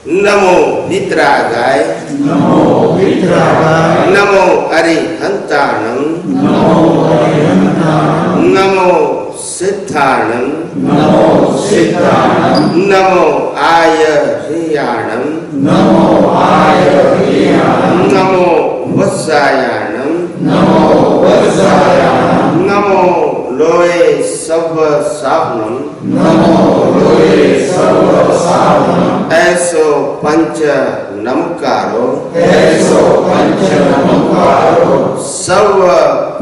नमो वितरागाय नमो वितरागाय नमो अरिहंताणं नमो अरिहंताणं नमो सिद्धाणं नमो सिद्धाणं नमो आयर्याणं नमो आयर्याणं नमो वत्सायाणं नमो वत्सायाणं नमो लोये सव सावनं नमो लोये सर्व सावनं ऐसो पंच नमकारो ऐसो पंच नमकारो सर्व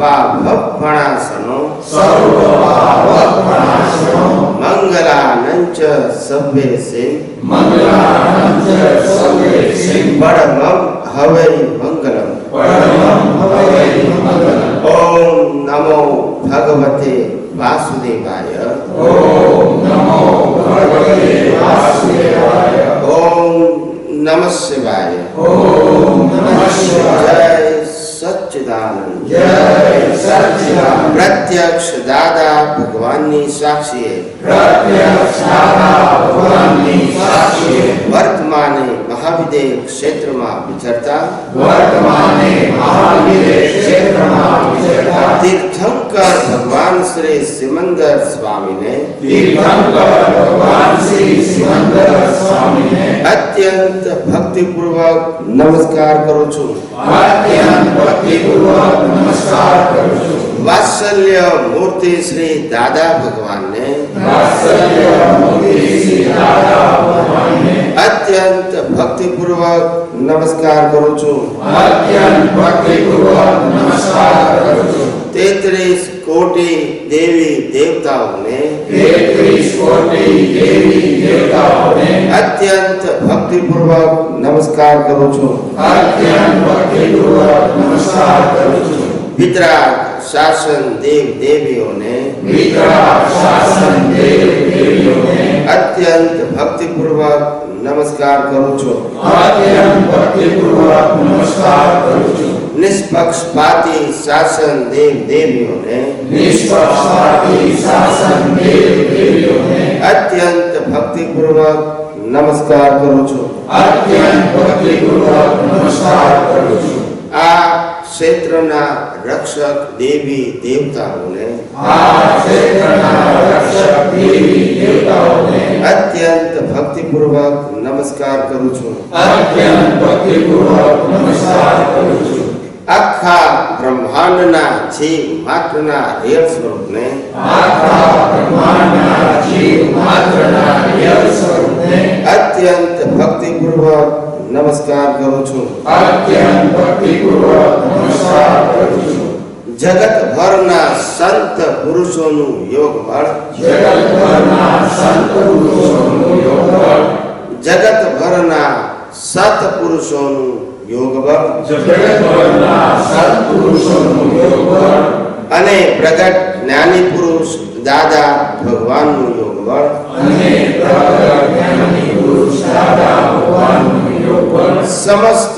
पापपणासनो सर्व पापपणासनो मंगलानंच सभ्यसे मंगलानंच सभ्यसे परमं हवै मंगलम परमं हवै मंगलम् ओम नमो भगवते वासुदेवाय ओम नमो भगवते वासुदेवाय ओम नमः शिवाय ओम नमः शिवाय जय सच्चिदानंद जय सच्चिदानंद प्रत्यक्ष दादा भगवाननी साक्षी प्रत्यक्ष दादा भगवाननी साक्षी वर्तमाने महाविदेह क्षेत्र में विचरता वर्तमाने महाविदेह क्षेत्र में विचरता तीर्थंकर भगवान श्री सिमंदर स्वामी ने तीर्थंकर भगवान श्री सिमंदर स्वामी ने अत्यंत भक्ति पूर्वक नमस्कार करू छू अत्यंत भक्ति पूर्वक नमस्कार करू छू वात्सल्य मूर्ति श्री दादा भगवान ने वात्सल्य मूर्ति श्री दादा भगवान ने अत्यंत भक्ति पूर्वक नमस्कार करू छू अत्यंत भक्ति पूर्वक नमस्कार करू छू 33 कोटि देवी देवताओं ने 33 कोटि देवी देवताओं ने अत्यंत भक्ति पूर्वक नमस्कार करू छू अत्यंत भक्ति पूर्वक नमस्कार करू छू वितराग शासन देव देवियों ने वितराग शासन देव देवियों ने अत्यंत भक्ति पूर्वक नमस्कार करू छू अत्यंत भक्ति पूर्वक नमस्कार करू छू निष्पक्षपाती शासन देव देवियों ने निष्पक्षपाती शासन देव देवियों ने अत्यंत भक्ति पूर्वक नमस्कार करू छू अत्यंत भक्ति पूर्वक नमस्कार करू छू आ क्षेत्रना रक्षक देवी देवताओं ने आ क्षेत्रना रक्षक देवी देवताओं ने अत्यंत भक्ति पूर्वक नमस्कार करू छू अत्यंत भक्ति पूर्वक नमस्कार करू छू आखा ब्रह्मांडना जीव मात्रना रियल स्वरूप ने आखा ब्रह्मांडना जीव मात्रना रियल स्वरूप ने अत्यंत भक्ति पूर्वक नमस्कार करू छू अत्यंत भक्ति पूर्वक नमस्कार करू छू जगत भरना संत पुरुषोनु योग बळ जगत भરના સંત પુરુષોનું યોગ બળ जगत भरना सत पुरुषोनु योग बळ જગત ભરના સત પુરુષોનું યોગ બળ અને પ્રગટ જ્ઞાની પુરુષ દાદા ભગવાનનું योग बळ અને પ્રગટ જ્ઞાની પુરુષ દાદા ભગવાનનું યોગ બળ समस्त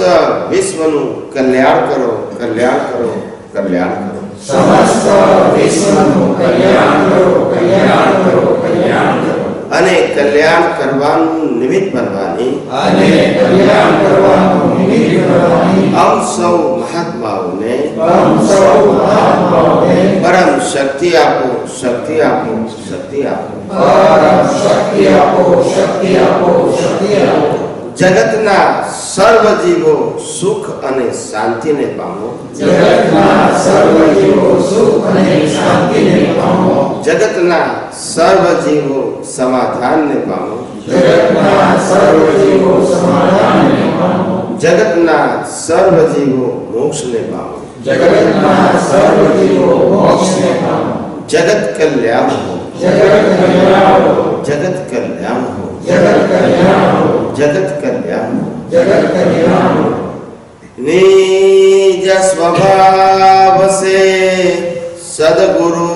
विश्वनु कल्याण करो कल्याण करो कल्याण करो સમસ્ત વિશ્વનું કલ્યાણ કરો કલ્યાણ કરો કલ્યાણ કરો અને કલ્યાણ કરવાનું નિમિત્ત બનવાની અને કલ્યાણ કરવાનું નિમિત્ત કરવાની हम સૌ મહાત્માઓને પરમ સૌ મહાત્માઓને પરમ શક્તિ આપો શક્તિ આપો શક્તિ આપો પરમ શક્તિ આપો શક્તિ આપો શક્તિ આપો જગતના સર્વ જીવો સુખ અને શાંતિને પામો જગતના સર્વ જીવો સુખ અને શાંતિને પામો જગતના સર્વ જીવો સમાધાનને પામો જગતના સર્વ જીવો સમાધાનને પામો જગતના સર્વ જીવો મોક્ષને પામો જગતના સર્વ જીવો મોક્ષને પામો જગત કલ્યાણ હો જગત કલ્યાણ હો જગત કલ્યાણ હો જગત કલ્યાણ હો જગત કલ્યાણ હો જગત કલ્યાણ હો निज स्वभाव से सद्गुरु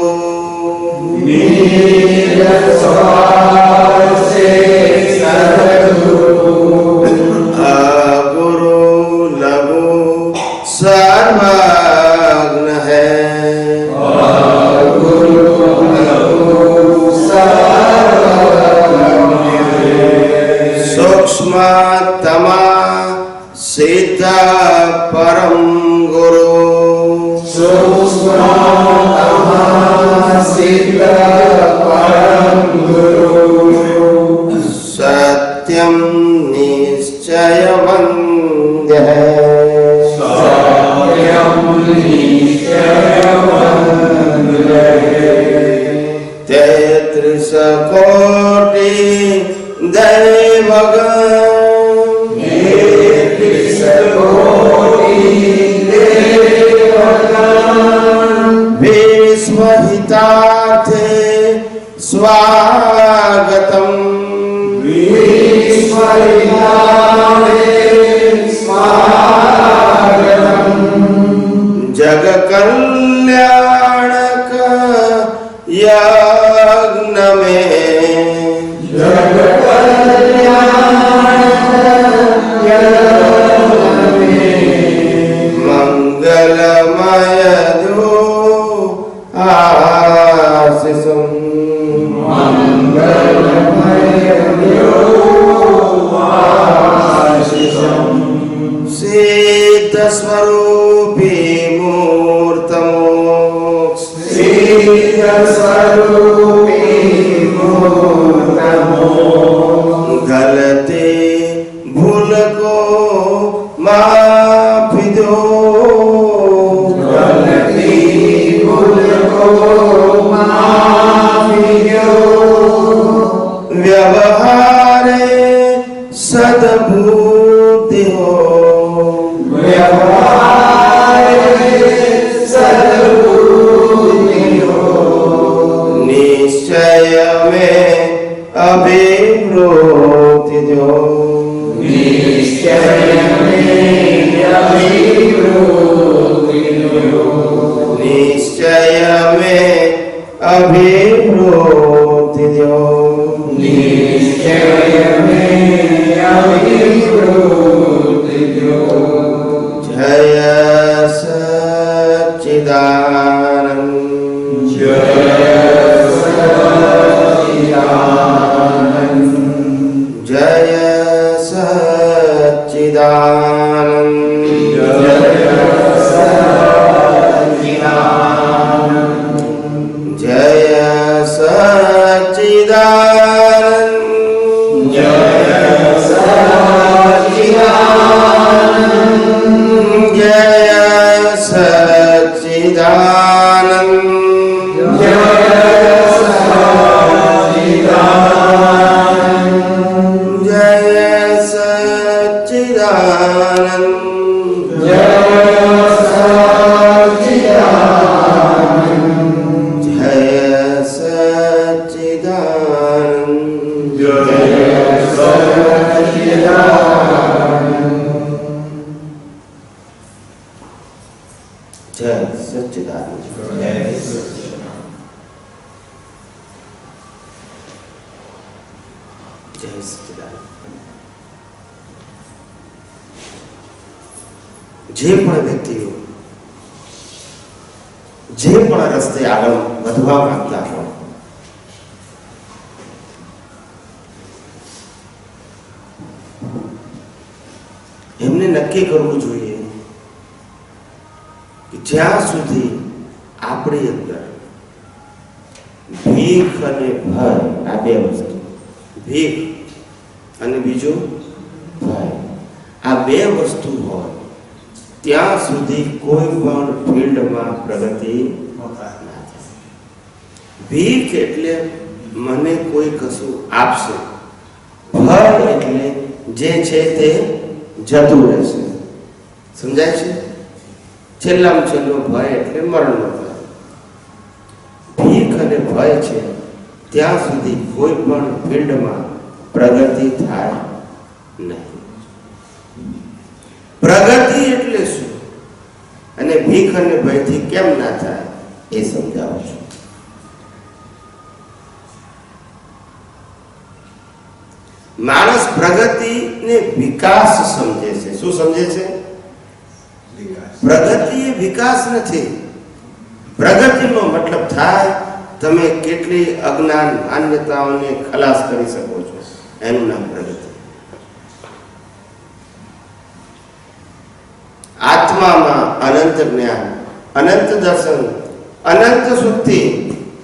निज स्वभाव से सद्गुरु अगुरु लघु सर्वज्ञ है गुरु लघु सर्वज्ञ है। सूक्ष्म સુષ્મતમા સિદ્ધ પરમ ગુરુ સત્યમ નિશ્ચય વંદ્ય તેત્રીસ કોટી દૈવગણ વિશ્વહિતાર્થે સ્વાગતમ જગ કલ્યાણક યજ્ઞ મેં મંગલમય દો આશિષમ સિદ્ધ સ્વરૂપી મૂર્તમોક્ષ ગલતે ભૂલ કો માફી દો વ્યવહારે સદબુદ્ધિ હો નિશ્ચય में अभिवृद्धि दो निश्चय में अभिवृद्धि दो जय सच्चिदानंद जय सच्चिदानंद जय सच्चिदानंद जय सच्चिदानंद જે પણ વ્યક્તિઓ જે પણ રસ્તે આગળ વધવા માંગતા હોય એમને નક્કી કરવું જોઈએ કે જ્યાં સુધી આપણી અંદર ભીખ અને ભય આ બે વસ્તુ ભીખ અને બીજું ભય આ બે વસ્તુ હોય ત્યાં સુધી કોઈ પણ ફિલ્ડમાં પ્રગતિ ના થાય. ભીખ એટલે મને કોઈ કશું આપશે, ભય એટલે જે છે તે જતું રહેશે. સમજાય છે? છેલ્લામાં છેલ્લો ભય એટલે મરણનો ભય. ભીખ અને ભય છે ત્યાં સુધી કોઈ પણ ફિલ્ડમાં પ્રગતિ થાય નહીં. પ્રગતિ એટલે શું અને ભીખ અને ભયથી કેમ ના થાય એ સમજાવું છું. માણસ પ્રગતિને વિકાસ સમજે છે. શું સમજે છે? પ્રગતિ એ વિકાસ નથી. પ્રગતિનો મતલબ થાય તમે કેટલી અજ્ઞાન માન્યતાઓને ખલાસ કરી શકો છો, એનું નામ પ્રગતિ. આત્મામાં અનંત જ્ઞાન, અનંત દર્શન, અનંત સુખથી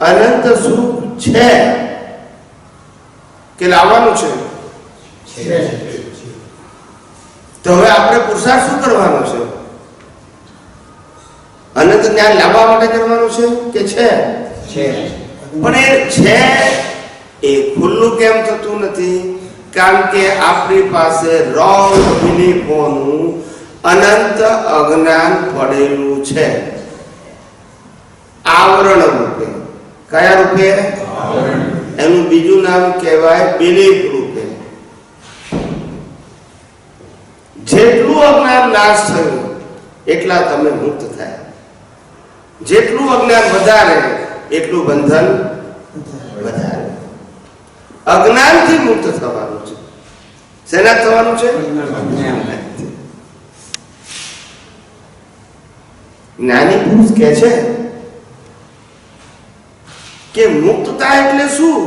અનંત સુખ છે કે લાવવાનું છે? તો હવે આપણે પુરુષાર્થ શું કરવાનો છે? અનંત જ્ઞાન લાવવા માટે કરવાનું છે કે છે? પણ એ છે એ ખુલ્લું કેમ થતું નથી? કારણ કે આપણી પાસે રોંગ બિલીફોનું અનંત અજ્ઞાન પડેલું છે, આવરણ રૂપે. કયા રૂપે? એનું બીજું નામ કહેવાય બિલીફ રૂપે. જેટલું અજ્ઞાન નાશ થયું એટલા તમે મુક્ત થાય. જેટલું અજ્ઞાન વધારે એટલું બંધન વધારે. અજ્ઞાનથી મુક્ત થવાનું છે. શેના થવાનું છે? જ્ઞાની પુરુષ કહે છે કે મુક્તતા એટલે શું?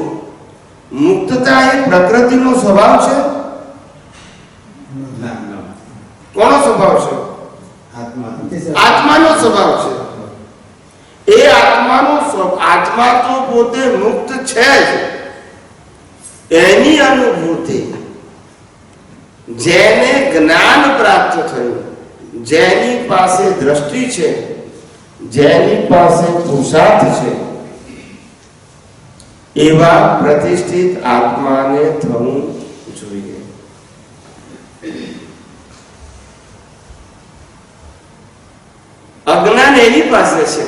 મુક્તતા એ પ્રકૃતિનો સ્વભાવ છે? કોનો સ્વભાવ છે? આત્માનો સ્વભાવ છે. એ આત્મા તો પોતે મુક્ત છે જ. એની અનુભૂતિ જેને જ્ઞાન પ્રાપ્ત થયું, જેની પાસે દ્રષ્ટિ છે, જેની પાસે પુરુષાર્થ છે, એવા પ્રતિષ્ઠિત આત્માને થવું જોઈએ. અજ્ઞાન એની પાસે છે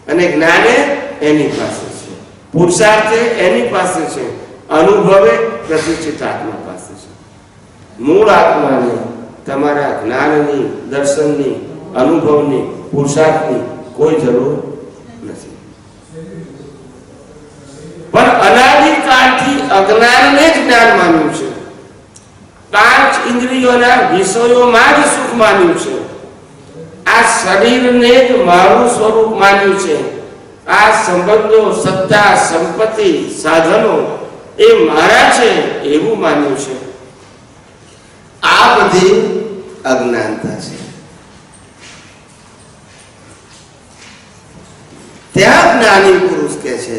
અને જ્ઞાને એની પાસે છે. પુરુષાર્થે એની પાસે છે, અનુભવે પ્રતિષ્ઠિત આત્મા પાસે છે. મૂળ આત્માને તમારા જ્ઞાનની, દર્શનની, અનુભવની, પુરુષાર્થની કોઈ જરૂર નથી. પણ અનાદિકાળથી અજ્ઞાનને જ જ્ઞાન માન્યું છે. પાંચ ઇન્દ્રિયોના વિષયોમાં જ સુખ માન્યું છે. આ શરીરને જ મારું સ્વરૂપ માન્યું છે. આ સંબંધો, સત્તા, સંપત્તિ, સાધનો એ મારા છે એવું માન્યું છે. આ બધી અજ્ઞાનતા છે. ત્યાં જ્ઞાની પુરુષ કે છે,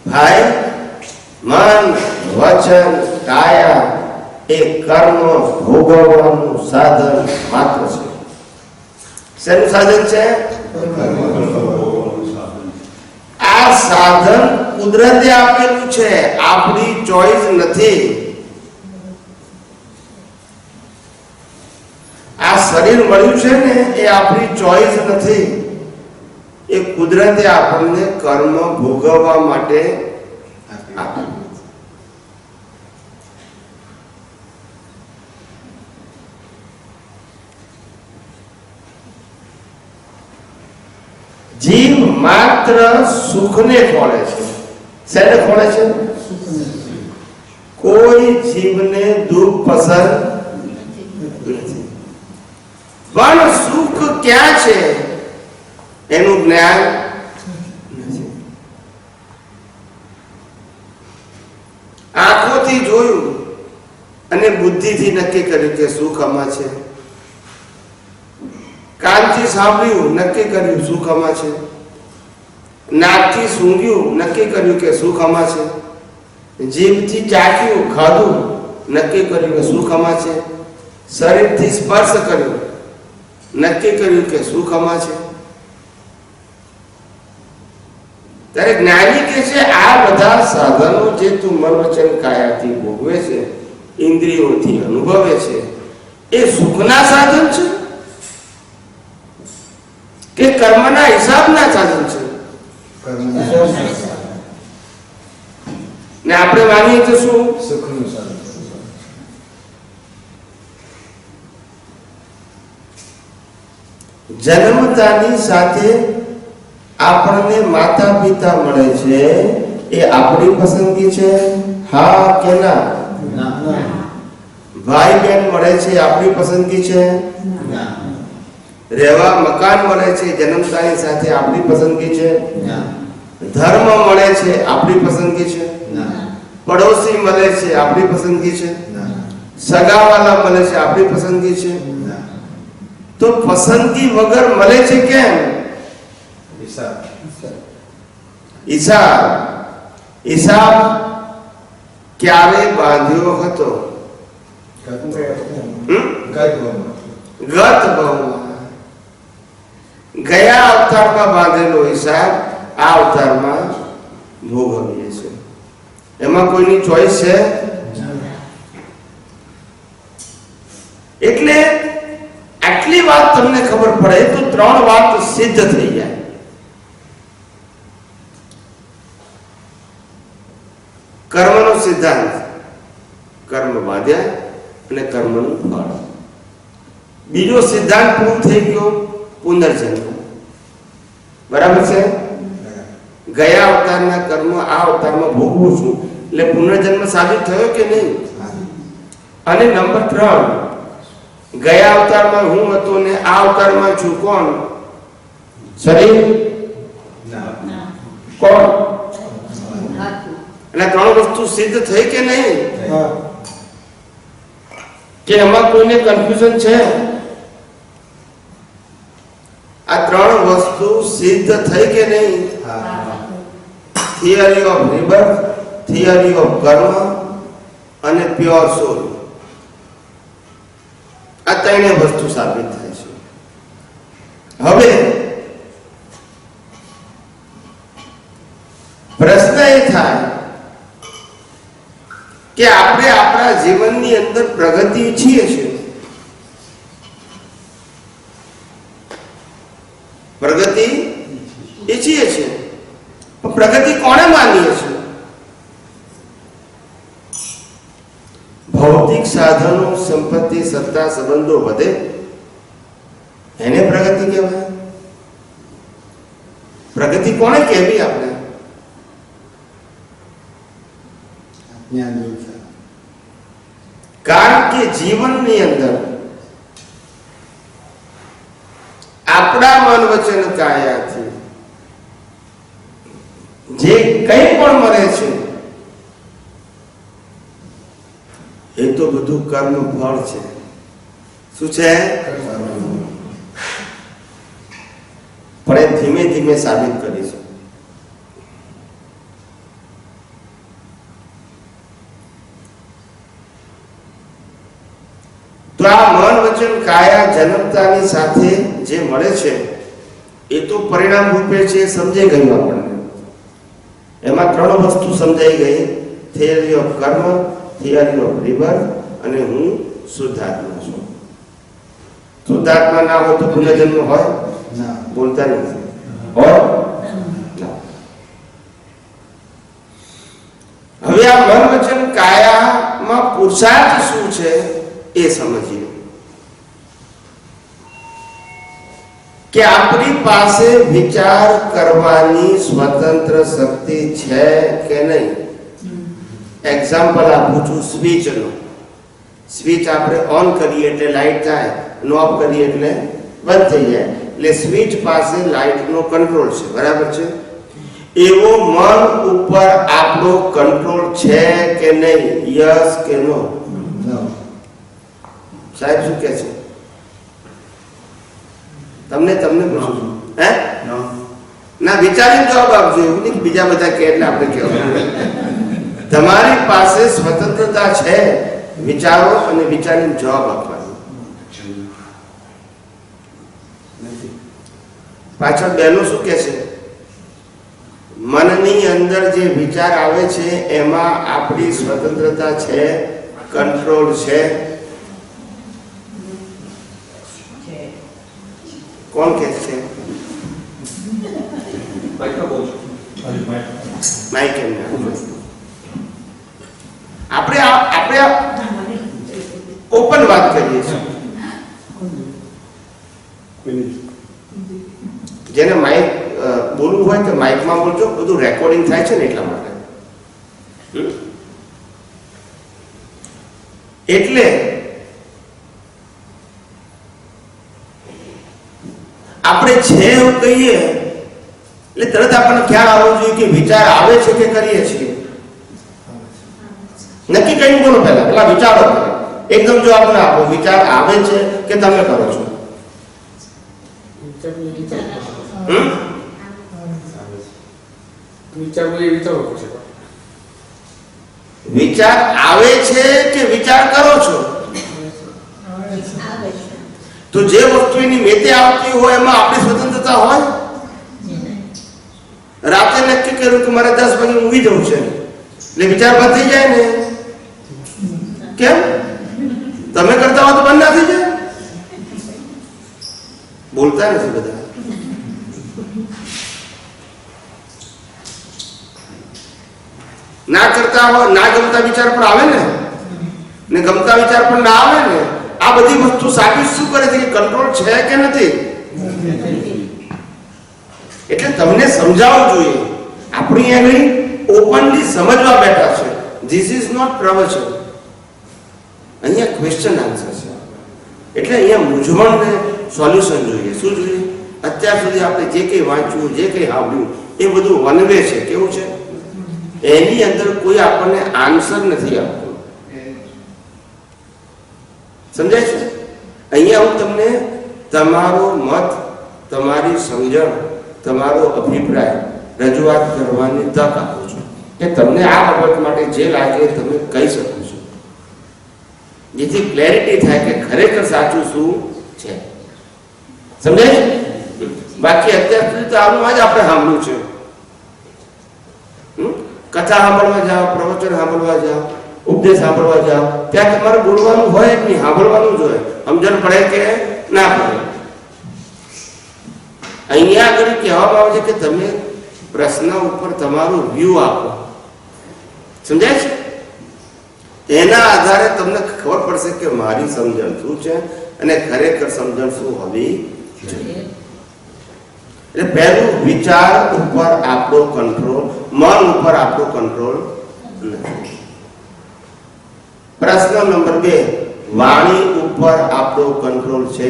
ભાઈ, મન, વચન, કાયા એ કર્મ ભોગવવાનું સાધન માત્ર છે. શેનું સાધન છે? આ સાધન કુદરતે આપેલું છે, આપણી ચોઈસ નથી. આ શરીર મળ્યું છે ને એ આપણી ચોઈસ નથી. એ કુદરતે આપણને કર્મ ભોગવવા માટે આપ્યું. જીવ માત્ર સુખને ખોળે છે. શેને ખોળે છે? કોઈ જીવને દુઃખ પસંદ નથી. પણ સુખ ક્યાં છે એનું જ્ઞાન નથી. આંખોથી જોયું અને બુદ્ધિથી નક્કી કર્યું કે સુખ આમાં છે. કાનથી સાંભળ્યું, નક્કી કર્યું સુખ આમાં છે. નાકથી સૂંઘ્યું, નક્કી કર્યું કે સુખ આમાં છે. જીભથી ચાખ્યું, ખાધું, નક્કી કર્યું કે સુખ આમાં છે. શરીરથી સ્પર્શ કર્યું, નક્કી કર્યું કે સુખ આમાં છે. ત્યારે જ્ઞાની કે છે આ બધા સાધનો જે તું મન વચન કાયાથી ભોગવે છે, ઇન્દ્રિયોથી અનુભવે છે, એ સુખના સાધન છે કે કર્મના હિસાબના સાધન છે? ને આપણે માનીએ તો શું? સુખનું સાધન. જન્મતાની સાથે આપણને માતા પિતા મળે છે, એ આપણી પસંદગી છે? હા કે ના? ભાઈ બહેન મળે છે, આપણી પસંદગી છે? રહેવા મકાન મળે છે જન્મતાની સાથે, આપણી પસંદગી છે? ધર્મ મળે છે, આપણી પસંદગી છે? પડોશી મળે છે, આપણી પસંદગી છે? સગાવાલા મળે છે, આપણી પસંદગી છે? તો પસંદગી વગર મળે છે કેમ? હિસાબ ક્યારે બાંધ્યો હતો? ગત ભાવમાં. ગયા અવતારમાં બાંધેલો હિસાબ આ અવતારમાં ભોગવીએ છે. એમાં કોઈની ચોઈસ છે? એટલે આટલી વાત તમને ખબર પડે તો 3 વાત સિદ્ધ થઈ જાય. કર્મનો સિદ્ધાંત, કર્મ બાંધ્યા અને કર્મનું ફળ. બીજો સિદ્ધાંત પૂર્ણ થઈ ગયો, પુનર્જન્મ. બરાબર છે? ગયા અવતારના કર્મ આ અવતારમાં ભોગવું છું એટલે પુનર્જન્મ સાબિત થયો કે નહીં? અને નંબર 3, ગયા અવતારમાં હું હતો ને આ અવતારમાં છું. કોણ? શરીર? કોણ? એટલે 3 વસ્તુ સિદ્ધ થઈ કે નહીં? કે એમાં કોઈને કન્ફ્યુઝન છે? આ 3 વસ્તુ સિદ્ધ થઈ કે નહીં? થિયરી ઓફ રિબર્થ, થિયરી ઓફ કર્મ અને પ્યોર સોલ. આ 3 વસ્તુ સાબિત થાય છે. હવે પ્રશ્ન એ થાય કે આપણે આપણા જીવનની અંદર પ્રગતિ ઈચ્છીએ છીએ. પ્રગતિ ઈચ્છીએ છીએ, પણ પ્રગતિ કોણે માનીએ છીએ? ભૌતિક સાધનો, સંપત્તિ, સત્તા, સંબંધો વધે એને પ્રગતિ કહેવાય? પ્રગતિ કોણે કહેવી? આપણે કારણ કે જીવનની અંદર આપણા મન વચન કાયાથી જે કંઈ પણ મળે છે એ તો બધું કર્મ ફળ છે. શું છે? પણ એ ધીમે ધીમે સાબિત કરીશું. તો આ મન વચન કાયા જન્મતાની સાથે જે મળે છે એ તો પરિણામ રૂપે છે. સમજાઈ ગયું આપણને. એમાં 3 વસ્તુ સમજાઈ ગઈ. થિયરી ઓફ કર્મ, થિયરી ઓફ રિબર્થ અને હું શુદ્ધાત્મા છું. શુદ્ધાત્મા ના હોય તો પુનર્જન્મ હોય? બોલતા નથી. હોય? હવે આ મન વચન કાયામાં પુરુષાર્થ શું છે એ સમજીએ. કે આપણી પાસે વિચાર કરવાની સ્વતંત્ર શક્તિ છે કે નહીં? એક્ઝામ્પલ આપું છું સ્વિચનો. સ્વિચ આપણે ઓન કરીએ એટલે લાઈટ થાય, ઓફ કરીએ એટલે બંધ થઈ જાય. એટલે સ્વિચ પાસે લાઈટનો કંટ્રોલ છે. બરાબર છે? એવો મન ઉપર આપણો કંટ્રોલ છે કે નહીં? યસ કે નો? સાહેબ શું કહે છે? તમને પૂછું છું. હે? ના, વિચારીને જવાબ આપજો. એવું નહીં બીજા બધા કહે એટલે આપણે કહેવાનું. તમારી પાસે સ્વતંત્રતા છે વિચારો અને વિચારીને જવાબ આપવાનો. પાછળ બહેનો શું કહે છે? મનની અંદર જે વિચાર આવે છે એમાં આપણી સ્વતંત્રતા છે, કંટ્રોલ છે. કોણ કહે છે? માઇક એમ આપણે ઓપન વાત કરીએ છીએ. જેને માઇક બોલવું હોય તો માઇકમાં બોલજો. બધું રેકોર્ડિંગ થાય છે ને એટલા માટે. એટલે આપણે છે એવું કહીએ એટલે તરત આપણને ખ્યાલ આવવો જોઈએ કે વિચાર આવે છે કે કરીએ છીએ. નક્કી કઈ બોલો પહેલા વિચારો. એકદમ જવાબ ના આપો. વિચાર આવે છે કે તમે કરો છો? હમ? વિચાર આવે છે કે વિચાર કરો છો? તો જે વસ્તુ એની મેતે આવતી હોય એમાં આપણી સ્વતંત્રતા હોય? રાતે નક્કી કર્યું કે મારે 10 વાગે ઊંઘી જવું છે એટલે વિચાર બંધ થઈ જાય ને? કેમ? તમે કરતા હો તો બંધ ના થઈ જાય? બોલતા નથી બધા. ના કરતા હોય, ના ગમતા વિચાર પણ આવે ને ગમતા વિચાર પણ ના આવે ને. આ બધી વસ્તુ સાબિત શું કરે છે કે કંટ્રોલ છે કે નથી? એટલે તમને સમજાવવું જોઈએ. આપણી આગળ ઓપનલી સમજવા બેઠા છે. ધીસ ઇઝ નોટ પ્રવચન. અહીંયા ક્વેશ્ચન આન્સર છે. એટલે અહીંયા મૂંઝવણને સોલ્યુશન જોઈએ. શું જોઈએ? અત્યાર સુધી આપણે જે કંઈ વાંચ્યું, જે કંઈ સાંભળ્યું એ બધું વનવે છે. કેવું છે? એની અંદર કોઈ આપણને આન્સર નથી આપતું. સમજાય છે? અહીંયા હું તમને તમારો મત, તમારી સમજણ, તમારો અભિપ્રાય રજૂઆત કરવાની તક આપું છું કે તમને આ બાબત માટે જે લાગે તમે કહી શકો છો, જેથી ક્લેરિટી થાય કે ખરેખર સાચું શું છે. સમજાય છે? બાકી અત્યાર સુધી તો આનું જ આપણે સાંભળ્યું છે. કથા સાંભળવા જાઓ, પ્રવચન સાંભળવા જાઓ, ઉપદેશ સાંભળવા જાઓ, ત્યાં તમારે બોલવાનું હોય જ નહીં, સાંભળવાનું જ હોય. સમજણ પડે કે ના પડે. અહીંયા આગળ કહેવામાં આવે છે કે તમે પ્રશ્ન ઉપર તમારું વ્યૂ આપો. સમજાય છે? એના આધારે તમને ખબર પડશે કે મારી સમજણ શું છે અને ખરેખર સમજણ શું હોવી જોઈએ. એટલે પહેલું, વિચાર ઉપર આપણો કંટ્રોલ, મન ઉપર આપણો કંટ્રોલ નથી. પ્રશ્ન નંબર 2, વાણી ઉપર આપણો કંટ્રોલ છે.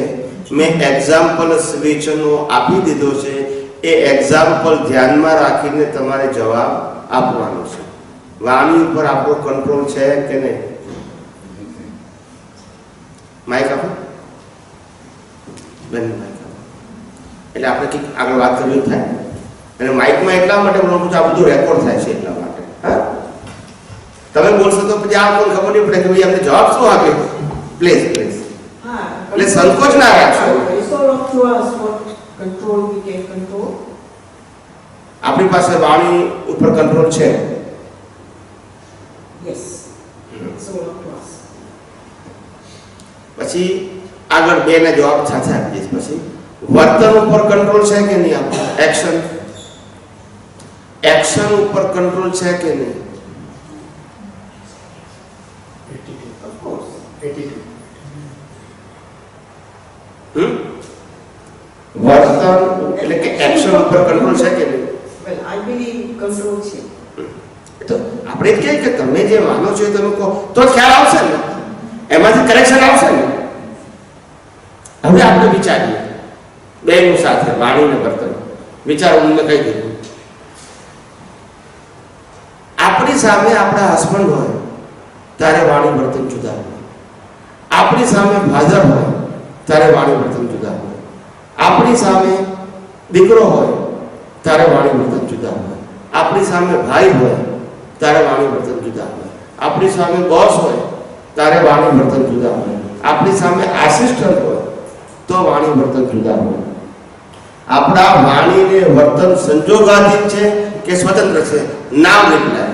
મેં એક્ઝામ્પલ સ્વિચનો આપી દીધો છે. એ એક્ઝામ્પલ ધ્યાનમાં રાખીને તમારે જવાબ આપવાનો છે. વાણી ઉપર આપણો કંટ્રોલ છે કે નહીં? માઇક આપો બેન, માઇક આપો. એટલે આપણે કંઈક આગળ વાત કરવી થાય. અને માઇકમાં એટલા માટે બોલું છું, આ બધું રેકોર્ડ થાય છે એટલા માટે. હા, તમે બોલશો તો પછી આ કોઈને ખબર નહીં પડે કે ભાઈ અમને જવાબ શું આપ્યો. Please please. એટલે સંકોચ ના રાખશો. આપણી પાસે વાણી ઉપર કંટ્રોલ છે. પછી આગળ 2 ના જવાબ સાથે આપી દઈશ. પછી વર્તન ઉપર કંટ્રોલ છે કે નહીં આપણો? એક્શન ઉપર કંટ્રોલ છે કે નહીં? વર્તન એટલે કે એક્શન ઉપર કંટ્રોલ છે કે નહીં? Well, I believe control છે. તો આપણે કહે કે તમે જે માનો છો એ તમે કહો તો ખ્યાલ આવશે ને, એમાંથી કરેક્શન આવશે ને. હવે આપણે વિચારીએ બેનું સાથે, વાણી ને વર્તન. વિચારો મને કહી દીધું. આપણી સામે આપણા હસબન્ડ હોય ત્યારે વાણી વર્તન જુદા હોય. આપણી સામે ફાધર હોય ત્યારે વાણી વર્તન જુદા હોય. આપણી સામે દીકરો હોય ત્યારે વાણી વર્તન જુદા હોય. આપણી સામે ભાઈ હોય ત્યારે વાણી વર્તન જુદા હોય. આપણી સામે બોસ હોય ત્યારે વાણી વર્તન જુદા હોય. આપણી સામે આસિસ્ટન્ટ હોય તો વાણી વર્તન જુદા હોય. આપણા વાણી ને વર્તન સંજોગાધીન છે કે સ્વતંત્ર છે? નામ બદલાય.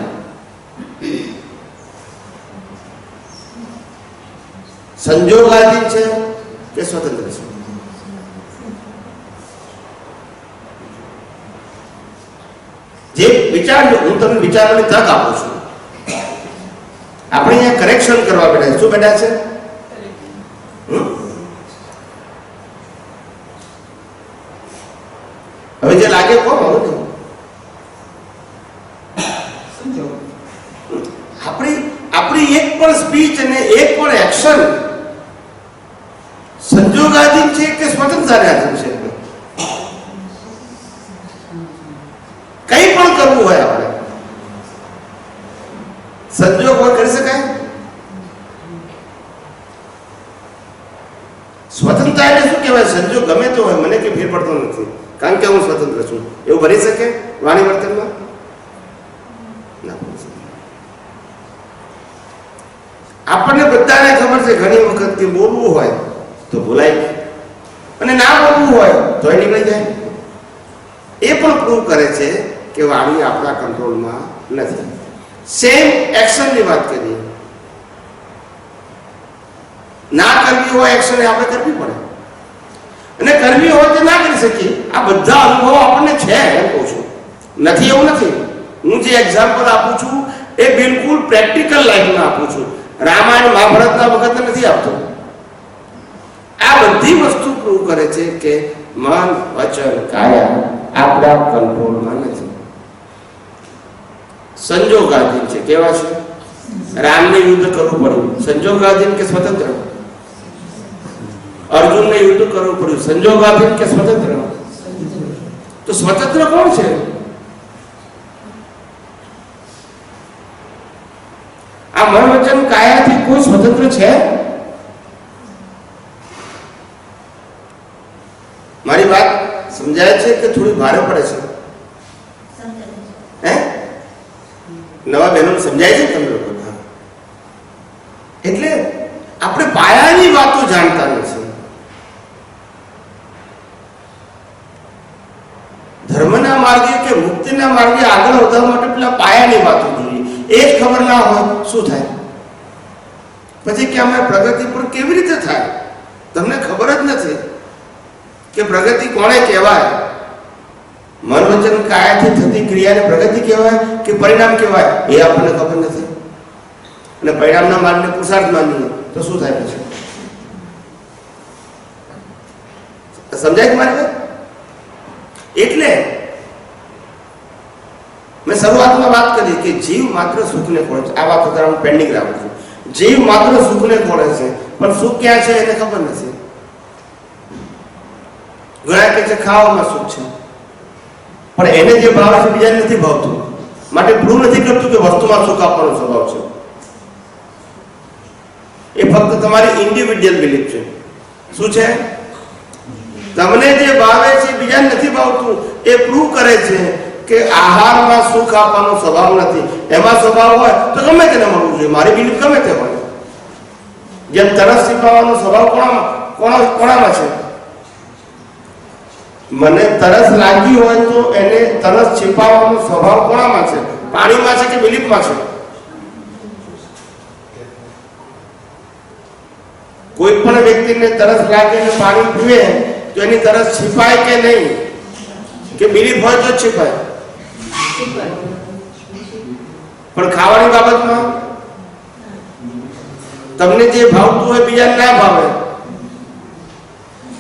સંજોગાધીન છે કે સ્વતંત્ર છે? જે વિચારજો, હું તમને વિચારવાની તક આપું છું. આપણે અહીંયા કરેક્શન કરવા બેઠા છે. શું બેઠા છે? હવે જે લાગે કોણ હવે આપણી એક પણ સ્પીચ અને એક પણ એક્શન સંજોગાધીન છે કે સ્વતંત્રતાને આધીન છે? કંઈ પણ કરવું હોય આપણે સંજોગ હોય કરી શકાય? સ્વતંત્રતા એટલે શું કહેવાય? સંજોગ ગમે તો હોય, મને કે ફેર પડતો નથી, કારણ કે હું સ્વતંત્ર છું. એવું બની શકે વાણી વર્તનમાં? ના બની શકે. આપણને બધાને ખબર છે ઘણી વખત કે બોલવું હોય તો બોલાય અને ના બોલવું હોય તો નીકળી જાય. એ પણ પ્રૂવ કરે છે કે વાણી આપણા કંટ્રોલમાં નથી. સેમ એક્શનની વાત કરીએ, ના કરવી હોય એક્શન આપણે કરવી પડે, અને કરવી હોય તો ના કરી શકીએ. આ બધા અનુભવો આપણને છે, એમ કહું છું. નથી એવું નથી. હું જે એક્ઝામ્પલ આપું છું એ બિલકુલ પ્રેક્ટિકલ લાઈફમાં આપું છું. રામાયણ મહાભારતના વખતે નથી આપતો. આ બધી વસ્તુ પ્રૂવ કરે છે કે મન, વચન, કાયા આપણા કંટ્રોલમાં નથી. સંજોગાધીન છે. કેવા છે? રામને યુદ્ધ કરવું પડ્યું, સંજોગાધીન કે સ્વતંત્ર? અર્જુનને યુદ્ધ કરવું પડ્યું, સંજોગાધીન કે સ્વતંત્ર? તો સ્વતંત્ર કોણ છે? આ મન, વચન, કાયાથી કોઈ સ્વતંત્ર છે? મારી વાત સમજાય છે કે થોડી ભારે પડે છે? હે, નવા બહેનો સમજાય છે તમને લોકો? એટલે આપણે પાયાની વાતો જાણતા નથી. ધર્મના માર્ગે કે મુક્તિના માર્ગે આગળ વધવા માટે પેલા પાયાની વાતો જોઈએ. એ જ ખબર ના હોય શું થાય? પછી કે અમે પ્રગતિ પર કેવી રીતે થાય? તમને ખબર જ નથી કે પ્રગતિ કોને કહેવાય. મન, વચન, કાયાથી થતી ક્રિયાને પ્રગતિ કહેવાય કે પરિણામ કહેવાય એ આપણને ખબર નથી. અને પરિણામના માર્ગને પુરુષાર્થ માનીએ તો શું થાય પછી? સમજાય મારી વાત? એટલે મેં શરૂઆતમાં વાત કરી કે જીવ માત્ર સુખને ખોળે છે. આ વાત અત્યારે હું પેન્ડિંગ રાખું છું. જીવ માત્ર સુખને ખોળે છે, પણ સુખ ક્યાં છે એને ખબર નથી. ઘણા કહે છે ખાવામાં સુખ છે, પણ એને જે ભાવ છે બીજાને નથી ભાવતું, માટે પ્રૂવ નથી કરતું કે વસ્તુમાં સુખ આપવાનો સ્વભાવ છે. એ ફક્ત તમારી ઇન્ડિવિડ્યુઅલ બિલીફ છે. શું છે? તમને જે ભાવે છે બીજાને નથી ભાવતું, એ પ્રૂવ કરે છે કે આહારમાં સુખ આપવાનો સ્વભાવ નથી. એમાં સ્વભાવ હોય તો ગમે તેને મળવું જોઈએ. મારી બિલીફ ગમે તે હોય. જેમ તરસ છીપાવવાનો સ્વભાવ કોણામાં છે? મને તરસ લાગી હોય તો એને તરસ છીપાવવાનો સ્વભાવ કોણામાં છે? પાણીમાં છે કે બિલીફમાં છે? કોઈ પણ વ્યક્તિને તરસ લાગે ને પાણી પીવે તો એની તરસ છીપાય કે નહીં? કે બિલીફ હોય તો છીપાય? પણ ખાવાની બાબતમાં તમને જે ભાવતું હોય બીજાને ના ભાવે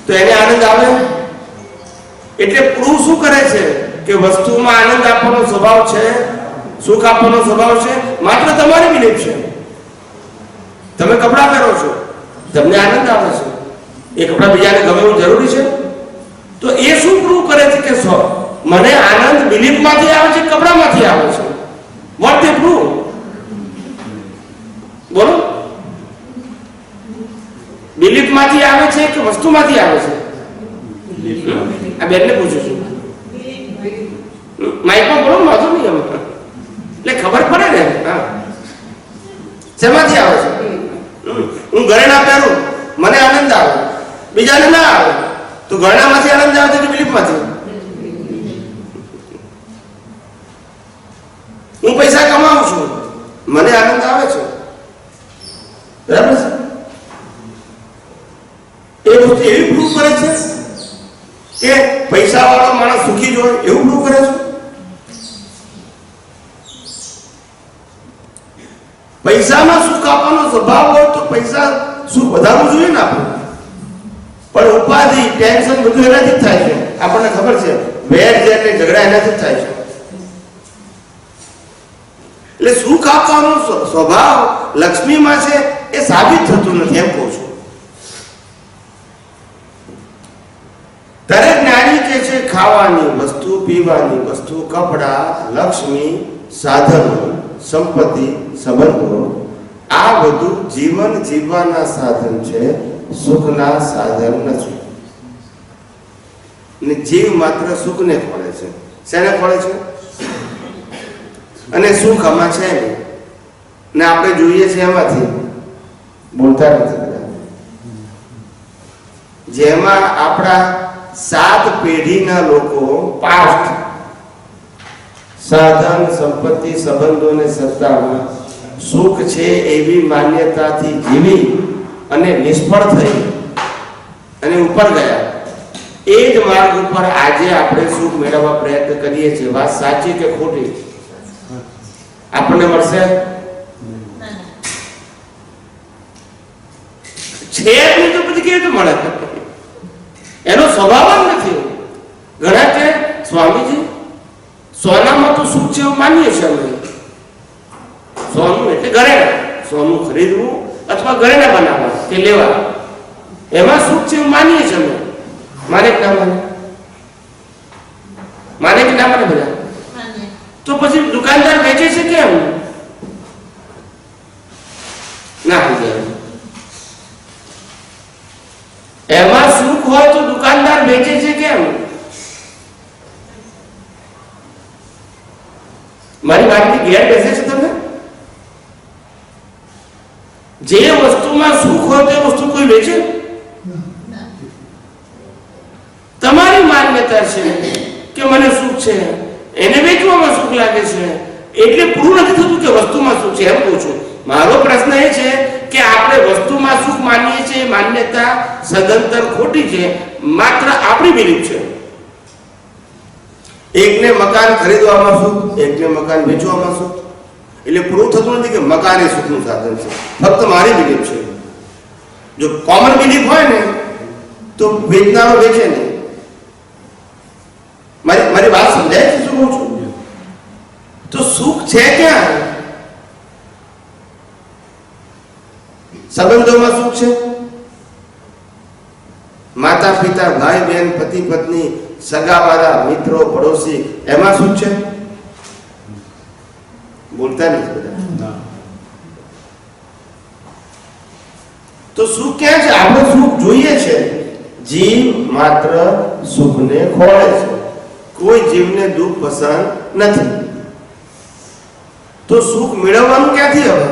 તો એને આનંદ આવે. એટલે પ્રૂવ શું કરે છે કે વસ્તુમાં આનંદ આપવાનો સ્વભાવ છે, સુખ આપવાનો સ્વભાવ છે, માત્ર તમારી બિલીફ છે. તમે કપડાં પહેરો છો, તમને આનંદ આવે છે, એ કપડાં બીજાને ગમે એવું જરૂરી છે? તો એ શું પ્રૂવ કરે છે કે મને આનંદ બિલીફમાંથી આવે છે, કપડામાંથી આવે છે? What they prove? બોલો. બિલીફમાંથી આવે છે કે વસ્તુમાંથી આવે છે? આ બેનને પૂછું છું. માઇકમાં બોલો, વાંધો નહીં. એટલે ખબર પડે ને. હા, શેમાંથી આવે છે? હું ઘરેણા પહેરું, મને આનંદ આવે, બીજાને ના આવે, તો ઘરેણામાંથી આનંદ આવે છે કે બિલીફમાંથી? હું પૈસા કમાઉં છું, મને આનંદ આવે છે, બરાબર છે? એ વસ્તુ એવી પ્રૂવ કરે છે કે પૈસા વાળો માણસ સુખી જ હોય એવું પ્રૂવ કરે છે? પૈસામાં સુખ આપવાનો સ્વભાવ હોય તો પૈસા સુખ વધારવું જોઈએ ને આપણે. પણ ઉપાધિ, ટેન્શન બધું એનાથી જ થાય છે. આપણને ખબર છે, વેર છે એટલે ઝઘડા એનાથી જ થાય છે. એટલે સુખ આપવાનો સ્વભાવ લક્ષ્મીમાં છે એ સાબિત થતું નથી, એમ કહું છું. દરેક જ્ઞાની કે છે ખાવાની વસ્તુ, પીવાની વસ્તુ, કપડા, લક્ષ્મી, સાધનો, સંપત્તિ, સંબંધો આ બધું જીવન જીવવાના સાધન છે, સુખના સાધન નથી. ને જીવ માત્ર સુખને ખોળે છે. શેને ખોળે છે? અને સુખ આમાં છે નહીં. ને આપણે જોઈએ છે એમાંથી બોલતા નથી બધા. જેમાં આપણા 7 પેઢીના લોકો પાસ્ટ સાધન સંપત્તિ સંબંધો અને સત્તામાં સુખ છે એવી માન્યતાથી જીવી અને નિષ્ફળ થઈ અને ઉપર ગયા. એ જ માર્ગ ઉપર આજે આપણે સુખ મેળવવા પ્રયત્ન કરીએ છીએ. વાત સાચી કે ખોટી? આપણને મળશે છે નહીં તો પછી કેવી રીતે મળે? એનો સ્વભાવ જ નથી. ઘણા કે સ્વામીજી સોનામાં તો સુખ છે એવું માનીએ છીએ અમે. સોનું એટલે ઘરેણા, સોનું ખરીદવું અથવા ઘરેણા બનાવવા કે લેવા, એમાં સુખ છે એવું માનીએ છીએ અમે. માને કે ના માને? માને કે ના માને બધા? તો પછી દુકાનદાર વેચે છે કેમ? ના એમાં સુખ હોય તો દુકાનદાર વેચે છે કેમ? મારી વાતની ઘેર બેસે છે તમે? જે વસ્તુમાં સુખ હોય તે વસ્તુ કોઈ વેચે? તમારી માન્યતા છે કે મને સુખ છે, એને વેચવામાં સુખ લાગે છે, એટલે પૂરું નથી થતું કે વસ્તુમાં સુખ છે. એમ કહું છું. મારો પ્રશ્ન એ છે કે આપણે વસ્તુમાં સુખ માનીએ છીએ, માન્યતા સદંતર ખોટી છે, માત્ર આપણી બિલીફ છે. એકને મકાન ખરીદવામાં સુખ, એકને મકાન વેચવામાં સુખ. એટલે પૂરું થતું નથી કે મકાન એ સુખનું સાધન છે. ફક્ત મારી બિલીફ છે. જો કોમન બિલીફ હોય ને તો વેચનારો વેચે નહીં. મારી વાત સમજાય છે શું કહું છું? તો સુખ છે ક્યાં? સંબંધોમાં સુખ છે. માતા પિતા, ભાઈ બહેન, પતિ પત્ની, સગાવાળા, મિત્રો, પડોશી, એમાં સુખ છે? બોલતા નથી બધા. તો સુખ ક્યાં છે? આપણે સુખ જોઈએ છે. જીવ માત્ર સુખને ખોળે છે. કોઈ જીવને દુઃખ પસંદ નથી. તો સુખ મેળવવાનું ક્યાંથી હવે?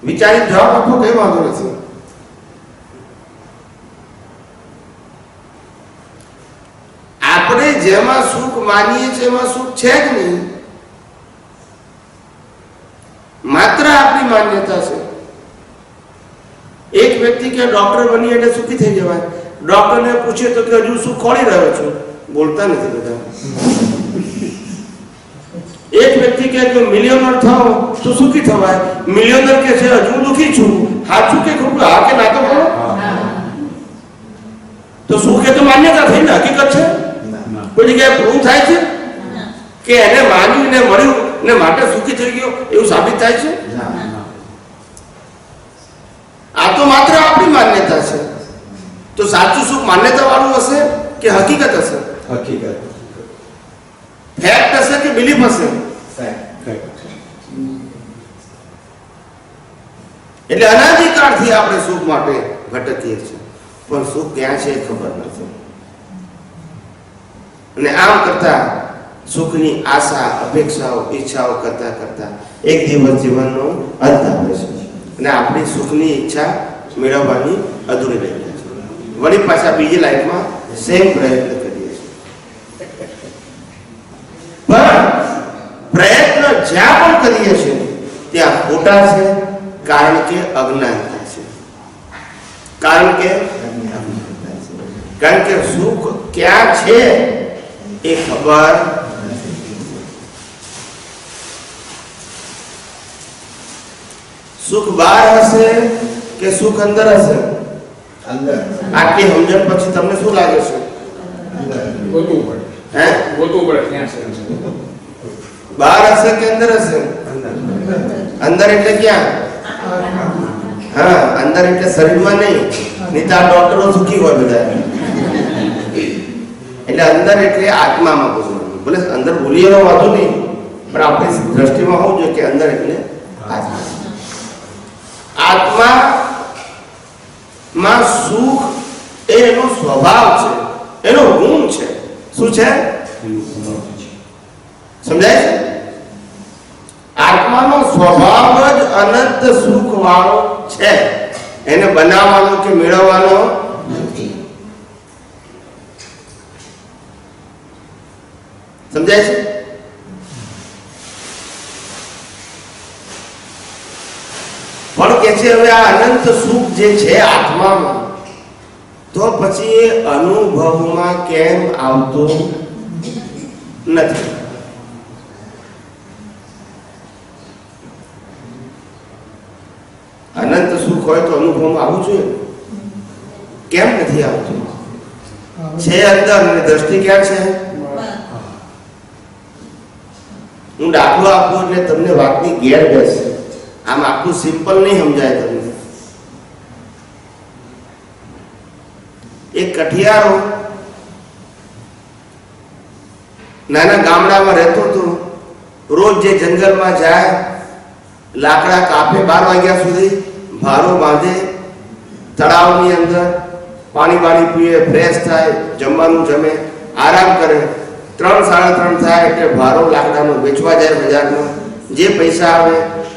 વિચારી જવાબ આપો, કઈ વાંધો નથી. આપણે જેમાં સુખ માનીએ છીએ એમાં સુખ છે જ નહીં. માત્ર આપણી માન્યતા છે. એક વ્યક્તિ કે ડોક્ટર બની એટલે સુખી થઈ જવાય. ડોક્ટરને પૂછે તો કે હજુ સુખ ખોળી રહ્યો છું. બોલતા નથી બધા. એક વ્યક્તિ કહે કે મિલિયનર થાવ તો સુખી થવાય. મિલિયનર કે છે હજુ દુખી છું. સાચું કે ખોટું? હા કે ના તો બોલો. તો સુખ એ તો માન્યતા થઈ ને, હકીકત છે? કોઈ જગ્યાએ પ્રૂવ થાય છે કે એને માન્યું ને મળ્યું ને માટે સુખી થઈ ગયો એવું સાબિત થાય છે? આ તો માત્ર આપણી માન્યતા છે. તો સાચું સુખ માન્યતા વાળું હશે કે હકીકત હશે? હકીકત. ફેક્ટ હશે કે બિલીફ હશે? એટલે અનાદિકાળથી આપણે સુખ માટે ભટકીએ છીએ, પણ સુખ ક્યાં છે એ ખબર નથી. અને આમ કરતા સુખની આશા, અપેક્ષાઓ, ઈચ્છાઓ કરતા કરતા એક દિવસ જીવનનો અંત આવે છે અને આપણી સુખની ઈચ્છા મેળવવાની અધૂરી રહી જાય છે. વળી પાછા બીજી લાઈફમાં સેમ પ્રયત્ન કરીએ છીએ. પણ પ્રયત્ન જ્યાં પણ કરીએ છીએ ત્યાં ખોટા છે, કારણ કે અજ્ઞાનતા છે. કારણ કે સુખ ક્યાં છે એ ખબર. સુખ બહાર હશે કે સુખ અંદર હશે? અંદર. આટલી સમજણ પછી તમને શું લાગે છે? ગોતવું પડે. હે? ગોતવું પડે ક્યાં છે? બહાર હશે કે અંદર હશે? અંદર એટલે ક્યાં? હા, અંદર એટલે શરીરમાં નહીં. નહીં તો આ ડોક્ટરો સુખી હોય બધા. એટલે અંદર એટલે આત્મામાં બોલવાનું. ભલે અંદર ભૂલી એનો વાંધો નહીં, પણ આપણી દ્રષ્ટિમાં હોવું જોઈએ કે અંદર એટલે આત્મા. આત્મામાં સુખ એ એનો સ્વભાવ છે, એનો ગુણ છે. શું છે? સમજાય છે? આત્માનો સ્વભાવ જ અનંત સુખ વાળો છે. એને બનાવવાનો કે મેળવવાનો નથી. સમજાય છે? પણ કે છે હવે આ અનંત સુખ જે છે આત્મામાં, તો પછી એ અનુભવમાં કેમ આવતું નથી? અનંત સુખ હોય તો અનુભવમાં આવવું જોઈએ, કેમ નથી આવતું? છે અંદર અને દ્રષ્ટિ ક્યાં છે? હું દાખલો આપું એટલે તમને વાતની ઘેર બેસે. આમ આટલું સિમ્પલ નહીં સમજાય તમને. એક કઠિયારો નાના ગામડામાં રહેતો હતો. રોજ જે જંગલમાં જાય, લાકડા કાપે 12 વાગ્યા સુધી, ભારો બાંધે, તળાવની અંદર પાણી બાણી પીએ, ફ્રેશ થાય, જમવાનું જમે, આરામ કરે. 3-3:30 થાય એટલે ભારો લાકડાનો વેચવા જાય બજારમાં. જે પૈસા આવે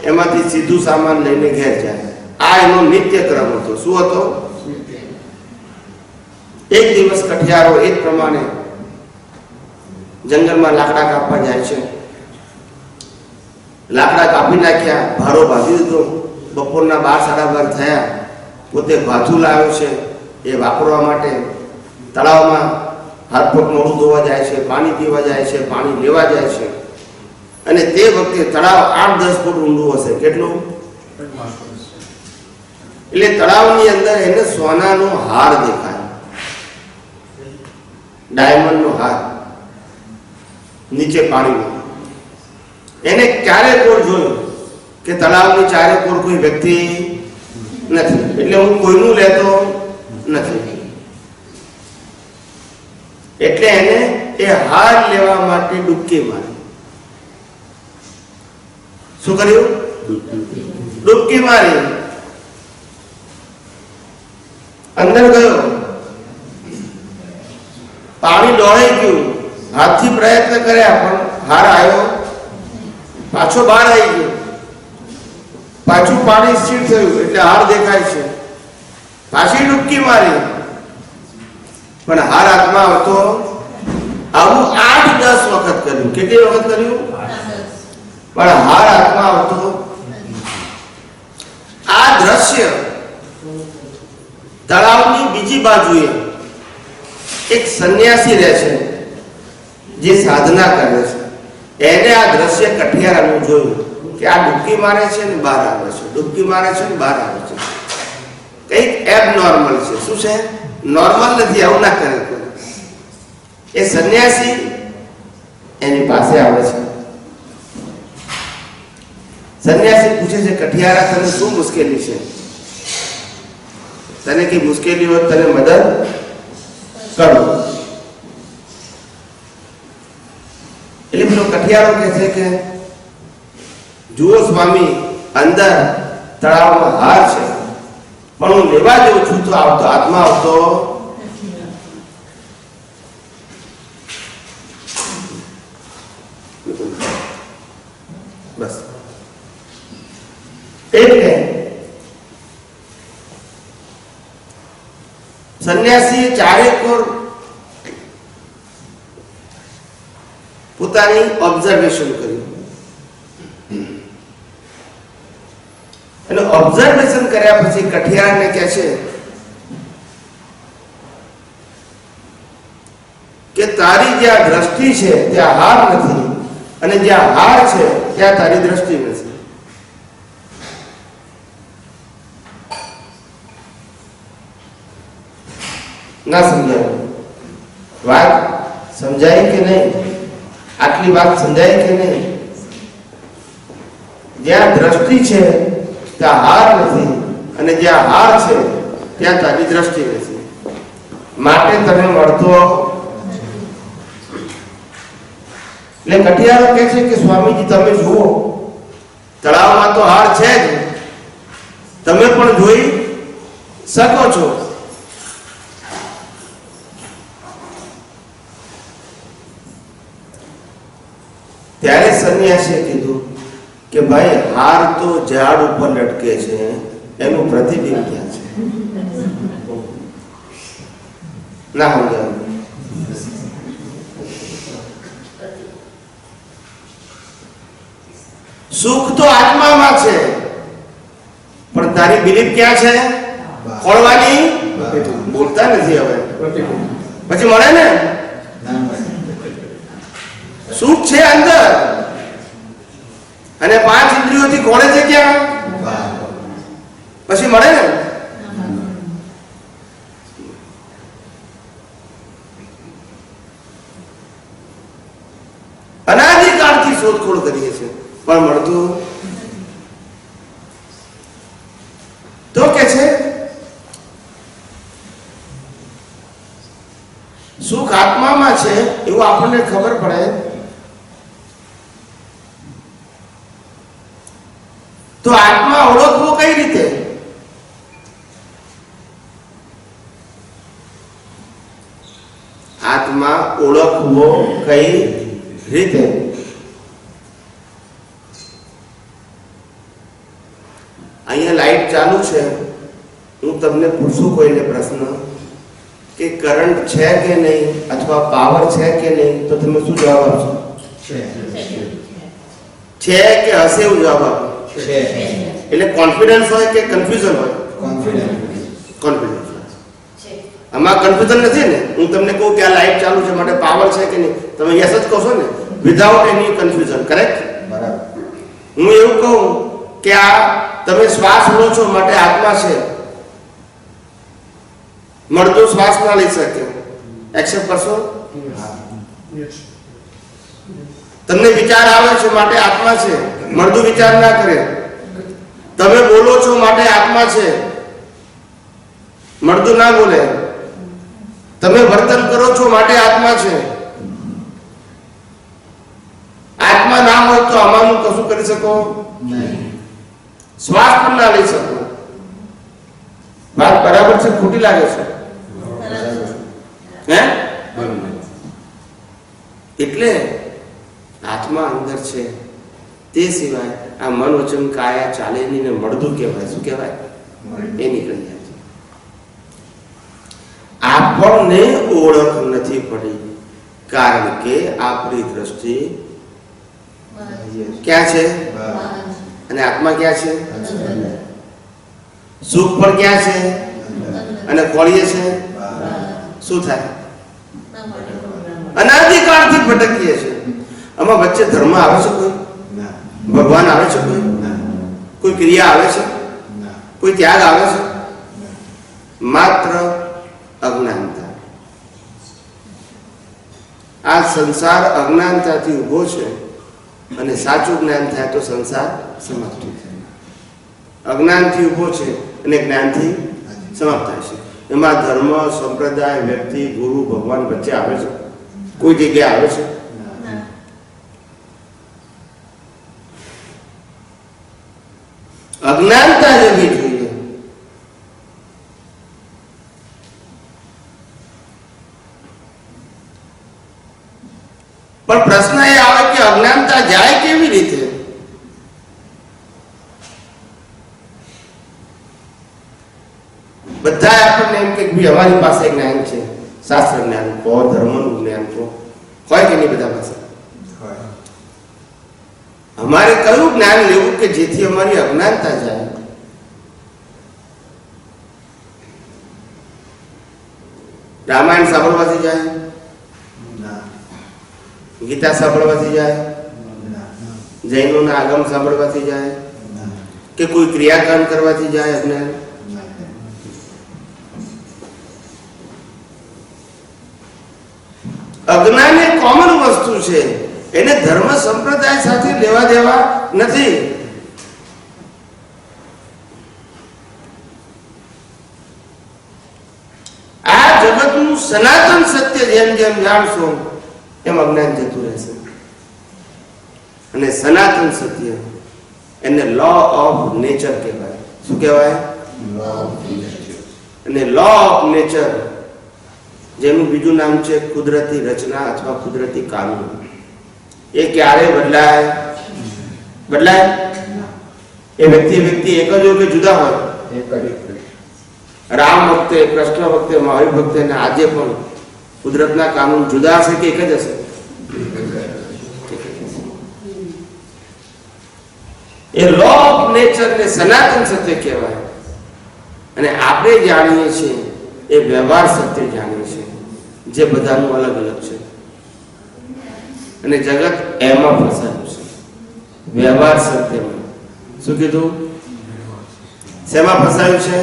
એમાંથી સીધું સામાન લઈને ઘેર જાય. આ એનો નિત્યક્રમ હતો. શું હતો? એક દિવસ કઠિયારો એ જ પ્રમાણે જંગલમાં લાકડા કાપવા જાય છે. લાકડા કાપી નાખ્યા, ભારો બાંધી દીધો. બપોરના 12-12:30 થયા. પોતે ભાથું લાવ્યો છે એ વાપરવા માટે. તળાવમાં હાથ પગ મોઢું ધોવા જાય છે, પાણી પીવા જાય છે, પાણી લેવા જાય છે. અને તે વખતે તળાવ 8-10 ફૂટ ઊંડું હશે. કેટલું? એટલે તળાવની અંદર એને સોનાનો હાર દેખાય, ડાયમંડનો હાર નીચે પાણીમાં. એને ચારે કોર જોયું કે તળાવની ચારે કોર કોઈ વ્યક્તિ નથી, એટલે હું કોઈનું લેતો નથી. એટલે એને એ હાર લેવા માટે ડૂબકી મારી. શું કર્યું? ડૂબકી મારી. અંદર ગયો, પાણી ડોળાઈ ગયું. હાથથી પ્રયત્ન કર્યા પણ હાર આવ્યો, પાછો બહાર આવી ગયો. પાછું પાણી સ્થિર થયું એટલે હાર દેખાય છે. પાછી ડૂબકી મારી પણ હાર હાથમાં આવતો. આવું 8-10 વખત કર્યું. કેટલી વખત કર્યું? પણ હાર હાથમાં આવતો. આ દ્રશ્ય તળાવની બીજી બાજુએ એક સંન્યાસી રહે છે જે સાધના કરે છે. એને આ દ્રશ્ય કઠિયારાનું જોયું કે આ ડૂબકી મારે છે ને બહાર આવે છે, ડૂબકી મારે છે ને બહાર આવે છે. કંઈક એબનોર્મલ છે. શું છે? નોર્મલ નથી. આવું ના કરે. એ સંન્યાસી એની પાસે આવે છે. સંન્યાસી પૂછે છે, કઠિયારા તને શું મુશ્કેલી છે? તને કઈ મુશ્કેલી હોય તને મદદ કરું. એટલે પેલો કઠિયારો કહે છે કે જુઓ સ્વામી, અંદર તળાવમાં હાર છે પણ હું લેવા જઉં છું તો આવતો આત્મા આવતો. બસ. એટલે સંન્યાસીએ ચારે કોર પોતાની ઓબ્ઝર્વેશન કર્યું. અને ઓબ્ઝર્વેશન કર્યા પછી કઠિયારને કહે છે કે તારી જ્યાં દ્રષ્ટિ છે ત્યાં હાર નથી, અને જ્યાં હાર છે ત્યાં તારી દ્રષ્ટિ નથી. ના સમજાય? વાત સમજાય કે નહીં? આટલી વાત સમજાય કે નહીં? જ્યાં દ્રષ્ટિ છે ત્યાં હાર નથી, અને જ્યાં હાર છે ત્યાં તારી દ્રષ્ટિ નથી. માટે તને મળતો એટલે કઠિયારો કહે છે કે સ્વામીજી તમે જુઓ, તળાવમાં તો હાર છે જ, તમે પણ જોઈ શકો છો. ત્યારે સંન્યાસીએ કીધું કે ભાઈ હાર તો ઝાડ ઉપર લટકે છે, એનું પ્રતિબિંબ ક્યાં છે? ના સમજાયું? સુખ તો આત્મામાં છે, પણ તારી બિલીફ ક્યાં છે? ખોળવાની બોલતા નથી હવે. પછી મળે ને? સુખ છે અંદર, અને 5 ઇન્દ્રિયોથી ખોળે છે ક્યાં? પછી મળે ને? અનાદિકાળથી શોધખોળ કરીએ છીએ, પણ મળતું તો કે છે સુખ આત્મામાં છે એવું આપણને ખબર પડે તો આત્મા ઓળખવો કઈ રીતે? આત્મા ઓળખવો કઈ રીતે? અહીંયા લાઈટ ચાલુ છે, હું તમને પૂછું કોઈને પ્રશ્ન કે કરંટ છે કે નહીં અથવા પાવર છે કે નહીં, તો તમે શું જવાબ આપશો? છે કે હશે એવું જવાબ આપો. એટલે કોન્ફિડન્સ હોય કે કન્ફ્યુઝન હોય? કોન્ફિડન્સ. આમાં કન્ફ્યુઝન નથી ને? હું તમને કહું કે આ લાઈટ ચાલુ છે માટે પાવર છે કે નહીં, તમે યસ જ કહો છો ને, વિધાઉટ એની કન્ફ્યુઝન. કરેક્ટ? હું એવું કહું કે આ તમે શ્વાસ લો છો માટે આત્મા છે, મળતો શ્વાસ ના લઈ શકે, એક્સેપ્ટ કરશો? તમને વિચાર આવે છે માટે આત્મા છે, મળતું વિચાર ના કરે. તમે બોલો છો માટે આત્મા છે, મળતું ના બોલે. તમે વર્તન કરો છો માટે આત્મા છે. આત્મા ના હોય તો આમાંનું કશું કરી શકો નહીં, શ્વાસ પણ ના લઈ શકો. વાત બરાબર છે? ખોટી લાગે છે? હે? એટલે આત્મા અંદર છે, તે સિવાય આ મન વચન કાયા ચાલે નહીં ને મળદું કહેવાય. શું કહેવાય? એ નીકળી જાય છે. આપણને ઓળખ નથી પડી કારણ કે આપણી દ્રષ્ટિ ક્યાં છે? અને આત્મા ક્યાં છે? સુખ પણ ક્યાં છે? અને ખોળીએ છે. શું થાય? અનાદિકાળથી ભટકીએ છે. આમાં વચ્ચે ધર્મ આવે છે કોઈ? ભગવાન આવે છે કોઈ? કોઈ ક્રિયા આવે છે? કોઈ ત્યાગ આવે છે? માત્ર અજ્ઞાનતા. આ સંસાર અજ્ઞાનતાથી ઉભો છે, અને સાચું જ્ઞાન થાય તો સંસાર સમાપ્ત થાય. અજ્ઞાનથી ઉભો છે અને જ્ઞાનથી સમાપ્ત થાય છે. એમાં ધર્મ, સંપ્રદાય, વ્યક્તિ, ગુરુ, ભગવાન વચ્ચે આવે છે? કોઈ જગ્યાએ આવે છે? અજ્ઞાનતા જવી જોઈએ. પણ પ્રશ્ન એ આવે કે અજ્ઞાનતા જાય કેવી રીતે? બધા આપણને એમ કે ભાઈ અમારી પાસે જ્ઞાન છે, શાસ્ત્ર જ્ઞાન કહો, ધર્મનું જ્ઞાન કહો, હોય કે નહીં બધા પાસે? અમારે કયું જ્ઞાન લેવું કે જેથી અમારી અજ્ઞાનતા જાય? રામાયણ સાંભળવાથી જાય? ગીતા સાંભળવાથી જાય? જૈનોના આગમ સાંભળવાથી જાય? કે કોઈ ક્રિયાકાંડ કરવાથી જાય અજ્ઞાન? અજ્ઞાન એ કોમન વસ્તુ છે, એને ધર્મ સંપ્રદાય સાથે લેવા દેવા નથી. આ જગતનું સનાતન સત્ય જેમ જેમ જાણશો એમ અજ્ઞાન જતું રહેશે. અને સનાતન સત્ય એને લો ઓફ નેચર કહેવાય. શું કહેવાય? અને લો ઓફ નેચર, જેનું બીજું નામ છે કુદરતી રચના અથવા કુદરતી કાનૂન, એ ક્યારે બદલાય? બદલાય? એ વ્યક્તિ એક જ હોય કે જુદા હોય? રામ વખતે, કૃષ્ણ વખતે, મહાવીર વખતે અને આજે પણ કુદરતના કાનૂન જુદા હશે કે એક જ હશે? એ લો ઓફ નેચર ને સનાતન સત્ય કહેવાય. અને આપણે જાણીએ છીએ એ વ્યવહાર સત્ય જાણીએ છીએ, જે બધાનું અલગ અલગ છે. અને જગત એમાં ફસાયું છે, વ્યવહાર સત્યમાં. શું કીધું? શેમાં ફસાયું છે?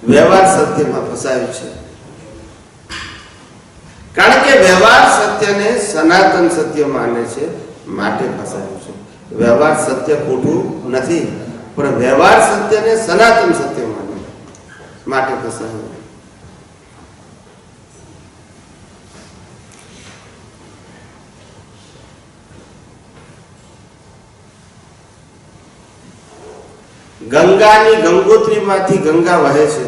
વ્યવહાર સત્યમાં ફસાયું છે. કારણ કે વ્યવહાર સત્યને સનાતન સત્ય માને છે, માટે ફસાયું છે. વ્યવહાર સત્ય ખોટું નથી, પણ વ્યવહાર સત્યને સનાતન સત્ય માને માટે ફસાયું. ગંગાની ગંગોત્રીમાંથી ગંગા વહે છે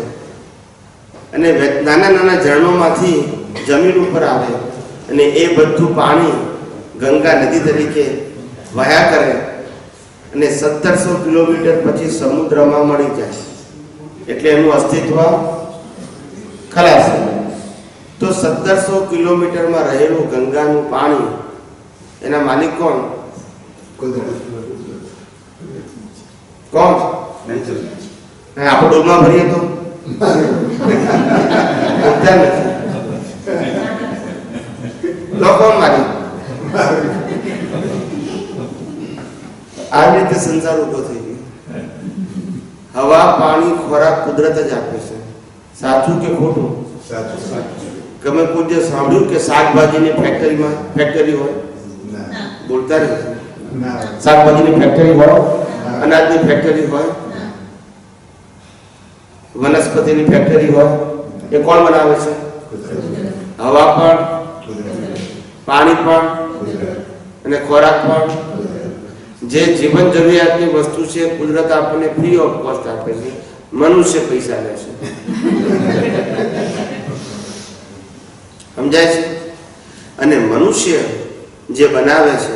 અને નાના નાના ઝરણોમાંથી જમીન ઉપર આવે અને એ બધું પાણી ગંગા નદી તરીકે વહ્યા કરે અને 1700 કિલોમીટર પછી સમુદ્રમાં મળી જાય, એટલે એનું અસ્તિત્વ ખલાસ. તો 1700 કિલોમીટરમાં રહેલું ગંગાનું પાણી, એના માલિક કોણ? કોણ? આપણે ડોલમાં ભરીએ તો કોણ માલિક? આવી રીતે સંસાર ઉભો થઈ ગયો. હવા, પાણી, ખોરાક કુદરત જ આપે છે. સાચું કે ખોટું? તમે કોઈ જે સાંભળ્યું કે શાકભાજીની ફેક્ટરી હોય? બોલતા રહે. શાકભાજીની ફેક્ટરી હોય, અનાજની ફેક્ટરી હોય, વનસ્પતિની ફેક્ટરી હોય, એ કોણ બનાવે છે? હવા પણ, પાણી પણ અને ખોરાક પણ. જે જીવન જરૂરિયાતની વસ્તુ છે કુદરત આપણને ફ્રી ઓફ કોસ્ટ આપે છે, મનુષ્ય પૈસા લે છે. સમજાય છે? અને મનુષ્ય જે બનાવે છે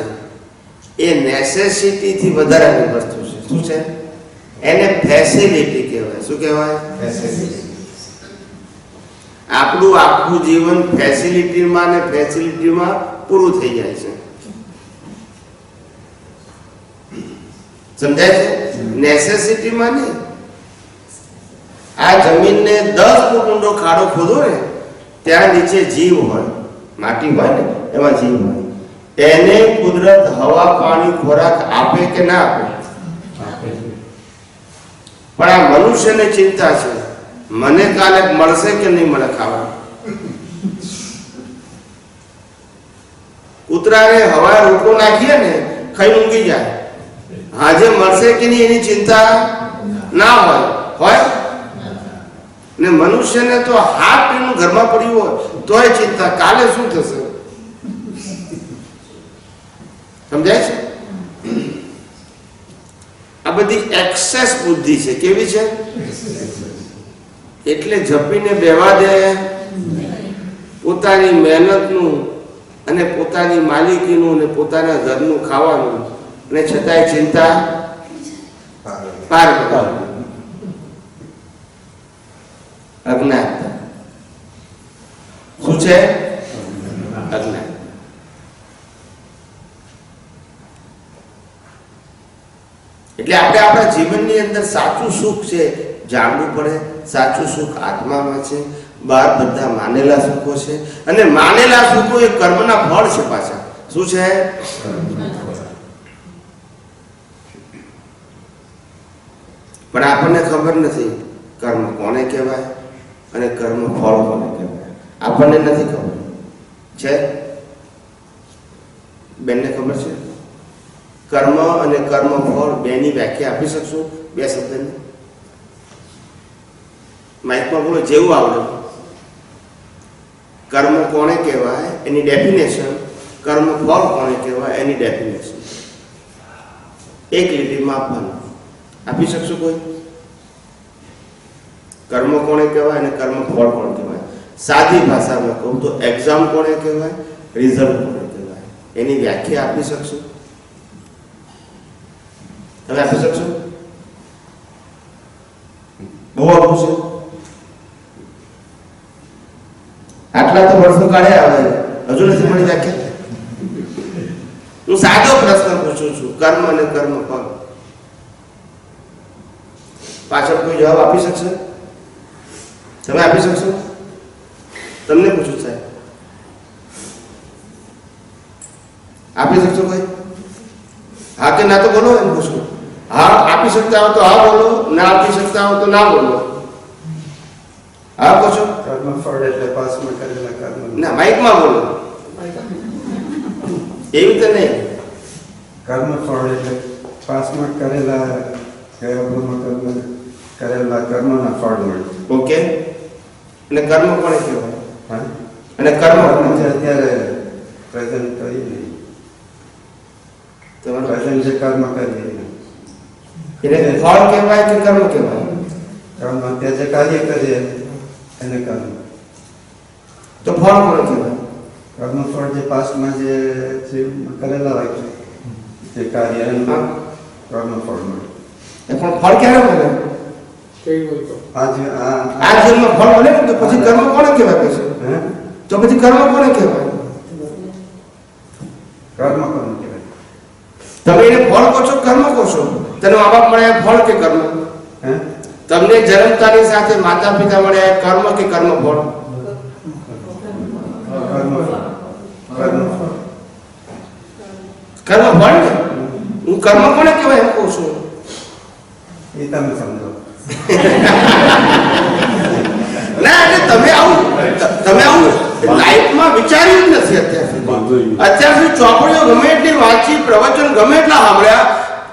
એ નેસેસિટીથી વધારાની વસ્તુ છે. શું છે? એને ફેસિલિટી કહેવાય. શું કહેવાય? આપણું આખું જીવન ફેસિલિટીમાં ને ફેસિલિટીમાં પૂરું થઈ જાય છે. સમજાય છે? નેસેસિટીમાં નહીં. આ જમીનને 10 ફૂટ ઊંડો ખાડો ખોદો ને, ત્યાં નીચે જીવ હોય, માટી હોય ને, એમાં જીવ હોય. એને કુદરત હવા, પાણી, ખોરાક આપે કે ના આપે? પણ આ મનુષ્યને ચિંતા છે, મને કાલે મળશે કે નહીં મળે ખાવા. કૂતરાને હવા રોટલો નાખીએ ને, ખાઈ ઊંઘી જાય. આજે મળશે કે નહીં એની ચિંતા ના હોય. ને મનુષ્યને તો હાથ પીનું ઘરમાં પડ્યું હોય તોય ચિંતા, કાલે શું થશે. સમજાય છે? આ બધી એક્સેસ બુદ્ધિ છે. કેવી છે? એટલે ઝપીને બેવા દે પોતાની મહેનતનું અને પોતાની માલિકીનું અને પોતાના ઘરનું ખાવાનું, અને છતાંય ચિંતા પાર કરવાની. અજ્ઞાનતા. શું છે? અજ્ઞાન. એટલે આપણે આપણા જીવનની અંદર સાચું સુખ છે જાણવું પડે. સાચું સુખ આત્મામાં છે, બહાર બધા માનેલા સુખો છે, અને માનેલા સુખો એ કર્મના ફળ છે પાછા. શું છે? પણ આપણને ખબર નથી કર્મ કોને કહેવાય અને કર્મ ફળ કોને કહેવાય. આપણને નથી ખબર. છે? બેનને ખબર છે? કર્મ અને કર્મ ફળ બેની વ્યાખ્યા આપી શકશો? 2 શબ્દની માઇકમાં બોલો, જેવું આવડે. કર્મ કોને કહેવાય એની ડેફિનેશન, કર્મફળ કોને કહેવાય એની ડેફિનેશન એક લીટીમાં આપવાનું. આપી શકશો કોઈ? કર્મ કોને કહેવાય અને કર્મફળ કોને કહેવાય? સાદી ભાષામાં કહું તો એક્ઝામ કોને કહેવાય, રિઝલ્ટ કોને કહેવાય, એની વ્યાખ્યા આપી શકશો? તમે આપી શકશો? બહુ આપું છે. આટલા તો વર્ષો કાઢે આવે, હજુ નથી મળી વ્યાખ્યા. હું સાદો પ્રશ્ન પૂછું છું, કર્મ અને કર્મફળ પાછળ કોઈ જવાબ આપી શકશે? તમે આપી શકશો? તમને પૂછું સાહેબ, આપી શકશો કોઈ? હા કે ના તો બોલો એમ પૂછો. હા આપી શકતા હો તો હા બોલો, ના આપી શકતા હો તો ના બોલો. હા પૂછો. કર્મફળ એટલે પાસમાં કરેલા કર્મ. ના, માઇકમાં બોલો. એવી રીતે નહીં. કર્મફળ એટલે પાસમાં કરેલા કર્મના ફળ મળે. ઓકે. અને કર્મ કોને કહેવાય? હા, અને કર્મ અત્યારે પ્રેઝન્ટ કરીએ ને, પ્રેઝન્ટ જે કર્મ કરીએ એને ફળ કહેવાય કે કર્મ કહેવાય? કર્મ અત્યારે જે કાર્ય કરીએ એને કર્મ. તો ફળ કોને કહેવાય? કર્મફળ જે પાસ્ટમાં જે કરેલા હોય છે તે કાર્ય એનું કર્મફળ મળે. પણ ફળ ક્યારે મળે? કેવી હોય તો આ જન્મમાં ફળ મળે ને તો પછી કર્મ કોને કહેવાય? પછી તો પછી કર્મ કોને કહેવાય? કર્મ કોને કહેવાય? તમે એને ફળ કહો છો, કર્મ કહો છો? તને મા બાપ મળ્યા ફળ કે કર્મ? તમને જન્મતાની સાથે માતા પિતા મળ્યા કર્મ કે કર્મ ફળ? કર્મ ફળ ને. હું કર્મ કોને કહેવાય એમ કહું છું. એ તમે સમજો. ના, એટલે તમે આવું લાઈફમાં વિચાર્યું જ નથી અત્યાર સુધી ચોપડીઓ ગમે એટલી વાંચી, પ્રવચન ગમે એટલા સાંભળ્યા,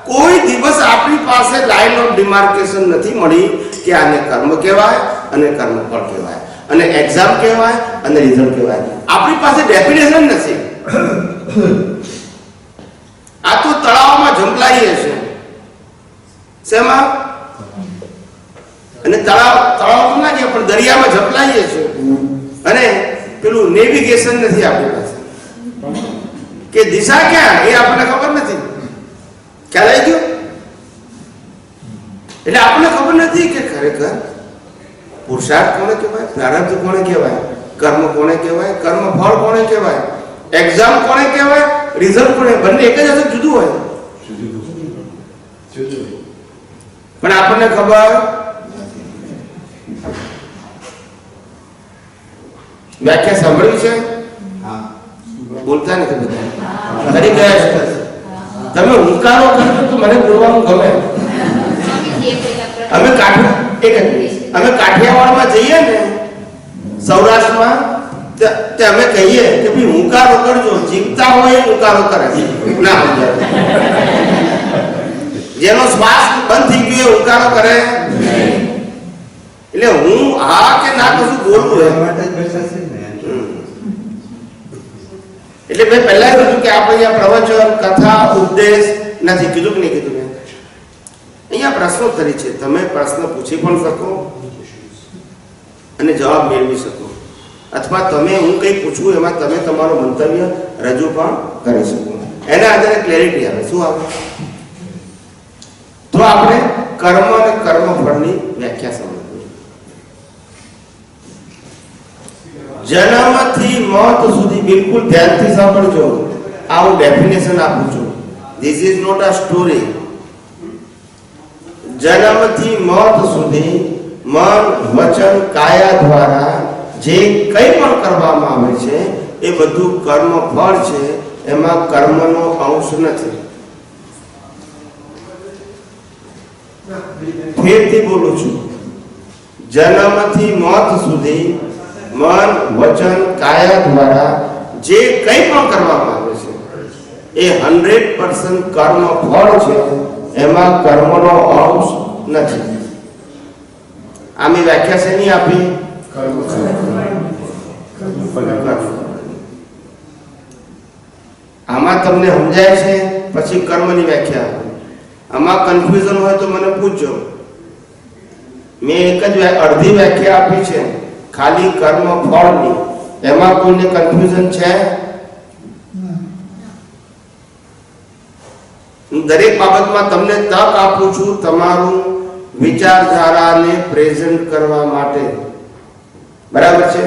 કોઈ દિવસ આપણી પાસે લાઈન ઓફ ડિમાર્કેશન નથી મળી કે આને કર્મ કહેવાય અને કર્મફળ કહેવાય, અને એક્ઝામ કહેવાય અને રિઝલ્ટ કહેવાય. આપણી પાસે ડેફિનેશન નથી. આ તો તળાવમાં ઝંપલાઈએ છે. શેમાં? અને તળાવ ના ગયા પણ દરિયામાં ઝપલાઈએ છે. અને પેલું નેવિગેશન નથી આપણી પાસે કે દિશા ક્યાં એ આપણને ખબર નથી. ખ્યાલ આવી ગયો? એટલે આપણને ખબર નથી કે ખરેખર પુરુષાર્થ કોને કહેવાય, પ્રારબ્ધ કોને કહેવાય, કર્મ કોને કહેવાય, કર્મફળ કોને કહેવાય, એક્ઝામ કોને કહેવાય, રિઝલ્ટ કોને. બંને એક જ હશે, જુદું હોય. પણ આપણને ખબર. વ્યાખ્યા સાંભળવી છે? બોલતા નથી બધા, કરી ગયા છે. તમે હુંકારો કરશો તો મને બોલવાનું ગમે. અમે કાઠિયાવાડમાં જઈએ ને, સૌરાષ્ટ્રમાં, તે અમે કહીએ કે ભાઈ હુંકારો કરજો, જીવતા હોય હુંકારો કરે. ના સમજાય. જેનો શ્વાસ બંધ થઈ ગયો હુંકારો કરે. એટલે હું હા કે ના કશું બોલવું એમ માટે જ બેઠા છે ને. એટલે મેં પહેલા કીધું કે આપણે અહીંયા પ્રવચન, કથા, ઉપદેશ નથી. કીધું કે નહીં કીધું? મેં અહીંયા પ્રશ્નોત્તરી છે. તમે પ્રશ્ન પૂછી પણ શકો અને જવાબ મેળવી શકો, અથવા તમે હું કંઈ પૂછું એમાં તમે તમારું મંતવ્ય રજૂ પણ કરી શકો. એના આધારે ક્લેરિટી આવે. શું આવે? તો આપણે કર્મ અને કર્મફળની વ્યાખ્યા સમજવી. જન્મથી મોત સુધી, બિલકુલ ધ્યાનથી સાંભળજો. આ હું ડેફિનેશન આપું છું. This is not a story. જન્મથી મોત સુધી મન, વચન, કાયા દ્વારા જે કંઈ પણ કરવામાં આવે છે એ બધું કર્મફળ છે. એમાં કર્મનો અંશ નથી. ફેરથી બોલું છું. જન્મથી મોત સુધી મન, વચન, કાયા દ્વારા જે કંઈ પણ કરવામાં આવે છે એ 100% કર્મ ફળ છે. એમાં કર્મનો અંશ નથી. આની વ્યાખ્યા શેની આપી? આમાં તમને સમજાય છે પછી કર્મની વ્યાખ્યા આપો. આમાં કન્ફ્યુઝન હોય તો મને પૂછજો. મેં એક જ અડધી વ્યાખ્યા આપી છે ખાલી કર્મ ફળની. એમાં કોઈને કન્ફ્યુઝન છે? હું દરેક બાબતમાં તમને તક આપું છું તમારું વિચારધારાને પ્રેઝન્ટ કરવા માટે. બરાબર છે?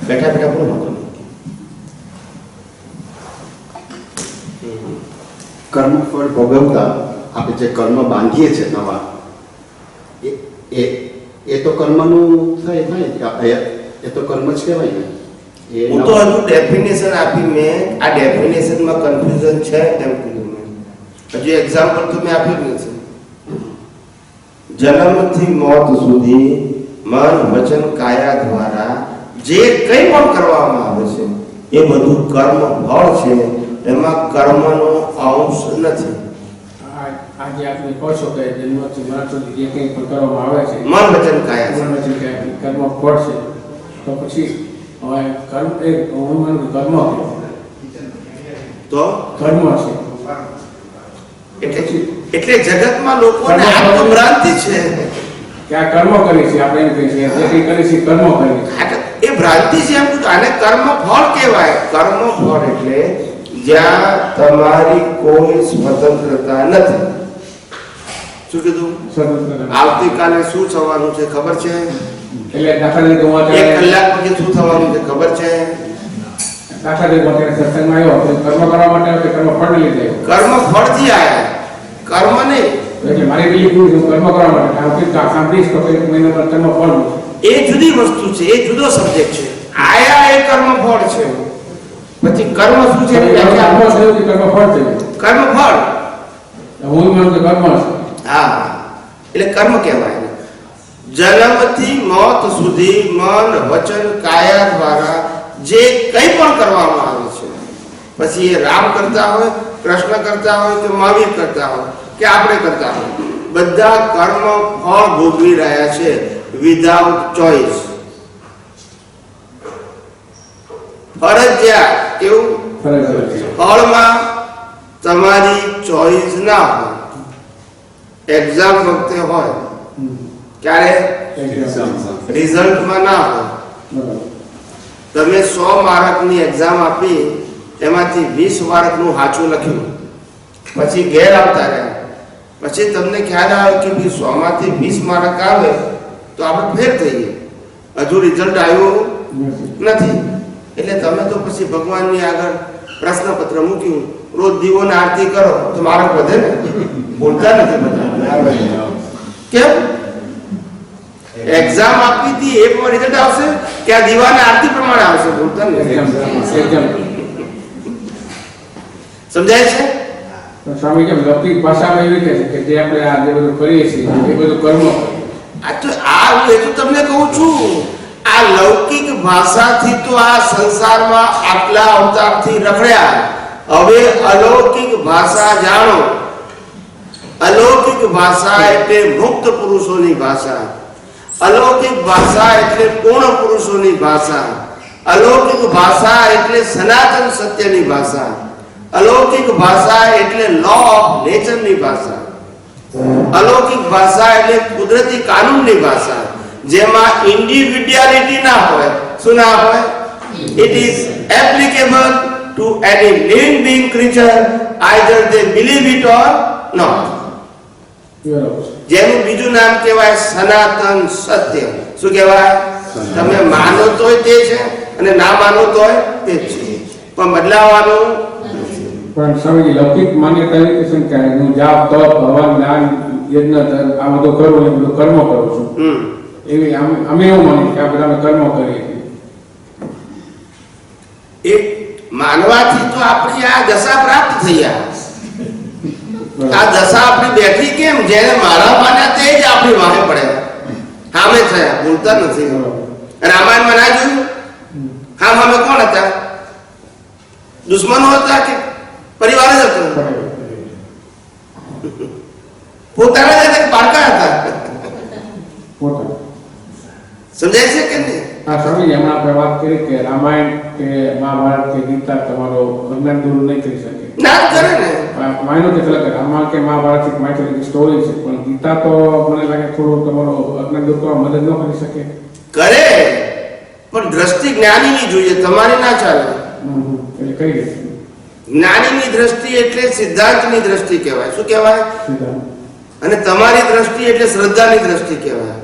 બેઠા બેઠા બોલો. કર્મફળ ભોગવતા આપણે જે કર્મ બાંધીએ છીએ નવા એ તો કર્મનું થાય એ તો કર્મ જ કહેવાય ને. હું તો હજુ ડેફિનેશન આપી. મેં આ ડેફિનેશનમાં કન્ફ્યુઝન છે એમ કીધું. મેં હજુ એક્ઝામ્પલ તો મેં આપ્યું નથી. જન્મથી મોત સુધી મન વચન કાયા દ્વારા જે કંઈ પણ કરવામાં આવે છે એ બધું કર્મ ફળ છે. એમાં કર્મનો અંશ નથી. આજે આપણે કહો છો કે જન્મથી મરણ સુધી જે કંઈ પણ કરવામાં આવે છે મન વચન કાયા છે. કર્મ ફળ છે. તો પછી હવે કર્મ એ હું માનું કે કર્મ તો કર્મ છે. એટલે જગતમાં લોકોને આ તો ભ્રાંતિ છે કે આ કર્મ કરી છે. આપણે એમ કહીએ છીએ જે કંઈ કરી છે કર્મ કરી છે. એ ભ્રાંતિ છે. એમ કીધું આને કર્મ ફળ કહેવાય. કર્મ ફળ એટલે જ્યાં તમારી કોઈ સ્વતંત્રતા નથી. શું કીધું? આવતીકાલે શું થવાનું છે ખબર છે? એટલે દાખલા તરીકે હું 1 કલાક પછી શું થવાનું છે ખબર છે? દાખલા તરીકે અત્યારે સત્સંગમાં આવ્યો તો કર્મ કરવા માટે આવ્યો કે કર્મ ફળને લીધે આવ્યો? કર્મ ફળથી આયા, કર્મ નહીં. એટલે મારી પેલી પૂરી હું કર્મ કરવા માટે સાંભળીશ તો એક મહિના પર કર્મ ફળ એ જુદી વસ્તુ છે. એ જુદો સબ્જેક્ટ છે. આયા એ કર્મ ફળ છે. પછી કર્મ શું છે? કર્મ થયું કે કર્મ ફળ થયું? કર્મ ફળ. હું માનું કે કર્મ છે. હા, એટલે કર્મ કહેવાય. જન્મથી મોત સુધી મન વચન કાયા દ્વારા જે કંઈ પણ કરવામાં આવે છે, પછી એ રામ કરતા હોય, કૃષ્ણ કરતા હોય કે મહાવીર કરતા હોય કે આપણે કરતા હોય, બધા કર્મ ફળ ભોગવી રહ્યા છે વિધાઉટ ચોઇસ. ફરજિયાત. કેવું? ફળમાં તમારી ચોઇસ ના હોય. એક્ઝામ વખતે હોય, ક્યારે? રિઝલ્ટમાં ના હોય. તમે 100 માર્કની એક્ઝામ આપી, એમાંથી 20 માર્કનું સાચું લખ્યું, પછી ઘેર આવતા રહ્યા, પછી તમને ખ્યાલ આવે કે 100 માંથી 20 માર્ક આવે તો આપણે ફેર થઈએ. હજુ રિઝલ્ટ આવ્યું નથી. એટલે તમે તો પછી ભગવાનની આગળ પ્રશ્નપત્ર મૂક્યું, રોજ દીવોને આરતી કરો તો માર્ક વધે ને? બોલતા નથી બધા. કેમ? એક્ઝામ આપી હતી એ પણ રિઝલ્ટ આવશે કે આ દીવાને આરતી પ્રમાણે આવશે? બોલતા નથી. સમજાય છે? સ્વામી કેમ લૌકિક ભાષામાં એવી કહે છે કે જે આપણે આ જે બધું કરીએ છીએ એ બધું કર્મ. આ તો એ તો તમને કહું છું, આ લૌકિક ભાષાથી તો આ સંસારમાં આટલા અવતારથી રખડ્યા. હવે અલૌકિક ભાષા જાણો. અલૌકિક ભાષા એટલે મુક્ત પુરુષોની ભાષા. અલૌકિક ભાષા એટલે પૂર્ણ પુરુષોની ભાષા. અલૌકિક ભાષા એટલે સનાતન સત્યની ભાષા. અલૌકિક ભાષા એટલે લો ઓફ નેચરની ભાષા. અલૌકિક ભાષા એટલે કુદરતી કાનૂનની ભાષા, જેમાં ઇન્ડિવિડ્યુઆલિટી ના હોય. શું ના હોય? It is applicable to any living being creature, either they believe it or not. જેનું બીજું નામ કહેવાય સનાતન સત્ય. શું કહેવાય? તમે માનો તોય તે છે અને ના માનો તોય તે જ છે, પણ બદલાવાનું. પણ સ્વામીજી લૌકિક માન્યતા એવી છે કે હું જાપ તપ હવન જ્ઞાન યજ્ઞ આ બધું કરું, એ બધું કર્મ કરું છું. એવી અમે એવું માનીએ કે આ બધા અમે કર્મ કરીએ છીએ. એ માનવાથી તો આપણી આ દશા પ્રાપ્ત થઈ. આ દશા આપણી બેઠી કેમ? જેને મારા માન્યા તે જ આપણી વાહે પડ્યા, સામે થયા, બોલતા નથી. રામાયણમાં ના જોયું? હા, સામે કોણ હતા? દુશ્મનો હતા કે પરિવાર જ હતો? પોતાના જ હતા કે પારકા હતા? સમજાય છે કે નહીં? આ સ્વામી હમણાં આપણે વાત કરી કે રામાયણ કે મહાભારત કે ગીતા તમારો અજ્ઞાન દૂર નહીં કરી શકે. ના કરે ને. માયનો કે એટલે રામાયણ કે મહાભારત એક માહિતી સ્ટોરી છે, પણ ગીતા તો મને લાગે થોડું તમારો અજ્ઞાન દૂર કરવા મદદ ન કરી શકે. કરે પણ દ્રષ્ટિ જ્ઞાનીની જોઈએ, તમારી ના ચાલે. એટલે કઈ રીતે? જ્ઞાનીની દ્રષ્ટિ એટલે સિદ્ધાંતની દ્રષ્ટિ કહેવાય. શું કહેવાય? સિદ્ધાંત. અને તમારી દ્રષ્ટિ એટલે શ્રદ્ધાની દ્રષ્ટિ કહેવાય.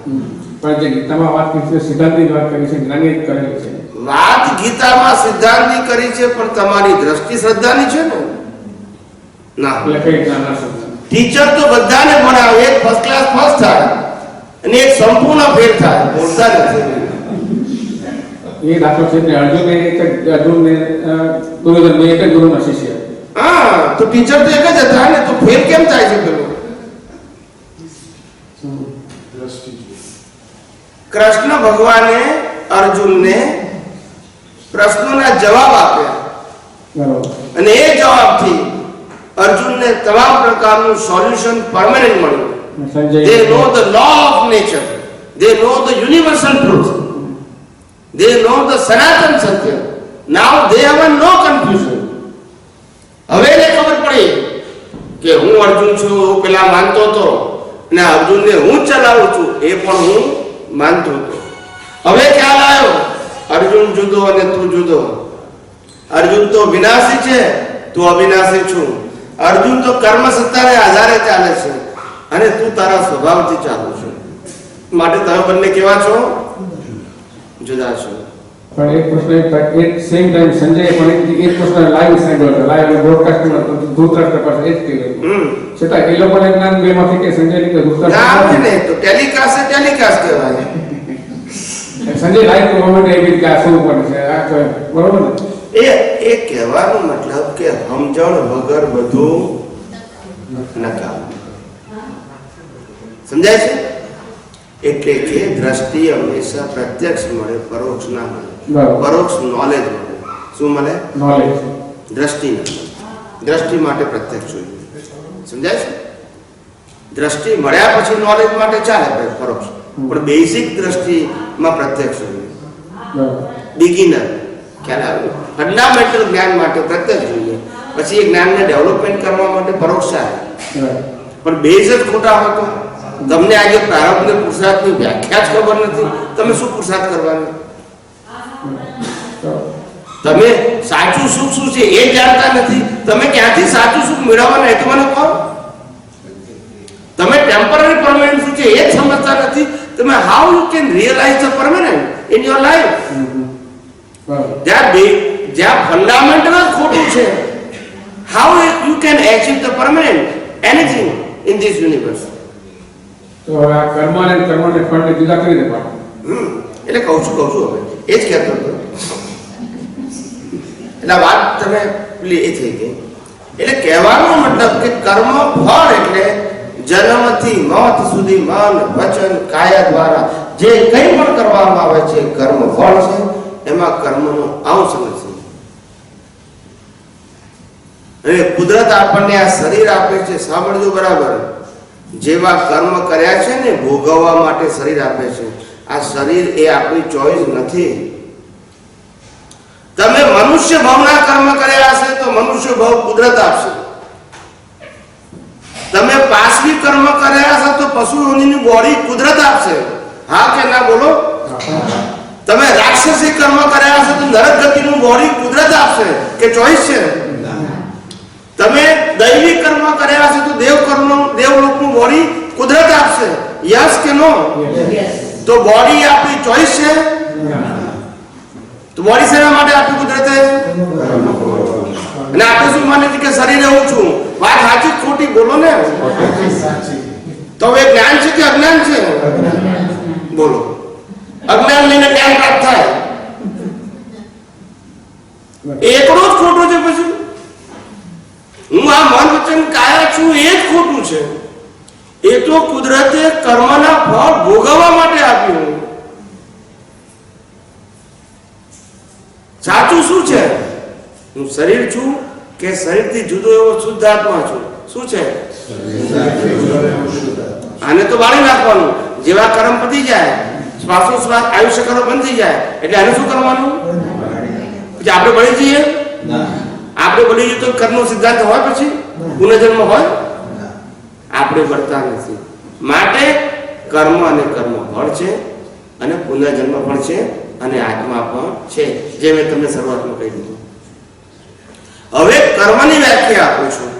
પણ જે ગીતામાં વાત કરી છે સિદ્ધાંતની વાત કરી છે, જ્ઞાની જ કરેલી છે. વાત ગીતામાં સિદ્ધાંતની કરી છે, પણ તમારી દ્રષ્ટિ શ્રદ્ધાની છે ને. ના, એટલે કઈ રીતના ના સમજાય? ટીચર તો બધાને ભણાવે, એક ફર્સ્ટ ક્લાસ ફર્સ્ટ થાય અને એક સંપૂર્ણ ફેલ થાય, બોલતા નથી. એ દાખલો છે ને અર્જુન ને દુર્યોધન બે એક જ ગુરુના શિષ્ય. હા, તો ટીચર તો એક જ હતા ને, તો ફેલ કેમ થાય છે પેલો? કૃષ્ણ ભગવાને અર્જુનને પ્રશ્નોના જવાબ આપ્યા બરોબર. અને એ જવાબથી અર્જુનને તમામ પ્રકારનું સોલ્યુશન પરમેનન્ટ મળ્યું. Sanjay They know the law of nature. They know the universal truth. They know the Sanatan Satya. Now they have no confusion. હવે એને ખબર પડી કે હું અર્જુન છું, હું પેલા માનતો હતો અને અર્જુનને હું ચલાવું છું એ પણ હું માનતો હતો. હવે ખ્યાલ આવ્યો અર્જુન જુદો અને તું જુદો. અર્જુન તો વિનાશી છે, તું અવિનાશી છું. અર્જુન તો કર્મ સત્તાને આધારે ચાલે છે અને તું તારા સ્વભાવથી ચાલુ છે. માટે તમે બંને કેવા છો? જુદા છો. પણ એક પ્રશ્ન એક સેમ ટાઈમ સંજય પણ એક પ્રશ્ન લાઈવ સાંભળ્યો હતો, લાઈવ બ્રોડકાસ્ટમાં ધૃતરાષ્ટ્ર પાસે એ જ કહ્યું. છતાં એ લોકોને જ્ઞાન બે માંથી કે સંજય કે ના ને, તો ટેલિકાસ્ટ કહેવાય. સંજય લાઈવ મોમેન્ટ એવી રીતે આ શું પણ છે આ બરોબર ને? એ કહેવાનો મતલબ કે સમજણ વગર બધું નકામ. સમજાય છે? એટલે કે દ્રષ્ટિ હંમેશા પ્રત્યક્ષ મળે, પરોક્ષ ના મળે. પરોક્ષ નોલેજ મળે. શું મળે? નોલેજ. દ્રષ્ટિ ના મળે. દ્રષ્ટિ માટે પ્રત્યક્ષ જોઈએ. સમજાય છે? દ્રષ્ટિ મળ્યા પછી નોલેજ માટે ચાલે પરોક્ષ, પણ બેઝિક દ્રષ્ટિમાં પ્રત્યક્ષ જોઈએ. બિગિનર ખ્યાલ આવ્યો? ફંડામેન્ટલ જ્ઞાન માટે પ્રત્યક્ષ જોઈએ, પછી એ જ્ઞાનને ડેવલપમેન્ટ કરવા માટે પરોક્ષ ચાલે. પણ બેઝ જ ખોટા હોય તો તમને આજે પ્રારંભ પુરુષાર્થની વ્યાખ્યા જ ખબર નથી, તમે શું પુરુષાર્થ કરવાના? તમે સાચું સુખ શું છે એ જાણતા નથી, તમે ક્યાંથી સાચું સુખ મેળવવાના એ તો મને કહો. તમે ટેમ્પરરી પરમેનન્ટ શું છે એ જ સમજતા નથી. તમે how you can realise the permanent in your life? જ્યાં ફંડામેન્ટલ જ ખોટું છે, how you can achieve the permanent anything in this universe? તો આ કર્મ અને ફળને જુદા કરી દે પાડો. એટલે કહું છું હવે એ જ કહેતો હતો. એટલે વાત તમે પેલી એ થઈ ગઈ. એટલે કહેવાનો મતલબ કે કર્મ ફળ એટલે જન્મથી મોત સુધી મન વચન કાયા દ્વારા જે કંઈ પણ કરવામાં આવે છે કર્મ ફળ છે, એમાં કર્મનો અંશ નથી. હવે કુદરત આપણને આ શરીર આપે છે, સાંભળજો બરાબર. જેવા કર્મ કર્યા છે ને ભોગવવા માટે શરીર આપે છે. આ શરીર એ આપણી ચોઈસ નથી. તમે મનુષ્ય ભાવના કર્મ કર્યા હશે તો મનુષ્ય ભાવ કુદરત આપશે. તમે પાશવી કર્મ કર્યા હશે તો પશુ યોનિની બોડી કુદરત આપશે. હા કે ના બોલો? તમે રાક્ષસી કર્મ કર્યા હશે તો નરક ગતિનું બોડી કુદરત આપશે કે ચોઈસ છે? તમે દૈવી કર્મ કર્યા હશે તો દેવલોકનું બોડી કુદરત આપશે. યસ કે નો? તો બોડી આપણી ચોઈસ છે? તો બોડી શેના માટે આપી કુદરતે? અને આપણે શું માને છે કે શરીર એવું છું? વાત સાચી ખોટી બોલો ને. તો એ જ્ઞાન છે કે અજ્ઞાન છે? બોલો. અજ્ઞાન લઈને જ્ઞાન પ્રાપ્ત થાય એકડો જ ખોટો છે. પછી હું આ મન વચન કાયા છું એ જ ખોટું છે. એ તો કુદરતે કર્મના ફળ ભોગવવા માટે આપ્યું. સાચું શું છે? હું શરીર છું કે શરીરથી જુદો એવો શુદ્ધ આત્મા છું? શું છે? આને તો બાળી નાખવાનું. જેવા કર્મ પતી જાય, શ્વાસોશ્વાસ આયુષ્ય કર્મ બંધ થઈ જાય એટલે આને શું કરવાનું? પછી આપણે બળી જઈએ? આપણે બળી જઈએ તો કર્મનો સિદ્ધાંત હોય, પછી પુનર્જન્મ હોય? આપણે બળતા નથી. માટે કર્મ અને કર્મ ફળ છે અને પુનર્જન્મ પણ છે અને આત્મા પણ છે, જે મેં તમને શરૂઆતમાં કહી દીધું. હવે કર્મની વ્યાખ્યા આપું છું.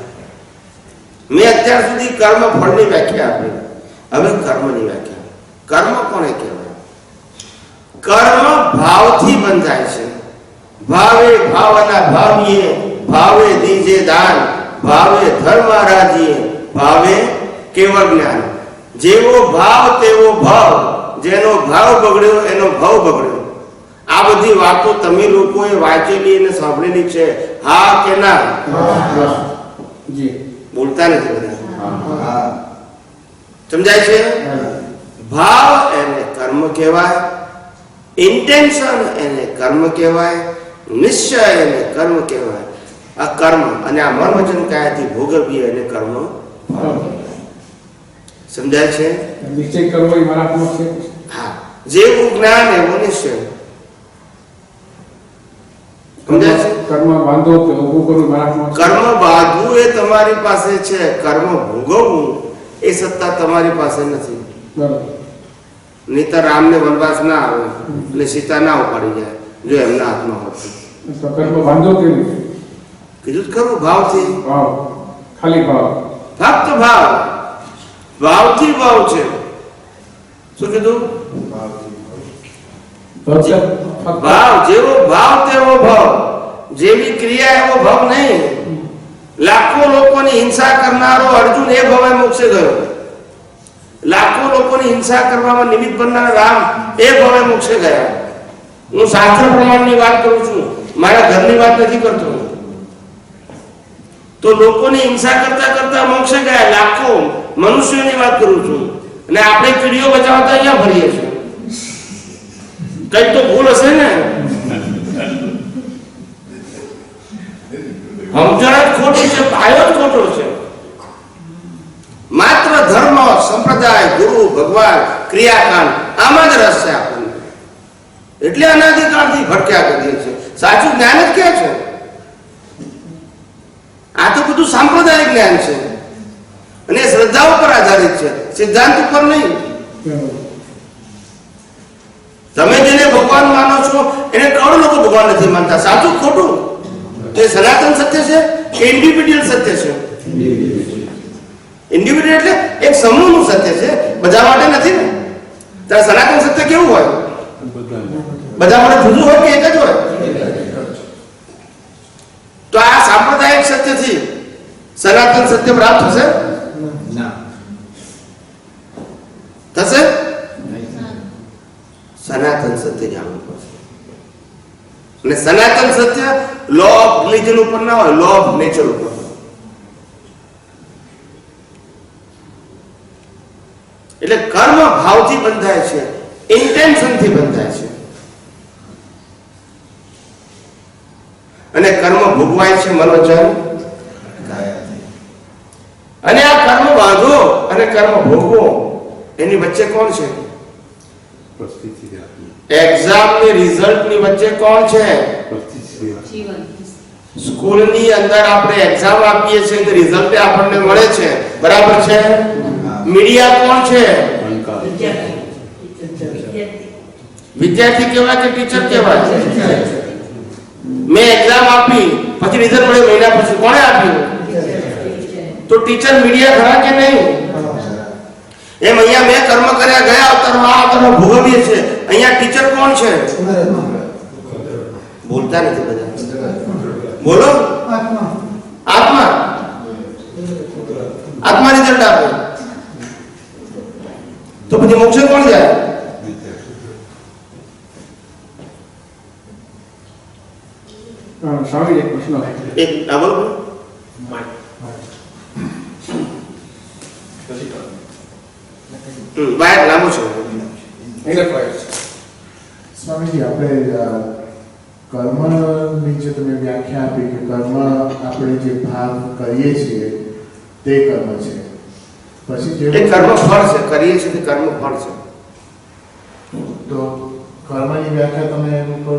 મેં અત્યાર સુધી કર્મ ફળની વ્યાખ્યા આપી. હવે કર્મની વ્યાખ્યા. કર્મ કોને કહેવાય? કર્મ ભાવથી બંધાય છે. ભાવે ભાવના ભાવીએ, ભાવે દીજે દાન, ભાવે ધર્મ રાજીએ, ભાવે કેવળ જ્ઞાન. જેવો ભાવ તેવો ભાવ, જેનો ભાવ બગડ્યો એનો ભાવ બગડ્યો. આ બધી વાતો તમે લોકોએ વાંચેલી અને સાંભળેલી છે. હા કે ના? જી. બોલતા નથી બધા. સમજાય છે? ભાવ એને કર્મ કહેવાય, ઇન્ટેન્શન એને કર્મ કહેવાય, નિશ્ચય એને કર્મ કહેવાય. આ કર્મ અને આ મન વચન કાયાથી ભોગવીએ એને કર્મ. સમજાય છે? નિશ્ચય કરવો એ મારાત્મક છે. હા, જેવું જ્ઞાન એવું નિશ્ચય. સમજાય છે? કર્મ બાંધો કે ઊભું કરવું મારાત્મક છે. કર્મ બાંધવું એ તમારી પાસે છે, કર્મ ભોગવવું એ સત્તા તમારી પાસે નથી. બરાબર. નહીતર રામને વનવાસ ના આવે એટલે સીતા ના ઉપાડી જાય જો એમના હાથમાં હોત. તો કર્મ બાંધો કેવી રીતે? કીધું જ ખરું, ભાવથી. ભાવ, ખાલી ભાવ. ફક્ત ભાવ. ભાવથી ભાવ છે. શું કીધું? ભાવ. જેવો ભાવ તેવો ભાવ, જેવી ક્રિયા એવો ભાવ નહીં. લાખો લોકોની હિંસા કરનારો અર્જુન એ ભવે મોક્ષે ગયો. લાખો લોકોની હિંસા કરવામાં નિમિત્ત બનનાર રામ એ ભવે મોક્ષે ગયા. હું શાસ્ત્ર પ્રમાણની વાત કરું છું, મારા ઘરની વાત નથી કરતો. તો લોકોની હિંસા કરતા કરતા મોક્ષે ગયા લાખો મનુષ્યોની વાત કરું છું. અને આપણે કીડીઓ બચાવતા અહીંયા ફરીએ છીએ. કઈ તો ભૂલ હશે ને? સમજણ જ ખોટી છે, પાયો જ ખોટો છે. માત્ર ધર્મ, સંપ્રદાય, ગુરુ, ભગવાન, ક્રિયાકાંડ આમાં જ રસ છે આપણને. એટલે અનાદિકાળથી ભટક્યા કરીએ છીએ. સાચું જ્ઞાન જ ક્યાં છે? આ તો બધું સાંપ્રદાયિક જ્ઞાન છે અને શ્રદ્ધા ઉપર આધારિત છે, સિદ્ધાંત ઉપર નહીં. તમે જેને ભગવાન માનો છો એને કરોડો લોકો ભગવાન નથી માનતા. સાચું ખોટું? તો એ સનાતન સત્ય છે કે ઇન્ડિવિડ્યુઅલ સત્ય છે? ઇન્ડિવિડ્યુઅલ એટલે એક સમૂહનું સત્ય છે, બધા માટે નથી ને. ત્યારે સનાતન સત્ય કેવું હોય? બધા માટે જુદું હોય કે એક જ હોય? તો આ સાંપ્રદાયિક સત્યથી સનાતન સત્ય પ્રાપ્ત થશે? થશે? સનાતન સત્ય જાણવું પડશે. અને સનાતન સત્ય લો ઓફ રિલીજન ઉપર ના હોય, લો ઓફ નેચર ઉપર. એટલે કર્મ ભાવથી બંધાય છે, ઇન્ટેન્શનથી બંધાય છે. અને કર્મ ભોગવાય છે મનોવચન કાયાથી. અને આ કર્મ બાંધો અને કર્મ ભોગવો એની વચ્ચે કોણ છે? એક્ઝામ ની રિઝલ્ટ ની વચ્ચે કોણ છે? સ્કૂલની અંદર આપણે એક્ઝામ આપીએ છીએ તો રિઝલ્ટ આપણને મળે છે, બરાબર છે? મીડિયા કોણ છે? વિદ્યાર્થી કહેવાય કે ટીચર કહેવાય? મેં એક્ઝામ આપી પછી રિઝલ્ટ મળે મહિના પછી, કોણે આપ્યું? તો ટીચર મીડિયા ખરા કે નહીં? એમ અહીંયા મેં કર્મ કર્યા ગયા અવતારમાં આ કર્મ ભોગવીએ છે. અહીંયા ટીચર કોણ છે? બોલતા નથી બધા. બોલો. આત્મા. આત્મા રિઝલ્ટ આપે તો પછી મોક્ષ કોણ જાય? સ્વામી એક પ્રશ્ન એક બોલો. બહાર લાંબુ છે. સ્વામીજી, આપણે કર્મની જે તમે વ્યાખ્યા આપી કે કર્મ આપણે જે ભાવ કરીએ છીએ તે કર્મ છે, પછી એ કર્મ ફળ છે, કરીએ છીએ તે કર્મ ફળ છે. તો કર્મની વ્યાખ્યા તમે એનું કરો.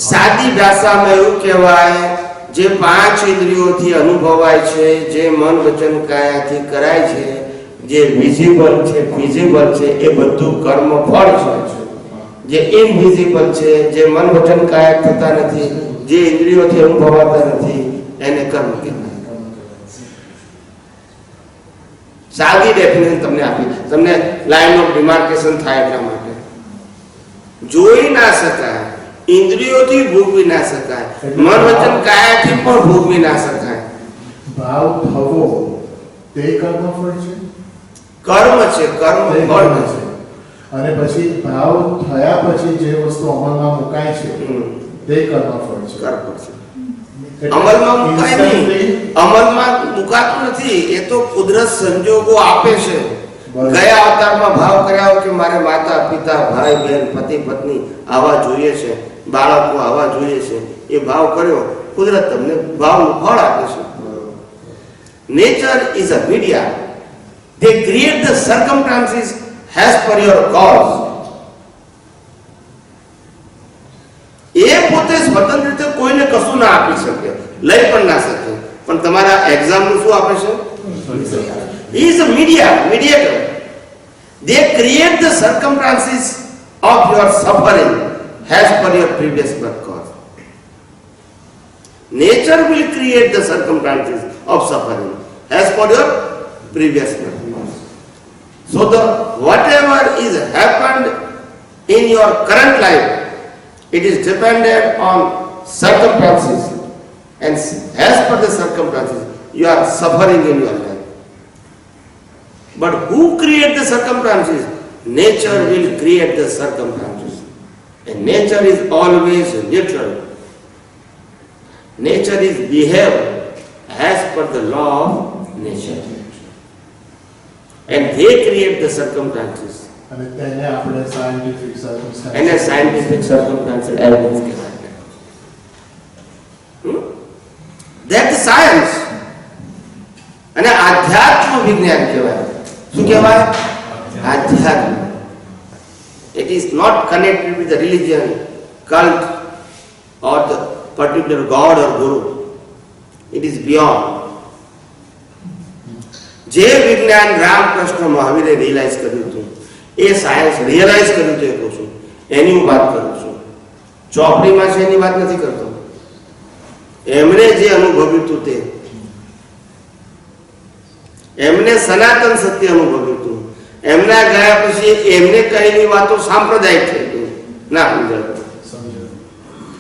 સાદી ભાષામાં એવું કહેવાય, જે 5 ઇન્દ્રિયોથી અનુભવાય છે, જે મન વચન કાયાથી કરાય છે, જે વિઝિબલ છે વિઝિબલ છે, એ બધું કર્મ ફળ છે. જે ઇનવિઝિબલ છે, જે મન વચન કાયા થતા નથી, જે ઇન્દ્રિયોથી અનુભવાતા નથી, એને કર્મ કહેવાય. સાદી ડેફિનેશન તમને આપી, તમને લાઈન ઓફ ડિમાર્કેશન થાય એટલા માટે. જોઈ ના શકાય, ઇન્દ્રિયોથી ભોગવી ના શકાય, મન વચન કાયાથી પણ ભોગવી ના શકાય. ભાવ થવો તે કર્મફળ છે. કર્મ છે, કર્મ તે ફળ કર્મ છે. છે. અને પછી ભાવ થયા પછી જે વસ્તુ અમલમાં મુકાય છે તે કર્મફળ છે. કર્મ છે. એટલે અમલમાં મુકાય નહીં, instantly અમલમાં મુકાતું નથી, એ તો કુદરત સંજોગો આપે છે. બરાબર. ગયા અવતારમાં ભાવ કર્યા હોય કે મારે માતા પિતા ભાઈ બહેન પતિ પત્ની આવા જોઈએ છે, બાળકો આવા જોઈએ છે, એ ભાવ કર્યો, કુદરત તમને ભાવનું ફળ આપે છે. Nature is a media. They create the circumstances as per your cause. એ પોતે સ્વતંત્ર રીતે કોઈને કશું ના આપી શકે, લઈ પણ ના શકે, પણ તમારા એક્ઝામનું શું આપે છે? He is a mediator. They create the circumstances of your suffering as per your previous birth cause. Nature will create the circumstances of suffering as per your previous birth cause. So the whatever is happened in your current life, it is dependent on circumstances, and as per the circumstances, you are suffering in your life. But who create the circumstances? Nature will create the circumstances. And nature is always neutral. Nature is behave as per the law of nature. And they create the circumstances. અને તેને આપણે scientific circumstance And a scientific circumstantial evidence કહેવાય. That is science. અને આધ્યાત્મ વિજ્ઞાન કહેવાય. શું કહેવાય? આધ્યાત્મ. It is not connected with the religion, cult or the particular god or guru. It is beyond. જે વિજ્ઞાન રામકૃષ્ણ મહાવીરે રિયલાઇઝ કર્યું હતું, એ સાયન્સ રિયલાઇઝ કર્યું હતું, એ કહું છું, એની હું વાત કરું છું. ચોપડીમાં છે એની વાત નથી કરતો. એમણે જે અનુભવ્યું હતું તે, એમને સનાતન સત્ય અનુભવ્યું હતું. એમના ગયા પછી એમને કહેલી વાતો સાંપ્રદાયિક થઈ ગઈ, ના સમજાયું.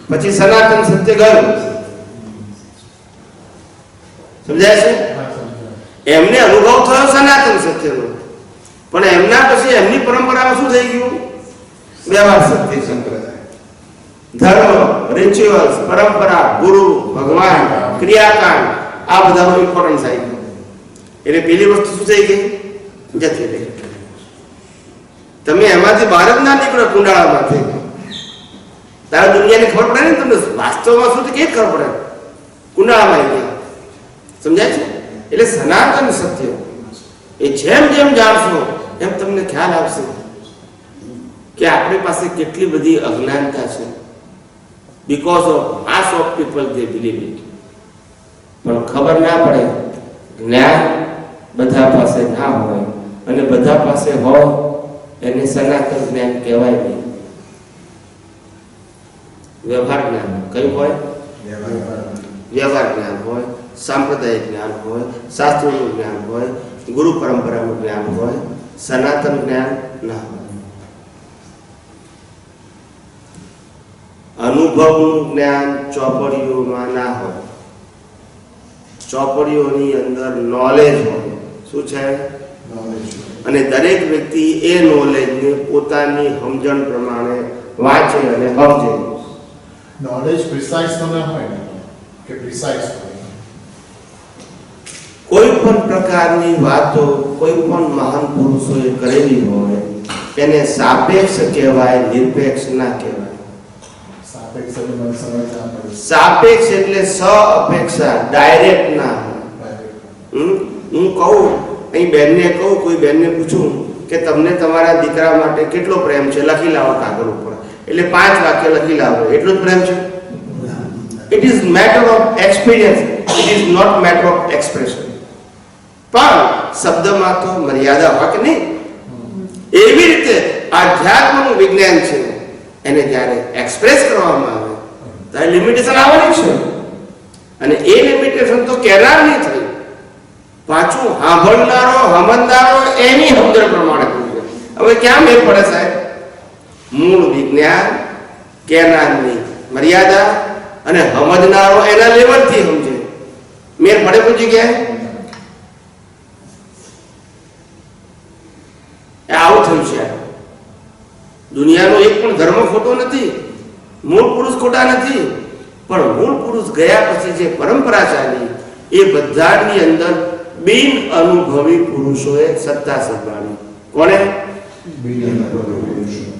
પછી સનાતન સત્ય ગયું. સમજાય છે? એમને અનુભવ થયો સનાતન સત્યનો, પણ એમના પછી એમની પરંપરામાં શું થઈ ગયું? વ્યવહાર સત્ય, સંપ્રદાય, ધર્મ, રિચ્યુઅલ્સ, પરંપરા, ગુરુ, ભગવાન, ક્રિયાકાંડ, આ બધાનો ઇમ્પોર્ટન્સ આવી ગયો. એટલે પેલી વસ્તુ શું થઈ ગઈ? જતી રહી. તમે એમાંથી બહાર જ ના નીકળો, કુંડાળામાંથી. તારા દુનિયાની ખબર પડે ને તમને વાસ્તવમાં શું છે, કે ખબર પડે? કુંડાળામાં આવી ગયા. સમજાય છે? એટલે સનાતન સત્ય એ જેમ જેમ જાણશો એમ તમને ખ્યાલ આવશે કે આપણી પાસે કેટલી બધી અજ્ઞાનતા છે. Because of mass of people they believe it. પણ ખબર ના પડે, જ્ઞાન બધા પાસે ના હોય, અને બધા પાસે હોય એને સનાતન જ્ઞાન કહેવાય નહીં. વ્યવહાર જ્ઞાન કયું હોય? વ્યવહાર જ્ઞાન હોય, સાંપ્રદાયિક જ્ઞાન હોય, શાસ્ત્રોનું જ્ઞાન હોય, ગુરુ પરંપરાનું જ્ઞાન હોય, સનાતન જ્ઞાન ના હોય. અનુભવનું જ્ઞાન ચોપડીઓમાં ના હોય. ચોપડીઓની અંદર નોલેજ હોય. શું છે? અને દરેક વ્યક્તિ એ નોલેજને પોતાની સમજણ પ્રમાણે વાંચે અને સમજે. નોલેજ પ્રિસાઇઝ તો ના હોય ને, કે પ્રિસાઇઝ હોય. કોઈ પણ પ્રકારની વાતો કોઈ પણ મહાન પુરુષોએ કરેલી હોય એને સાપેક્ષ કહેવાય, નિરપેક્ષ ના કહેવાય. સાપેક્ષ એટલે મને સમજ ના પડે. સાપેક્ષ એટલે સ અપેક્ષા, ડાયરેક્ટ ના. હું કહું, અહીં બેનને કહું, કોઈ બેનને પૂછું કે તમને તમારા દીકરા માટે કેટલો પ્રેમ છે, લખી લાવો કાગળ ઉપર. એટલે 5 વાક્ય લખી લાવો, એટલો જ પ્રેમ છે? It is matter of experience, it is not matter of expression. પણ શબ્દમાં તો મર્યાદા હોય કે નહીં? એવી રીતે આધ્યાત્મનું વિજ્ઞાન છે, એને જ્યારે એક્સપ્રેસ કરવામાં આવે ત્યારે લિમિટેશન આવવાની છે. અને એ લિમિટેશન તો કહેનારની થઈ, પાછું સાંભળનારો સમજનારો એની સમજણ પ્રમાણે પૂછે. હવે ક્યાં મેળ પડે સાહેબ? મૂળ વિજ્ઞાન કહેનારની મર્યાદા અને સમજનારો એના લેવલથી સમજે. મેળ પડે કોઈ જગ્યાએ? આવું થયું છે. દુનિયાનો એક પણ ધર્મ ખોટો નથી, મૂળ પુરુષ ખોટા નથી, પણ મૂળ પુરુષ ગયા પછી જે પરંપરા ચાલી એ બધાની અંદર બિન અનુભવી પુરુષોએ સત્તા સંભાળી. કોણે?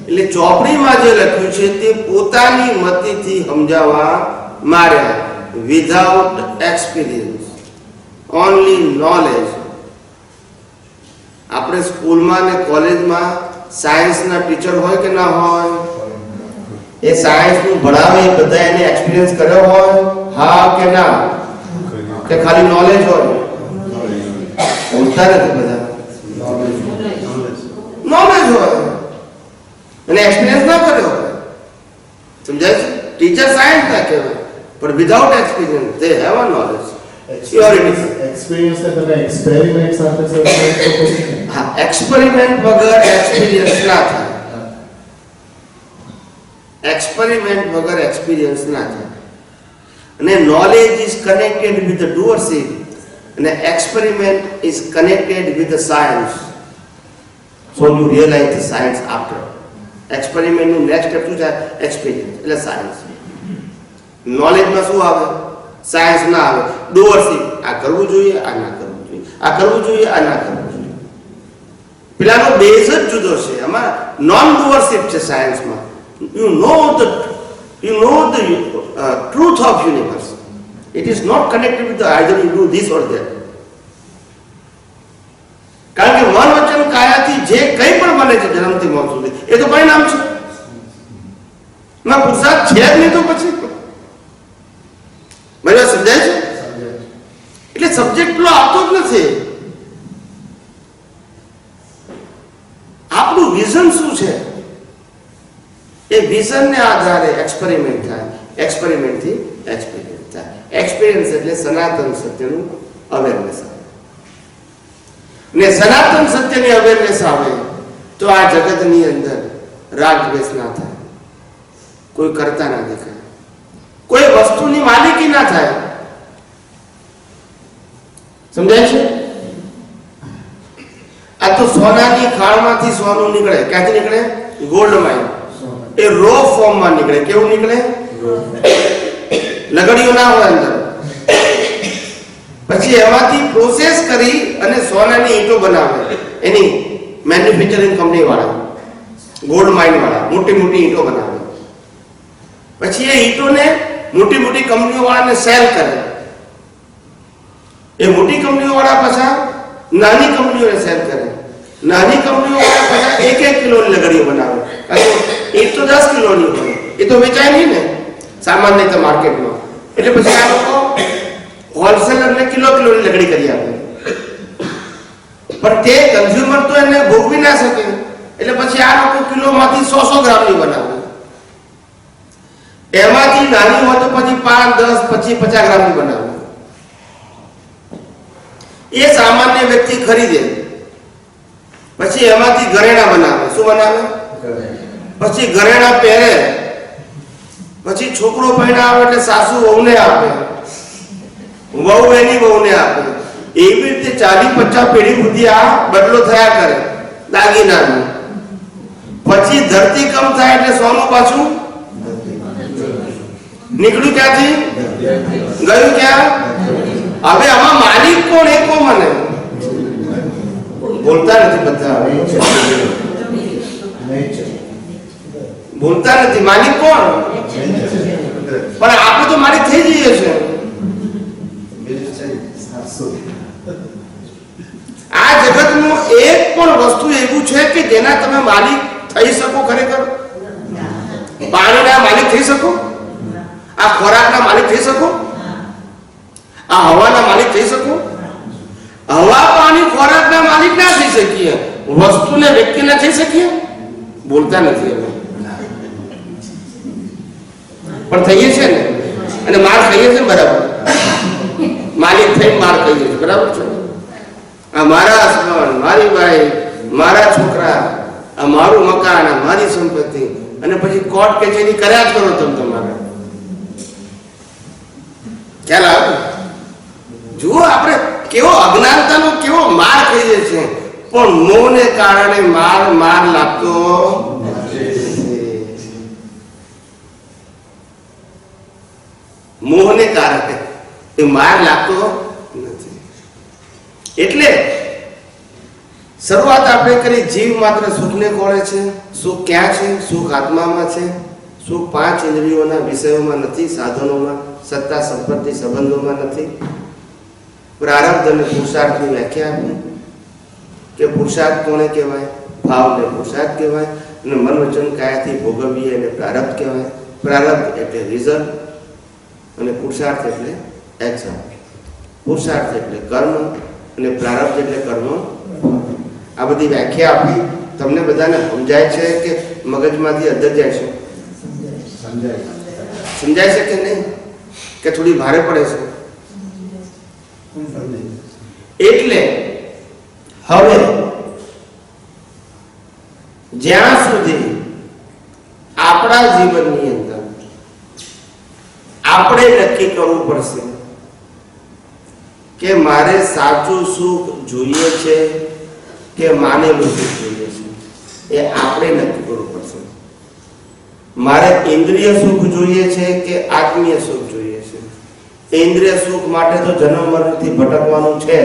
એટલે ચોપડીમાં જે લખ્યું છે તે પોતાની મતિથી સમજાવવા માર્યા, વિધાઉટ એક્સપિરિયન્સ, ઓનલી નોલેજ. આપણે સ્કૂલમાં ને કોલેજમાં સાયન્સના ટીચર હોય કે ના હોય? એ સાયન્સનું ભણાવે એ બધા એને એક્સપિરિયન્સ કર્યો હોય? હા કે ના? કે ખાલી નોલેજ હોય? બોલતા નથી બધા. નોલેજ હોય અને એક્સપિરિયન્સ ના કર્યો હોય. સમજાય છે? ટીચર સાયન્સ ના કહેવાય, પણ without experience they have a knowledge. Experience ને તમે એક્સપેરિમેન્ટ સાથે હા, એક્સપેરિમેન્ટ વગર એક્સપિરિયન્સ ના થાય. એક્સપેરિમેન્ટ વગર એક્સપિરિયન્સ ના થાય. અને knowledge is connected with the doership અને experiment is connected with the science. So you realise the science after. એક્સપેરિમેન્ટનું નેક્સ્ટ સ્ટેપ શું છે? એક્સપિરિયન્સ એટલે સાયન્સ. નોલેજમાં શું આવે? સાયન્સ ના આવે. ડુઅરશિપ, આ કરવું જોઈએ, આ ના કરવું જોઈએ, આ કરવું જોઈએ, આ ના કરવું જોઈએ. પેલાનો બેઝ જ જુદો છે. આમાં નોન ડુઅરશિપ છે સાયન્સમાં. You know the truth of universe. It is not connected with the either you do this or that. કારણ કે મન વચન કાયાથી જે કંઈ પણ બને છે જન્મથી મોત સુધી એ તો પરિણામ છે. ના પુરુષાર્થ છે જ નહીં તો પછી મને સમજાય છે? એટલે સબ્જેક્ટ પેલો આવતો જ નથી. આપણું વિઝન શું છે એ વિઝનને આધારે એક્સપેરિમેન્ટ થાય, એક્સપેરિમેન્ટથી એક્સપિરિયન્સ થાય. એક્સપિરિયન્સ એટલે સનાતન સત્યનું અવેરનેસ આવે. ને સનાતન સત્યની અવેરનેસ આવે તો આ જગતની અંદર રાગ દ્વેષ ના થાય, કોઈ કરતા ના દેખાય, કોઈ વસ્તુની માલિકી ના થાય. સમજાય છે? આ તો સોનાની ખાણમાંથી સોનું નીકળે. ક્યાંથી નીકળે? Gold mine. એ રો ફોર્મમાં નીકળે. કેવું નીકળે? લગડીઓ ના હોય અંદર. પછી એમાંથી પ્રોસેસ કરી અને સોનાની ઈંટો બનાવે. એની મેન્યુફેક્ચરિંગ કંપની વાળા, ગોલ્ડ માઇન વાળા મોટી મોટી ઈંટો બનાવે. પછી એ ઈંટોને મોટી મોટી કંપનીઓ વાળાને સેલ કરે. એ મોટી કંપનીઓ વાળા પાછા નાની કંપનીઓને સેલ કરે. નાની કંપનીઓ વાળા પાછા 1-1 કિલોની લગડીઓ બનાવે. ઈંટ તો 10 કિલોની હોય, એ તો વેચાય નહીં ને સામાન્ય રીતે માર્કેટમાં. એટલે પછી આ લોકો હોલસેલરને કિલોની લગડી કરી આપે. પણ તે કન્ઝ્યુમર તો એને ભોગવી ના શકે. એટલે પછી આ લોકો કિલોમાંથી 100 ગ્રામની બનાવે. એમાંથી નાની હોય તો પછી 5, 10, પછી 50 ગ્રામની બનાવે. એ સામાન્ય વ્યક્તિ ખરીદે. પછી એમાંથી ઘરેણા બનાવે. શું બનાવે? પછી ઘરેણા પહેરે. પછી છોકરો પરણાવે એટલે સાસુ વહુને આપે, વહુ એની વહુને આપે. એવી રીતે 40-50 પેઢી સુધી આ બદલો થયા કરે દાગીનાનો. પછી ધરતીકંપ થાય એટલે સોનું પાછું નીકળ્યું ક્યાંથી? ગયું ક્યાં? હવે આમાં માલિક કોણ? એ કો મને. બોલતા નથી બધા. બોલતા નથી. માલિક કોણ? પણ આપણે તો માલિક થઈ જઈએ છે. આ જગતનું એક પણ વસ્તુ એવું છે કે જેના તમે માલિક થઈ શકો ખરેખર? શકો? આ ખોરાકના માલિક થઈ શકો? આ હવાના માલિક થઈ શકો? હવા, પાણી, ખોરાકના માલિક ના થઈ શકીએ, વસ્તુને, વ્યક્તિને થઈ શકીએ? બોલતા નથી અમે, પણ થઈએ છે ને, અને માર ખાઈએ છે બરાબર, માલિક થઈ માર ખાઈએ છે બરાબર છે. આ મારા હસબન્ડ, મારી ભાઈ, મારા છોકરા, આ મારું મકાન, આ મારી સંપત્તિ, અને પછી કોર્ટ કચેરી કર્યા જ કરો તમે તમારે. ખ્યાલ આવે? જુઓ આપણે કેવો અજ્ઞાનતાનો કેવો માર ખાઈએ છે, પણ મોહને કારણે માર લાગતો મોહને કારણે એ માર લાગતો નથી. એટલે શરૂઆત આપણે કરી, જીવ માત્ર સુખને ખોળે છે. સુખ ક્યાં છે? સુખ આત્મામાં છે. સુખ પાંચ ઇન્દ્રિયોના વિષયોમાં નથી, સાધનોમાં, સત્તા, સંપત્તિ, સંબંધોમાં નથી. પ્રારબ્ધ અને પુરુષાર્થની વ્યાખ્યા આપી કે પુરુષાર્થ કોને કહેવાય? ભાવને પુરુષાર્થ કહેવાય, અને મન વચન કાયાથી ભોગવીએ એને પ્રારબ્ધ કહેવાય. પ્રારબ્ધ એટલે રિઝલ્ટ, અને પુરુષાર્થ એટલે એક્શન. પુરુષાર્થ એટલે કર્મ, અને પ્રારબ્ધ એટલે કર્મ. આ બધી વ્યાખ્યા આપી. તમને બધાને સમજાય છે કે મગજમાંથી અંદર જાય છે? સમજાય છે કે નહીં? કે થોડી ભારે પડે છે? એટલે હવે જ્યાં સુધી આપણા જીવનની અંદર આપણે નક્કી કરવું પડશે કે મારે સાચું સુખ જોઈએ છે કે માનેલું સુખ જોઈએ છે, એ આપણે નક્કી કરવું પડશે. મારે ઇન્દ્રિય સુખ જોઈએ છે કે આત્મીય સુખ જોઈએ છે? ઇન્દ્રિય સુખ માટે તો જન્મ મરણથી ભટકવાનું છે,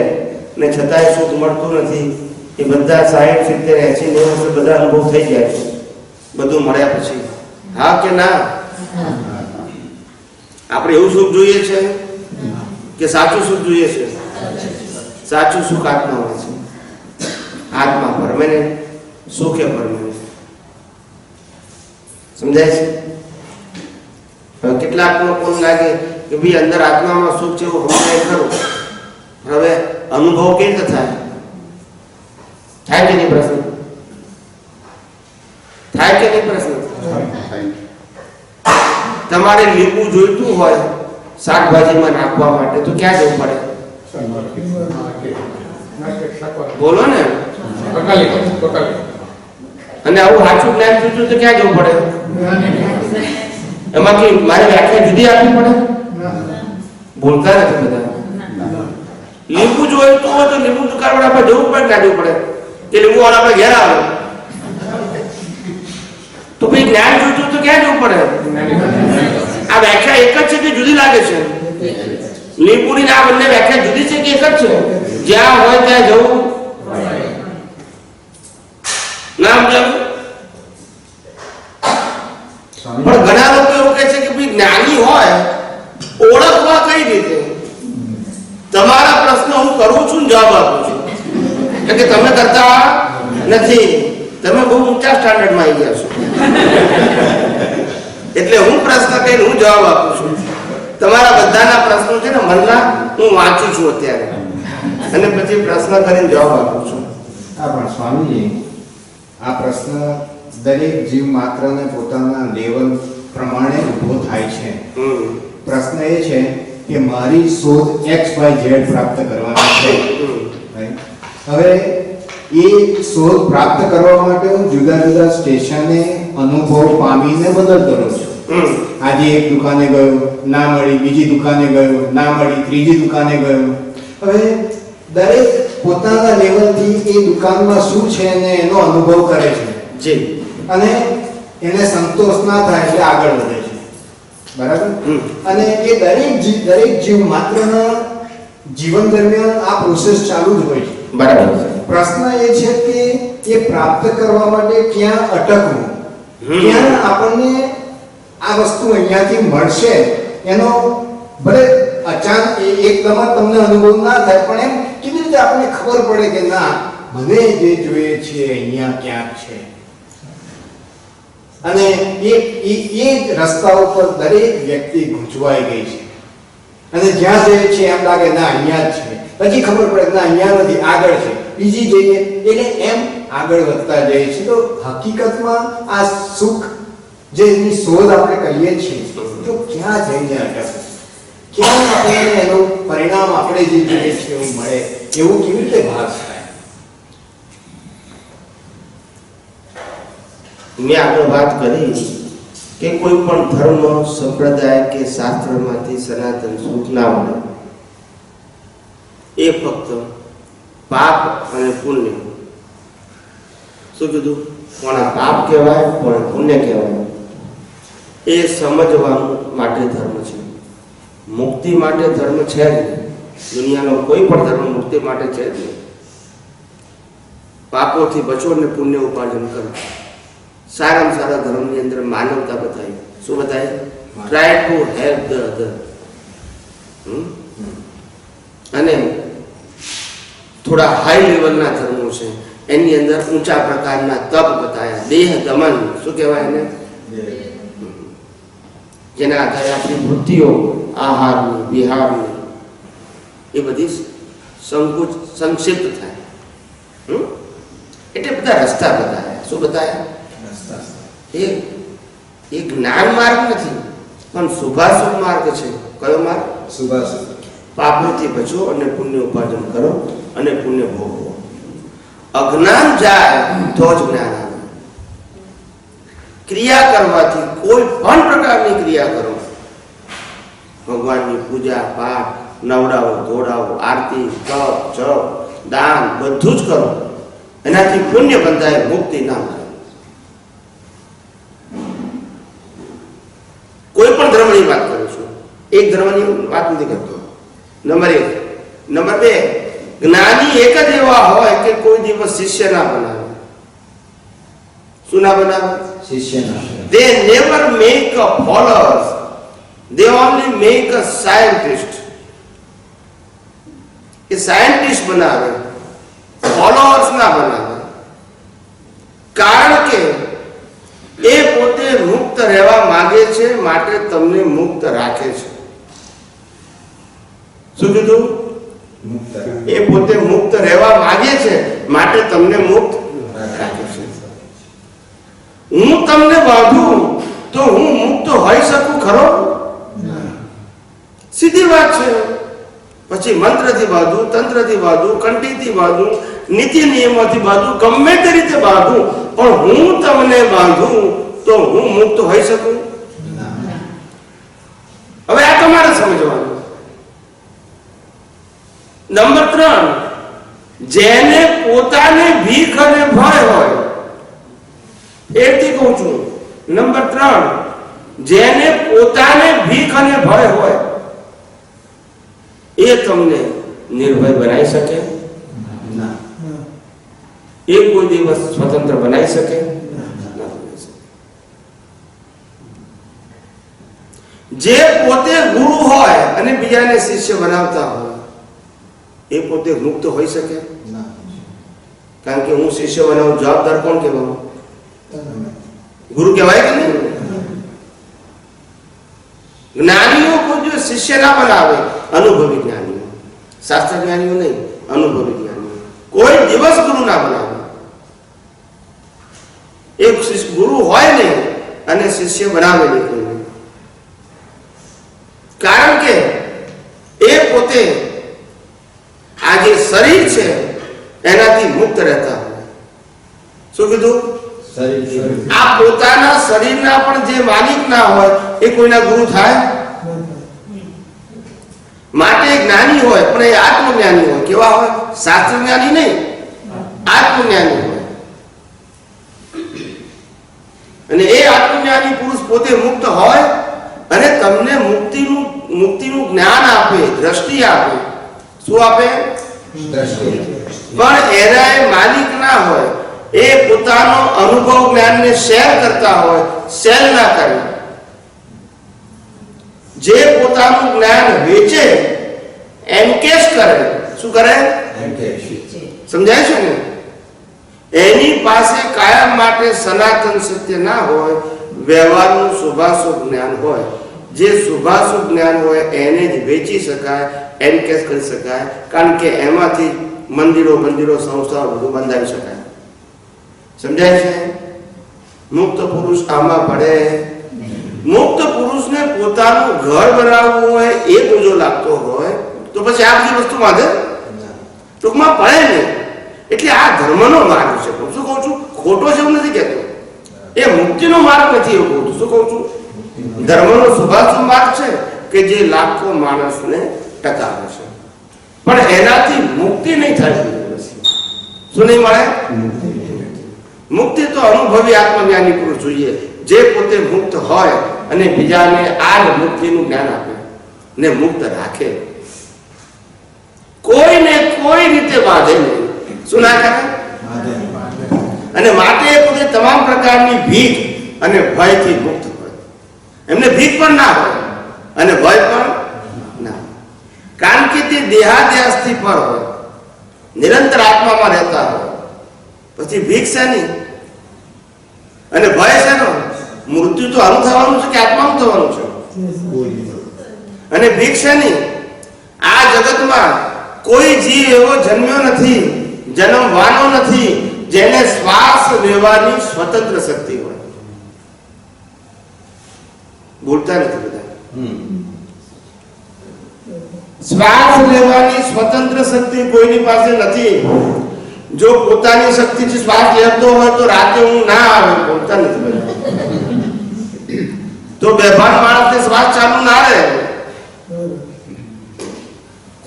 ને છતાંય સુખ મળતું નથી. એ બધા 60, 70, 80, 90 વર્ષે બધા અનુભવ થઈ જાય છે બધું મળ્યા પછી. હા કે ના? આપણે એવું સુખ જોઈએ છે કે સાચું સુખ જોઈએ છે? સાચું સુખ આત્મામાં છે. આત્મા પરમેનન્ટ, સુખ એ પરમેનન્ટ. સમજાય છે? કેટલાકનો કોણ લાગે કે ભાઈ અંદર આત્મામાં સુખ છે એવું સમજાય ખરું, હવે અનુભવ કેવી રીતે થાય? થાય કે નહીં પ્રશ્ન? થાય કે નહીં પ્રશ્ન? તમારે લીંબુ જોઈતું હોય શાકભાજીમાં નાખવા માટે તો ક્યાં જવું પડે? બોલો ને. અને આવું સાચું જ્ઞાન જોઈતું તો ક્યાં જવું પડે? એમાંથી મારે વ્યાખ્યા જુદી આપવી પડે? બોલતા નથી બધા. લીંબુ જોઈતું હોય તો લીંબુ દુકાન વાળા પર જવું પડે, કાઢવું પડે કે લીંબુ વાળા આપણે ઘેર આવે. તો ભાઈ જ્ઞાન જોઈતું તો ક્યાં જવું પડે? આ વ્યાખ્યા એક જ છે કે જુદી લાગે છે? લીંબુની આ બંને વ્યાખ્યા જુદી છે કે એક જ છે? જ્યાં હોય ત્યાં જવું ના સમજાવું? પણ ઘણા લોકો એવું કહે છે કે ભાઈ જ્ઞાની હોય ઓળખવા કઈ રીતે? તમારા પ્રશ્ન હું કરું છું, જવાબ આપું છું. એટલે કે તમે કરતા નથી, તમે બહુ ઊંચા સ્ટાન્ડર્ડમાં આવી ગયા છો. એટલે હું પ્રશ્ન કહીને હું જવાબ આપું છું. તમારા બધાના પ્રશ્નો છે ને મનના હું વાંચું છું અત્યારે, અને પછી પ્રશ્ન કરીને જવાબ આપું છું. હા, પણ સ્વામીજી, આ પ્રશ્ન દરેક જીવ માત્રને પોતાના લેવલ પ્રમાણે ઊભો થાય છે. પ્રશ્ન એ છે કે મારી શોધ XYZ પ્રાપ્ત કરવાની છે. હવે એ શોધ પ્રાપ્ત કરવા માટે હું જુદા જુદા સ્ટેશને અનુભવ પામીને બદલતો રહું છું. આજે એક દુકાને ગયો, ના મળી, બીજી દુકાને ગયો, ના મળી, ત્રીજી દુકાને ગયો. હવે દરેક પોતાના લેવલથી એ દુકાનમાં શું છે ને એનો અનુભવ કરે છે. જી. અને એને સંતોષ ના થાય એટલે આગળ વધે છે. બરાબર? અને એ દરેક જીવ માત્રના જીવન દરમિયાન આ પ્રોસેસ ચાલુ જ હોય છે. બરાબર. પ્રશ્ન એ છે કે એ પ્રાપ્ત કરવા માટે ક્યાં અટકવું, ક્યાં આપણને આ વસ્તુ અહીંયાથી મળશે એનો ભલે અચાનક એકદમ જ તમને અનુભવ ના થાય, પણ એમ કેવી રીતે આપણને ખબર પડે કે ના મને જે જોઈએ છે અહીંયા ક્યાંક છે. અને એ જ રસ્તા ઉપર દરેક વ્યક્તિ ગૂંચવાઈ ગઈ છે અને જ્યાં જઈએ છે એમ લાગે ના અહીંયા જ છે, પછી ખબર પડે ના અહીંયા નથી, આગળ છે, બીજી જઈએ એટલે એમ આગળ વધતા જઈએ છે. તો હકીકતમાં આ સુખ જેની શોધ આપણે કરીએ છીએ તો ક્યાં જઈને અટકે, ક્યાં આપણને એનું પરિણામ આપણે જે જોઈએ છે એવું મળે, એવું કેવી રીતે ભાસ થાય? મેં આગળ વાત કરી કે કોઈ પણ ધર્મ, સંપ્રદાય કે શાસ્ત્રમાંથી સનાતન સુખ ના મળે. એ ફક્ત પાપ અને પુણ્ય. શું કીધું? કોના પાપ કહેવાય, કોના પુણ્ય કહેવાય, એ સમજવા માટે ધર્મ છે. મુક્તિ માટે ધર્મ છે જ નહીં. દુનિયાનો કોઈ પણ ધર્મ મુક્તિ માટે છે જ નહીં. પાપોથી બચો અને પુણ્ય ઉપાર્જન કરો. સારામાં સારા ધર્મની અંદર માનવતા બતાવી. શું બતાવી? Try to help the other. અને થોડા હાઈ લેવલના ધર્મો છે, એની અંદર ઊંચા પ્રકારના તપ બતાવ્યા. દેહ દમન, શું કહેવાય એને? જેના આધારે આપણી વૃત્તિઓ, આહારની, વિહારની, એ બધી સંક્ષિપ્ત થાય. એટલે બધા રસ્તા બતાવ્યા. શું બતાવ્યા? એ જ્ઞાન માર્ગ નથી, પણ શુભાશુભ માર્ગ છે. કયો માર્ગ? શુભાશુભ. પાપોથી બચો અને પુણ્ય ઉપાર્જન કરો અને પુણ્ય ભોગવો. અજ્ઞાન જાય તો જ જ્ઞાન આવે. ક્રિયા કરવાથી, કોઈ પણ પ્રકારની ક્રિયા કરો, ભગવાનની પૂજા પાઠ, નવડાવો ધોડાવો, આરતી, તપ, જપ, દાન, બધું જ કરો, એનાથી પુણ્ય બંધાય, મુક્તિ ના મળે. કોઈ પણ ધર્મની વાત કરું છું, એક ધર્મની વાત નથી કરતો. નંબર 1. નંબર 2, જ્ઞાની એક જ એવા હોય કે કોઈ દિવસ શિષ્ય ના બનાવે. શું ના બનાવે? શિષ્ય ના. They never make a followers. They only make a scientist. A scientist બનાવે, ફોલોઅર્સ ના બનાવે. કારણ કે એ પોતે મુક્ત રહેવા માંગે છે, માટે તમને મુક્ત રાખે છે. શું કીધું? એ પોતે મુક્ત રહેવા માંગે છે, માટે તમને મુક્ત રાખે છે. હું તમને બાંધું તો હું મુક્ત હોઈ શકું ખરો? સીધી વાત છે. પછી મંત્રથી બાંધું, તંત્રથી બાંધું, કંઠીથી બાંધું, નીતિ નિયમોથી બાંધું, ગમે તે રીતે બાંધું, પણ હું તમને બાંધું તો હું મુક્ત હોઈ શકું? હવે આ તમારે સમજવાનું. નંબર 3, જેને પોતાને ભીખ અને ભય હોય, એથી કહું છું. નંબર 3, જેને પોતાને ભીખ અને ભય હોય, એ તમને નિર્ભય બનાવી શકે? ના. એ કોઈ દિવસ સ્વતંત્ર બનાવી શકે? જે પોતે ગુરુ હોય અને બીજાને શિષ્ય બનાવતા હોય, એ પોતે મુક્ત હોઈ શકે? કારણ કે હું શિષ્ય બનાવું, જવાબદાર કોણ કહેવાનું? ગુરુ કહેવાય કે નહીં? જ્ઞાનીઓ કોઈ દિવસ શિષ્ય ના બનાવે. અનુભવી જ્ઞાનીઓ, શાસ્ત્ર જ્ઞાનીઓ નહીં, અનુભવી જ્ઞાનીઓ કોઈ દિવસ ગુરુ ના બનાવે. એક ગુરુ હોય ને અને શિષ્ય બનાવે નહીં કોઈને. કારણ કે એ પોતે આ જે શરીર છે એનાથી મુક્ત રહેતા હોય. શું કીધું? આ પોતાના શરીરના પણ જે માલિક ના હોય એ કોઈના ગુરુ થાય? માટે જ્ઞાની હોય પણ એ આત્મજ્ઞાની હોય. કેવા હોય? શાસ્ત્ર જ્ઞાની નહીં, આત્મજ્ઞાની હોય. અને એ આત્મજ્ઞાની પુરુષ પોતે મુક્ત હોય અને તમને મુક્તિનું જ્ઞાન આપે, દ્રષ્ટિ આપે. શું આપે? પણ એના માલિક ના હોય. એ પોતાનો અનુભવ જ્ઞાનને શેર કરતા હોય, સેલ ના કરે. જે પોતાનું જ્ઞાન વેચે, એન્કેશ કરે. શું કરે? સમજાય છે ને? એની પાસે કાયમ માટે સનાતન સત્ય ના હોય, વ્યવહારનું શુભાશુભ જ્ઞાન હોય. જે શુભાશુભ જ્ઞાન હોય એને જ વેચી શકાય, એનકેસ કરી શકાય, કારણ કે એમાંથી મંદિરો સંસ્થાઓ બધું બંધાવી શકાય. સમજાય છે? મુક્ત પુરુષ આમાં પડે. મુક્ત પુરુષને પોતાનું ઘર બનાવવું હોય એ પૂજો લાગતો હોય તો પછી આ બધી વસ્તુ વાંધે ટૂંકમાં પડે નહીં. એટલે આ ધર્મનો માર્ગ છે. શું કહું છું? ખોટો છે એવું નથી કહેતો. એ મુક્તિનો માર્ગ નથી એવું કહું છું. શું કહું છું? ધર્મનો શુભાશુભ માર્ગ છે કે જે લાખો માણસને ટકાવે છે, પણ એનાથી મુક્તિ નહીં થાય. શું નહીં મળે? મુક્તિ તો અનુભવી આત્મજ્ઞાની પુરુષ જોઈએ, જે પોતે મુક્ત હોય અને બીજાને આ જ મુક્તિનું જ્ઞાન આપે ને મુક્ત રાખે. કોઈને કોઈ રીતે બાંધે નહીં. શું ના કરે? અને માટે પોતે તમામ પ્રકારની ભીખ અને ભયથી મુક્ત હોય. એમને ભીખ પણ ના હોય અને ભય પણ ના હોય, કારણ કે તે દેહાદ્યાસથી પર હોય, નિરંતર આત્મામાં રહેતા હોય. પછી ભીખ શેની અને ભય શેનો? મૃત્યુ તો આનું થવાનું છે કે આત્માનું થવાનું છે? અને ભીખ શેની? આ જગતમાં કોઈ જીવ એવો જન્મ્યો નથી, જન્મવાનો નથી, જેને શ્વાસ લેવાની સ્વતંત્ર શક્તિ હોય. બોલતા નથી બધા. શ્વાસ લેવાની સ્વતંત્ર શક્તિ કોઈની પાસે નથી. જો પોતાની શક્તિથી શ્વાસ લેતો હોય તો રાતે ઊંઘ ના આવે. બોલતા નથી બધા. તો બેભાન માણસને શ્વાસ ચાલુ ના રહે.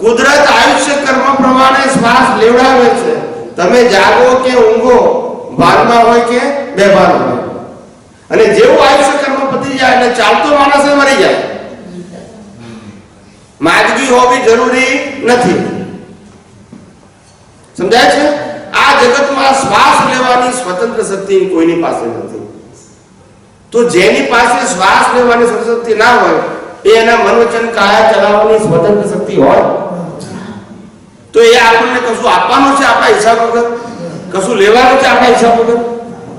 કુદરત આયુષ્ય કર્મ પ્રમાણે શ્વાસ લેવડાવે છે. તમે જાગો કે ઊંઘો, ભાનમાં હોય કે બેભાન હોય, અને જેવું આયુષ્ય કર્મ પતી જાય એટલે ચાલતો માણસ મરી જાય. માદગી હોવી જરૂરી નથી. સમજાય છે? આ જગતમાં શ્વાસ લેવાની સ્વતંત્ર શક્તિ કોઈની પાસે નથી. તો જેની પાસે શ્વાસ લેવાની સ્વતંત્ર શક્તિ ના હોય એ એના મન વચન કાયા ચલાવવાની સ્વતંત્ર શક્તિ હોય તો એ આપણને કશું આપવાનું છે આપણા હિસાબ વગર, કશું લેવાનું છે આપણા હિસાબ વગર.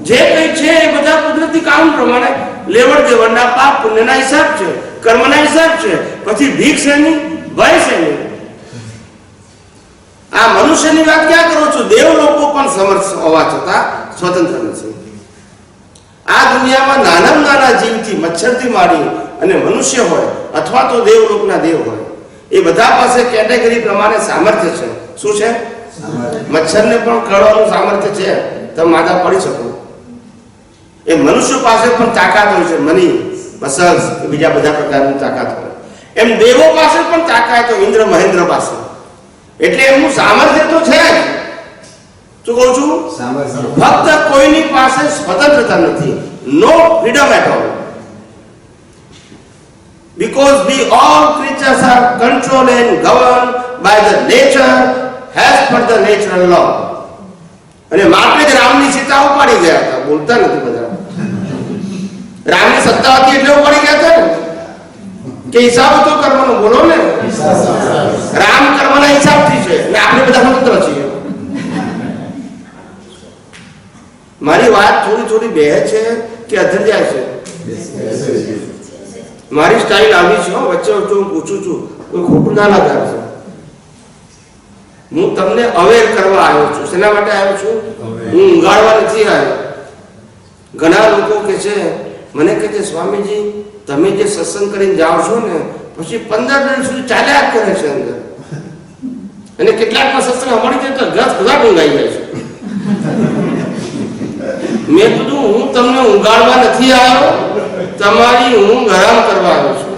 જે કંઈ છે એ બધા કુદરતી કાનૂન પ્રમાણે લેવડ દેવડના પાપ પુણ્યના હિસાબ છે, કર્મના હિસાબ છે. પછી ભીખ શેની? ભય શેની? આ મનુષ્યની વાત ક્યાં કરું છું? દેવ લોકો પણ સમર્થ હોવા છતાં સ્વતંત્ર નથી. આ દુનિયામાં નાનામાં નાના જીવથી, મચ્છરથી માંડી અને મનુષ્ય હોય અથવા તો દેવલોકના દેવ હોય, એ બધા પાસે કેટેગરી પ્રમાણે સામર્થ્ય છે. શું છે? મચ્છરને પણ કરવાનું સામર્થ્ય છે, તમે માદા પડી શકો. એ મનુષ્ય પાસે પણ તાકાત હોય છે, મની, મસલ્સ, બીજા બધા પ્રકારની તાકાત હોય. એમ દેવો પાસે પણ તાકાત હોય, ઇન્દ્ર મહેન્દ્ર પાસે. એટલે એમનું સામર્થ્ય તો છે જ. શું કહું છું? ફક્ત કોઈની પાસે સ્વતંત્રતા નથી. No freedom at all. Because we all creatures are controlled and governed by the nature as per the natural law. અને માટે જ રામની સીતા ઉપાડી ગયા હતા. બોલતા નથી બધા. રામની સત્તા હતી એટલે ઉપાડી ગયા હતા ને, કે હિસાબ તો કરવાનો. બોલો ને, રામ કર્મના હિસાબથી છે ને આપણે બધા સ્વતંત્ર છીએ. મારી વાત થોડી બે છે કે અધર જાય છે? મારી સ્ટાઇલ આવી છે. વચ્ચે વચ્ચે હું પૂછું છું, કોઈ ખોટું ના લાગે. હું તમને અવેર કરવા આવ્યો છું. શેના માટે આવ્યો છું? હું ઊંઘાડવા નથી આવ્યો. ઘણા લોકો કે છે, મને કહે છે, સ્વામીજી તમે જે સત્સંગ કરીને જાઓ છો ને પછી 15 મિનિટ સુધી ચાલ્યા કરે છે અંદર, અને કેટલાકમાં સત્સંગ અમારી જાય તો ઘસ ઘસાટ ઊંઘાઈ જાય છે. મેં કીધું હું તમને ઊંઘાડવા નથી આવ્યો, તમારી ઊંઘ હરામ કરવા આવ્યો છું.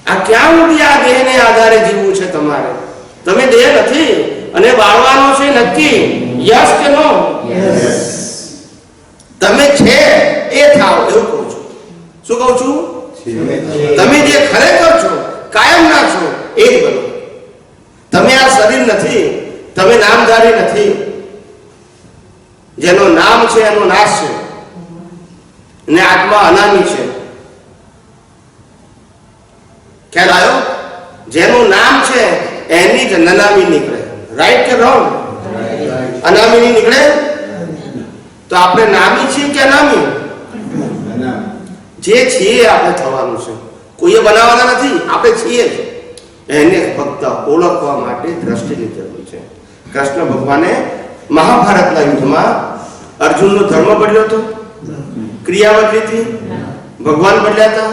આ ક્યાં સુધી આ દેહને આધારે જીવવું છે તમારે? તમે દેહ નથી અને બાળવાનો છે નક્કી. યસ કે નો? તમે છે એ થાવ એવું કહું છું. શું કહું છું? તમે જે ખરેખર છો, કાયમ ના છો એ જ બનો. તમે આ શરીર નથી, તમે નામધારી નથી. જેનો નામ છે એનો નાશ છે ને આત્મા અનામી છે. ખ્યાલ આવ્યો? જેનું નામ છે એની જ નનામી નીકળે. રાઈટ કે રોંગ? અનામીની નીકળે? તો આપણે નામી છીએ કે અનામી? જે છીએ આપણે થવાનું છે, કોઈએ બનાવવાના નથી, આપણે છીએ જ. એને ફક્ત ઓળખવા માટે દ્રષ્ટિની જરૂર છે. કૃષ્ણ ભગવાને મહાભારતના યુદ્ધમાં અર્જુનનો ધર્મ બદલ્યો હતો, ક્રિયા બદલી હતી, ભગવાન બદલ્યા હતા,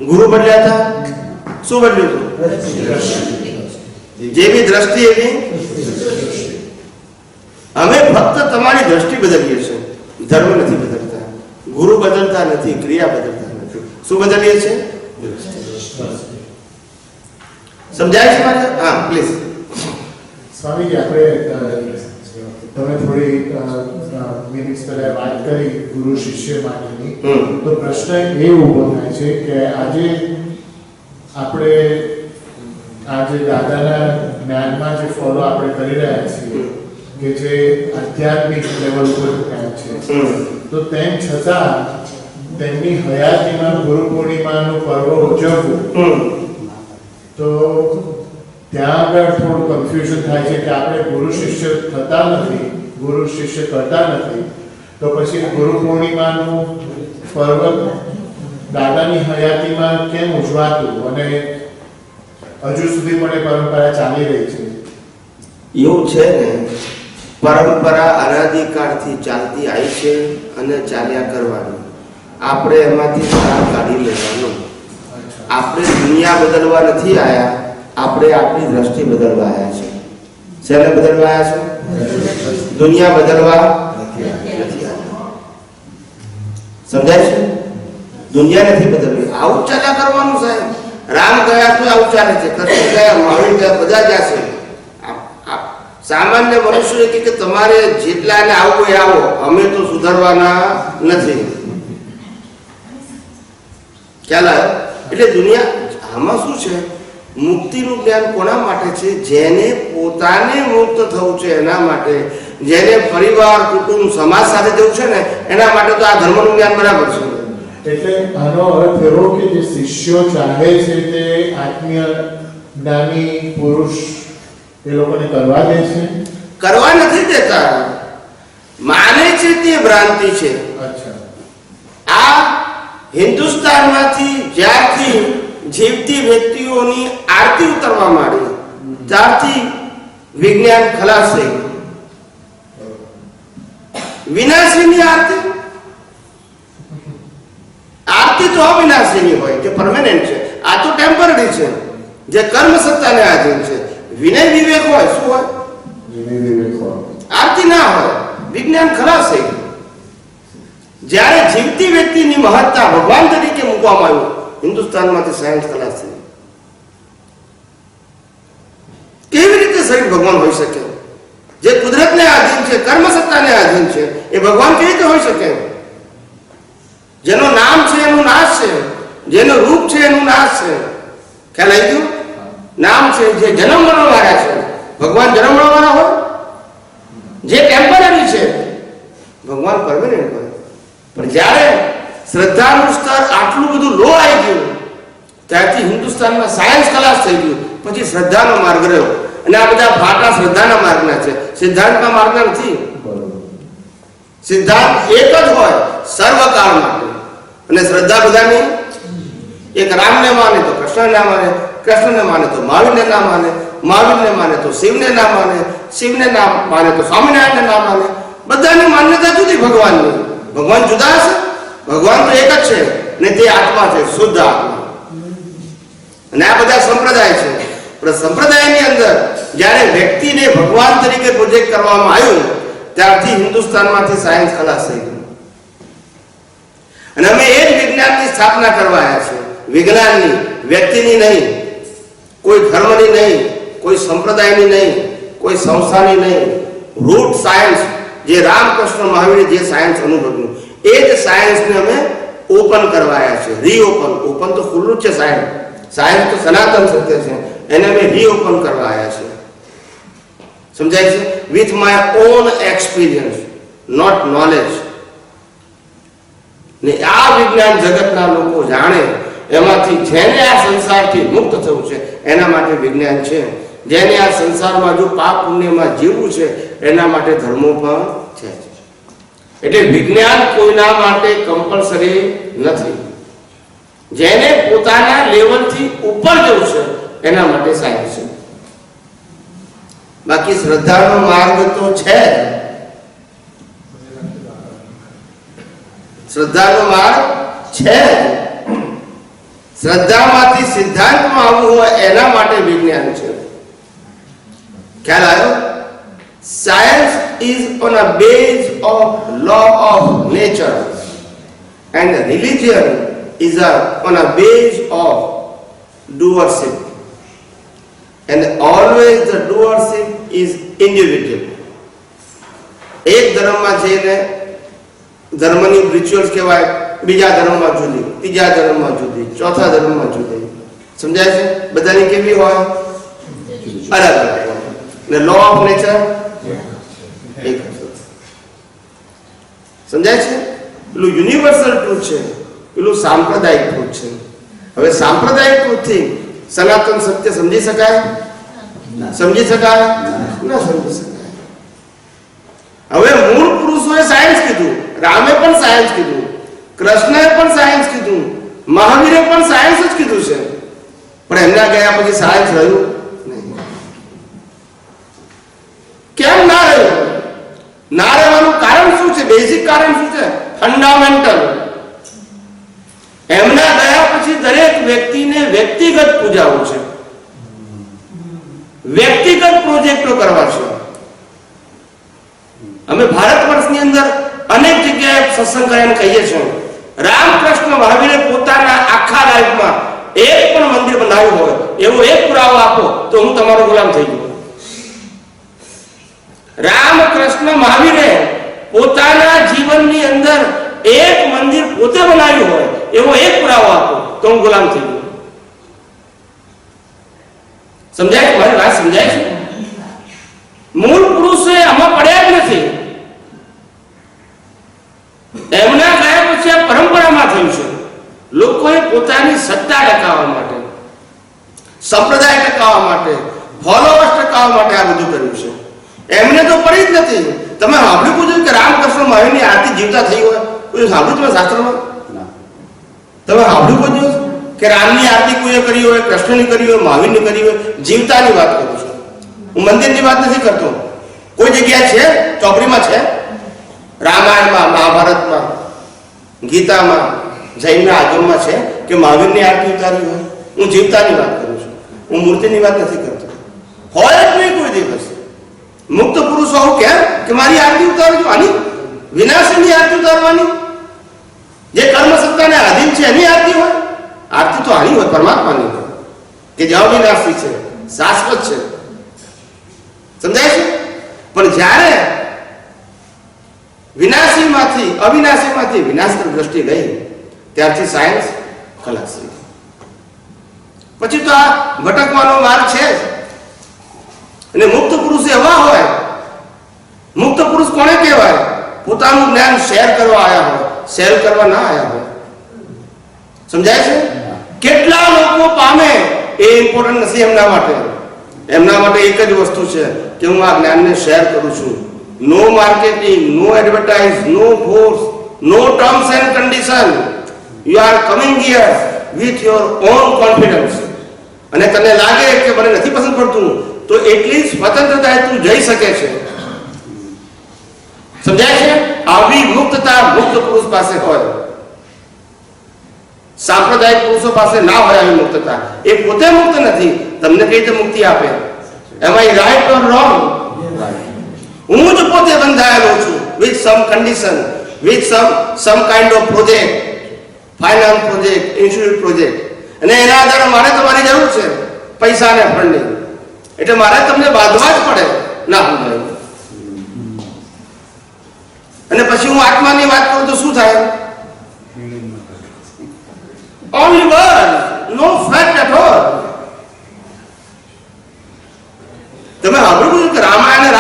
ગુરુ બદલ્યા હતા. શું બદલ્યું હતું? જેવી દ્રષ્ટિ એવી. અમે ફક્ત તમારી દ્રષ્ટિ બદલીએ છીએ, ધર્મ નથી બદલતા, ગુરુ બદલતા નથી, ક્રિયા બદલતા નથી. શું બદલીએ છીએ? સમજાય છે મારે? હા, પ્લીઝ. સ્વામીજી, આપણે તમે થોડી મિનિટ્સ પહેલા વાત કરી ગુરુ શિષ્ય માટેની, તો પ્રશ્ન એ ઊભો થાય છે કે આજે આપણે આજે દાદાના જ્ઞાનમાં જે ફોલો આપણે કરી રહ્યા છીએ કે જે આધ્યાત્મિક લેવલ ઉપર જ્ઞાન છે, તો તેમ છતાં તેમની હયાતીમાં ગુરુ પૂર્ણિમાનું પર્વ ઉજવવું, તો ત્યાં આગળ થોડું કન્ફ્યુઝન થાય છે કે આપણે ગુરુ શિષ્ય થતા નથી, ગુરુ શિષ્ય કરતા નથી, તો પછી ગુરુ પૂર્ણિમાનું પર્વ દાદાની હયાતીમાં કેમ ઉજવાતું અને હજુ સુધી પણ એ પરંપરા ચાલી રહી છે? એવું છે ને, પરંપરા અનાદિકાળથી ચાલતી આવી છે અને ચાલ્યા કરવાની. આપણે એમાંથી સાર કાઢી લેવાનું. આપણે દુનિયા બદલવા નથી આવ્યા, આપણે આપણી દ્રષ્ટિ બદલવા આવ્યા છે. શેને બદલવા આવ્યા છે? દુનિયા બદલવા નથી આવ્યા. સમજાય છે? દુનિયા નથી બદલવી. આવું ચાલ્યા કરવાનું સાહેબ. રામ ગયા તો આવું ચાલે છે, કૃષ્ણ ગયા, મહાવીર ગયા, બધા ગયા છે. સામાન્ય મનુષ્ય કે તમારે જેટલાને આવું હોય આવો, અમે તો સુધારવાના નથી. ખ્યાલ આવ્યો? એટલે દુનિયા આમાં શું છે? મુક્તિનું જ્ઞાન કોના માટે છે? જેને પોતાને મુક્ત થવું છે એના માટે, જેને પરિવાર, કુટુંબ, સમાજ સાથે જવું છે ને એના માટે તો આ ધર્મનું જ્ઞાન બરાબર છે. એટલે આનો અર્થ એવો કે જે શિષ્યો ચાહે છે તે આત્મીય જ્ઞાની પુરુષ એ લોકોને કરવા દે છે? કરવા નથી દેતા, માને છે તે ભ્રાંતિ છે. અચ્છા. આ હિન્દુસ્તાનમાંથી જ્યારથી જીવતી વ્યક્તિઓની આરતી ઉતરવા માંડી ત્યારથી વિજ્ઞાન ખલાસ થઈ ગયું. વિનાશીની આરતી, આરતી તો અવિનાશીની હોય, જે પરમેનન્ટ છે. આ તો ટેમ્પરરી છે, જે કર્મ સત્તાને આધીન છે. વિનય વિવેક હોય, શું હોય? વિનય વિવેક હોય, આરતી ના હોય. વિજ્ઞાન ખલાસ થઈ ગયું. જ્યારે જીવતી વ્યક્તિની મહત્તા ભગવાન તરીકે મૂકવામાં આવ્યું, હિન્દુસ્તાનમાંથી સાયન્સ ખલાસ થઈ. કેવી રીતે શરીર ભગવાન હોઈ શકે? જે કુદરતને આધીન છે, કર્મ સત્તાને આધીન છે, એ ભગવાન કેવી રીતે હોઈ શકે? જેનું નામ છે એનું નાશ છે, જેનું રૂપ છે એનું નાશ છે. ખ્યાલ આવી ગયું? નામ છે જે જન્મ મળવાના છે, ભગવાન જન્મ મળવાના હોય. જે ટેમ્પરરી છે, ભગવાન પરમેનન્ટ હોય. પણ જ્યારે શ્રદ્ધાનું સ્તર આટલું બધું લો આવી ગયું ત્યારથી હિન્દુસ્તાનમાં સાયન્સ ખલાસ થઈ ગયું. પછી શ્રદ્ધાનો માર્ગ રહ્યો, અને આ બધા ફાટા શ્રદ્ધાના માર્ગના છે, સિદ્ધાંતના માર્ગના નથી. સિદ્ધાંત એક જ હોય સર્વકાળ માટે, અને શ્રદ્ધા બધાની એક. રામને માને તો કૃષ્ણને ના માને, કૃષ્ણને માને તો મહાવીરને ના માને, મહાવીરને માને તો શિવને ના માને, શિવને ના માને તો સ્વામિનારાયણને ના માને. બધાની માન્યતા જુદી ભગવાનની. ભગવાન જુદા છે? ભગવાન તો એક જ છે, ને તે આત્મા છે, શુદ્ધ આત્મા. અને આ બધા સંપ્રદાય છે. પણ સંપ્રદાયની અંદર જ્યારે વ્યક્તિને ભગવાન તરીકે પ્રોજેક્ટ કરવામાં આવ્યું ત્યારથી હિન્દુસ્તાનમાંથી સાયન્સ ખલાસ થઈ ગયું. અને અમે એ જ વિજ્ઞાનની સ્થાપના કરવા આવ્યા છીએ. વિજ્ઞાનની, વ્યક્તિની નહીં, કોઈ ધર્મની નહીં, કોઈ સંપ્રદાયની નહીં, કોઈ સંસ્થાની નહીં. રૂટ સાયન્સ, જે રામકૃષ્ણ મહાવીરે જે સાયન્સ અનુભવ્યું એ જ સાયન્સને અમે ઓપન કરવા આવ્યા છે. રીઓપન. ઓપન તો ખુલ્લું જ છે સાયન્સ. સાયન્સ તો સનાતન સત્ય છે, એને અમે રીઓપન કરવા આવ્યા છે. સમજાય છે? With my own experience, not knowledge. ને આ વિજ્ઞાન જગતના લોકો જાણે, એમાંથી જેને આ સંસારથી મુક્ત થવું છે એના માટે વિજ્ઞાન છે. જેને આ સંસારમાં જો પાપ પુણ્યમાં જીવવું છે એના માટે ધર્મો પણ છે. એટલે વિજ્ઞાન કોઈના માટે કમ્પલસરી નથી. જેને પોતાના લેવલથી ઉપર જવું છે એના માટે સાયન્સ છે. બાકી શ્રદ્ધાનો માર્ગ તો છે, શ્રદ્ધાનો માર્ગ છે. શ્રદ્ધામાંથી સિદ્ધાંતમાં આવવું હોય એના માટે વિજ્ઞાન છે. ખ્યાલ આવ્યો? Science is on a base of law of nature and religion is on a base of doership, and always the doership is individual. એક ધર્મમાં જઈને ધર્મની રિચ્યુઅલ્સ કહેવાય, બીજા ધર્મમાં જુદી, ત્રીજા ધર્મમાં જુદી, ચોથા ધર્મમાં જુદી. સમજાય છે? બધાની કેવી હોય? અલગ અલગ હોય. ને લો ઓફ નેચર એક સમજાય છે? પેલું યુનિવર્સલ ટ્રુથ છે, પેલું સાંપ્રદાયિક ટ્રુથ છે. હવે સાંપ્રદાયિક ટ્રુથથી સનાતન સત્ય સમજી શકાય? સમજી શકાય? ના સમજી શકાય. હવે મૂળ પુરુષોએ સાયન્સ કીધું, રામે પણ સાયન્સ કીધું, કૃષ્ણએ પણ સાયન્સ કીધું, મહાવીરે પણ સાયન્સ જ કીધું છે, પણ એમના ગયા પછી સાયન્સ રહ્યું નહીં. કેમ ના રહ્યું? ના રહેવાનું કારણ શું છે? બેઝિક કારણ શું છે? ફંડામેન્ટલ. એમના ગયા પછી દરેક વ્યક્તિને વ્યક્તિગત પૂજાઓ છે, વ્યક્તિગત પ્રોજેક્ટો કરવા છે. અમે ભારત વર્ષની અંદર અનેક જગ્યાએ સત્સંગ કરીને કહીએ છીએ, રામકૃષ્ણ મહાવીરે પોતાના આખા લાઈફમાં એક પણ મંદિર બનાવ્યું હોય એવો એક પુરાવો આપો તો હું તમારો ગુલામ થઈ ગયો. રામકૃષ્ણ મહાવીરે પોતાના જીવનની અંદર એક મંદિર પોતે બનાવ્યું હોય એવો એક પુરાવો આપો તો હું ગુલામ થઈ ગયો. સમજાય? મારી વાત સમજાય છે? મૂળ પુરુષે આમાં પડ્યા જ નથી. એમના ગયા પછી આ પરંપરામાં થયું છે. લોકોએ પોતાની સત્તા ટકાવવા માટે, સંપ્રદાય ટકાવવા માટે, ફોલોઅર્સ ટકાવવા માટે આ બધું કર્યું છે. એમને તો પડી જ નથી. તમે સાંભળ્યું પૂછ્યું કે રામકૃષ્ણ મહાવીરની આરતી જીવતા થઈ હોય? કોઈ સાંભળ્યું તમે શાસ્ત્રમાં? તમે સાંભળ્યું પૂછ્યું કે રામની આરતી કોઈએ કરી હોય, કૃષ્ણની કરી હોય, મહાવીરની કરી હોય? જીવતાની વાત કરું છું, હું મંદિરની વાત નથી કરતો. કોઈ જગ્યા છે, ચોપડીમાં છે, રામાયણમાં, મહાભારતમાં, ગીતામાં, જૈનના આગમમાં છે કે મહાવીરની આરતી ઉતારી હોય? હું જીવતાની વાત કરું છું, હું મૂર્તિની વાત નથી કરતો. હોય જ નહીં કોઈ દિવસ. મુક્ત પુરુષો આવું કેમ કે મારી આરતી ઉતારજો? આની વિનાશની આરતી ઉતારવાની? જે કર્મ સત્તાને આધીન છે એની આરતી હોય? આરતી તો આની હોય, પરમાત્માની હોય કે જે અવિનાશી છે, શાશ્વત છે. સમજાય છે? પણ જ્યારે વિનાશીમાંથી અવિનાશીમાંથી વિનાશ તરફ દ્રષ્ટિ ગઈ ત્યારથી સાયન્સ ખલાસ થઈ. પછી તો આ ભટકવાનો માર્ગ છે જ. અને મુક્ત પુરુષ એવા હોય, મુક્ત પુરુષ કોને કહેવાય? પોતાનું જ્ઞાન શેર કરવા આવ્યા હોય, શેર કરવા ના આવ્યા હોય. સમજાય છે? કેટલા લોકો પામે એ ઇમ્પોર્ટન્ટ નથી એમના માટે. એમના માટે એક જ વસ્તુ છે કે હું આ જ્ઞાનને શેર કરું છું. No marketing, no advertise, no force, no terms and condition. You are coming here with your own confidence. અને તને લાગે કે મને નથી પસંદ પડતું તો એટલી સ્વતંત્રતા તું જઈ શકે છે. સમજાય છે? આવી મુક્તતા મુક્ત પુરુષ પાસે હોય, સાંપ્રદાયિક પુરુષો પાસે ના હોય આવી મુક્તતા. એ પોતે મુક્ત નથી, તમને કઈ રીતે મુક્તિ આપે? એમ આઈ રાઈટ ઓર રોંગ? હું જ પોતે બંધાયેલો છું with some condition, with some kind of project, finance project, institute project. અને એના આધારે મારે તમારી જરૂર છે પૈસા અને ફંડની. એટલે મારે તમને બાંધવા જ પડે. ના હું અને પછી હું આત્માની વાત કરું તો શું થાય? Only word, no fact at all. તમે સાંભળ્યું કે રામાયણ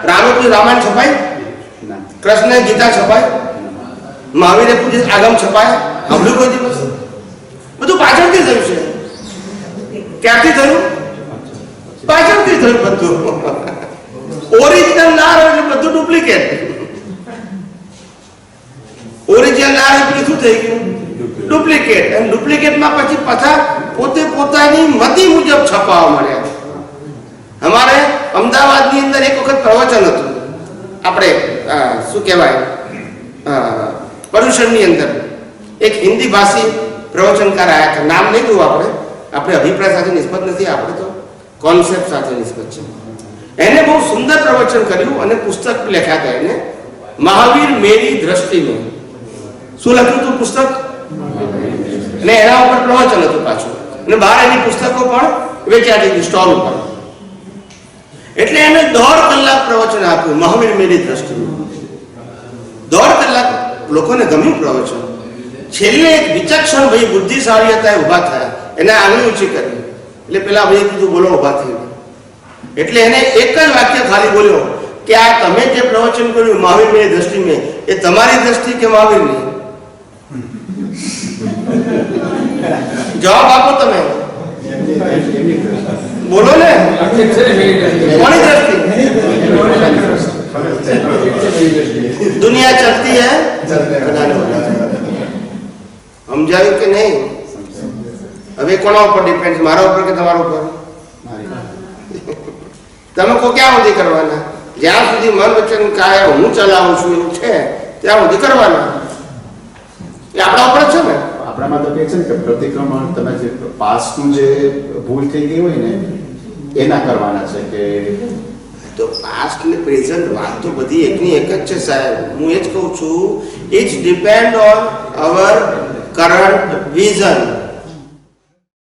રામે કોઈ રામાયણ છપાય? કૃષ્ણ ગીતા છપાય? મહાવીરે પૂછે આગમ છપાય? સાંભળ્યું કોઈ દિવસ? બધું પાછળથી થયું છે. ક્યાંથી થયું? તો બધું ઓરિજિનલ ના હોય એટલે બધું ડુપ્લિકેટ. ઓરિજિનલ ના હોય એટલે શું થઈ ગયું? ડુપ્લિકેટ. અને ડુપ્લિકેટમાં પછી પાછા પોતે પોતાની મતિ મુજબ છપાવવા મળ્યા. અમારે અમદાવાદની અંદર એક વખત પ્રવચન હતું, આપણે શું કહેવાય પર્યુષણની અંદર એક હિન્દી ભાષી પ્રવચનકાર આવ્યા હતા. નામ નહીં દઉં, આપણે અભિપ્રાય સાથે નિસ્બત નથી, આપણે તો કોન્સેપ્ટ સાથે નિસ્બત છે. એને બહુ સુંદર પ્રવચન કર્યું અને પુસ્તક લખ્યા હતા એને, મહાવીર મેરી દ્રષ્ટિ में. શું લખ્યું હતું પુસ્તક? અને એના ઉપર પ્રવચન હતું પાછું, અને બહાર એની પુસ્તકો પણ વેચાતી હતી સ્ટોલ ઉપર. એટલે એને 1.5 કલાક પ્રવચન આપ્યું મહાવીર મેરી દ્રષ્ટિ. 1.5 કલાક લોકોને ગમ્યું પ્રવચન. છેલ્લે એક વિચક્ષણ ભાઈ બુદ્ધિશાળી હતા, ઉભા થયા, એને આંગળી ઊંચી કરી. એટલે પેલા ભાઈએ કીધું બોલો, ઉભા થઈ. એટલે એને એક જ વાક્ય ખાલી બોલ્યો કે આ તમે જે પ્રવચન કર્યું મહાવીર મેરી દ્રષ્ટિ મેં, એ તમારી દ્રષ્ટિ કે મહાવીરની? જવાબ આપો તમે, બોલો ને. કોની દ્રષ્ટિ? दुनिया चलती है, समझाયું કે નહીં? હવે કોના ઉપર ડિપેન્ડ? મારા ઉપર કે તમારા ઉપર? તમે કો ક્યાં સુધી કરવાના? જ્યાં સુધી મન વચન કાયા હું ચલાવું છું એવું છે ત્યાં સુધી કરવાના. એ આપણા ઉપર છે ને. આપણામાં તો કહે છે ને કે પ્રતિક્રમણ, તમે જે પાસ્ટનું જે ભૂલ થઈ ગઈ હોય ને એના કરવાના છે. કે તો પાસ્ટ ને પ્રેઝન્ટ વાત તો બધી એકની એક જ છે સાહેબ. હું એ જ કહું છું, it's depend on our current vision.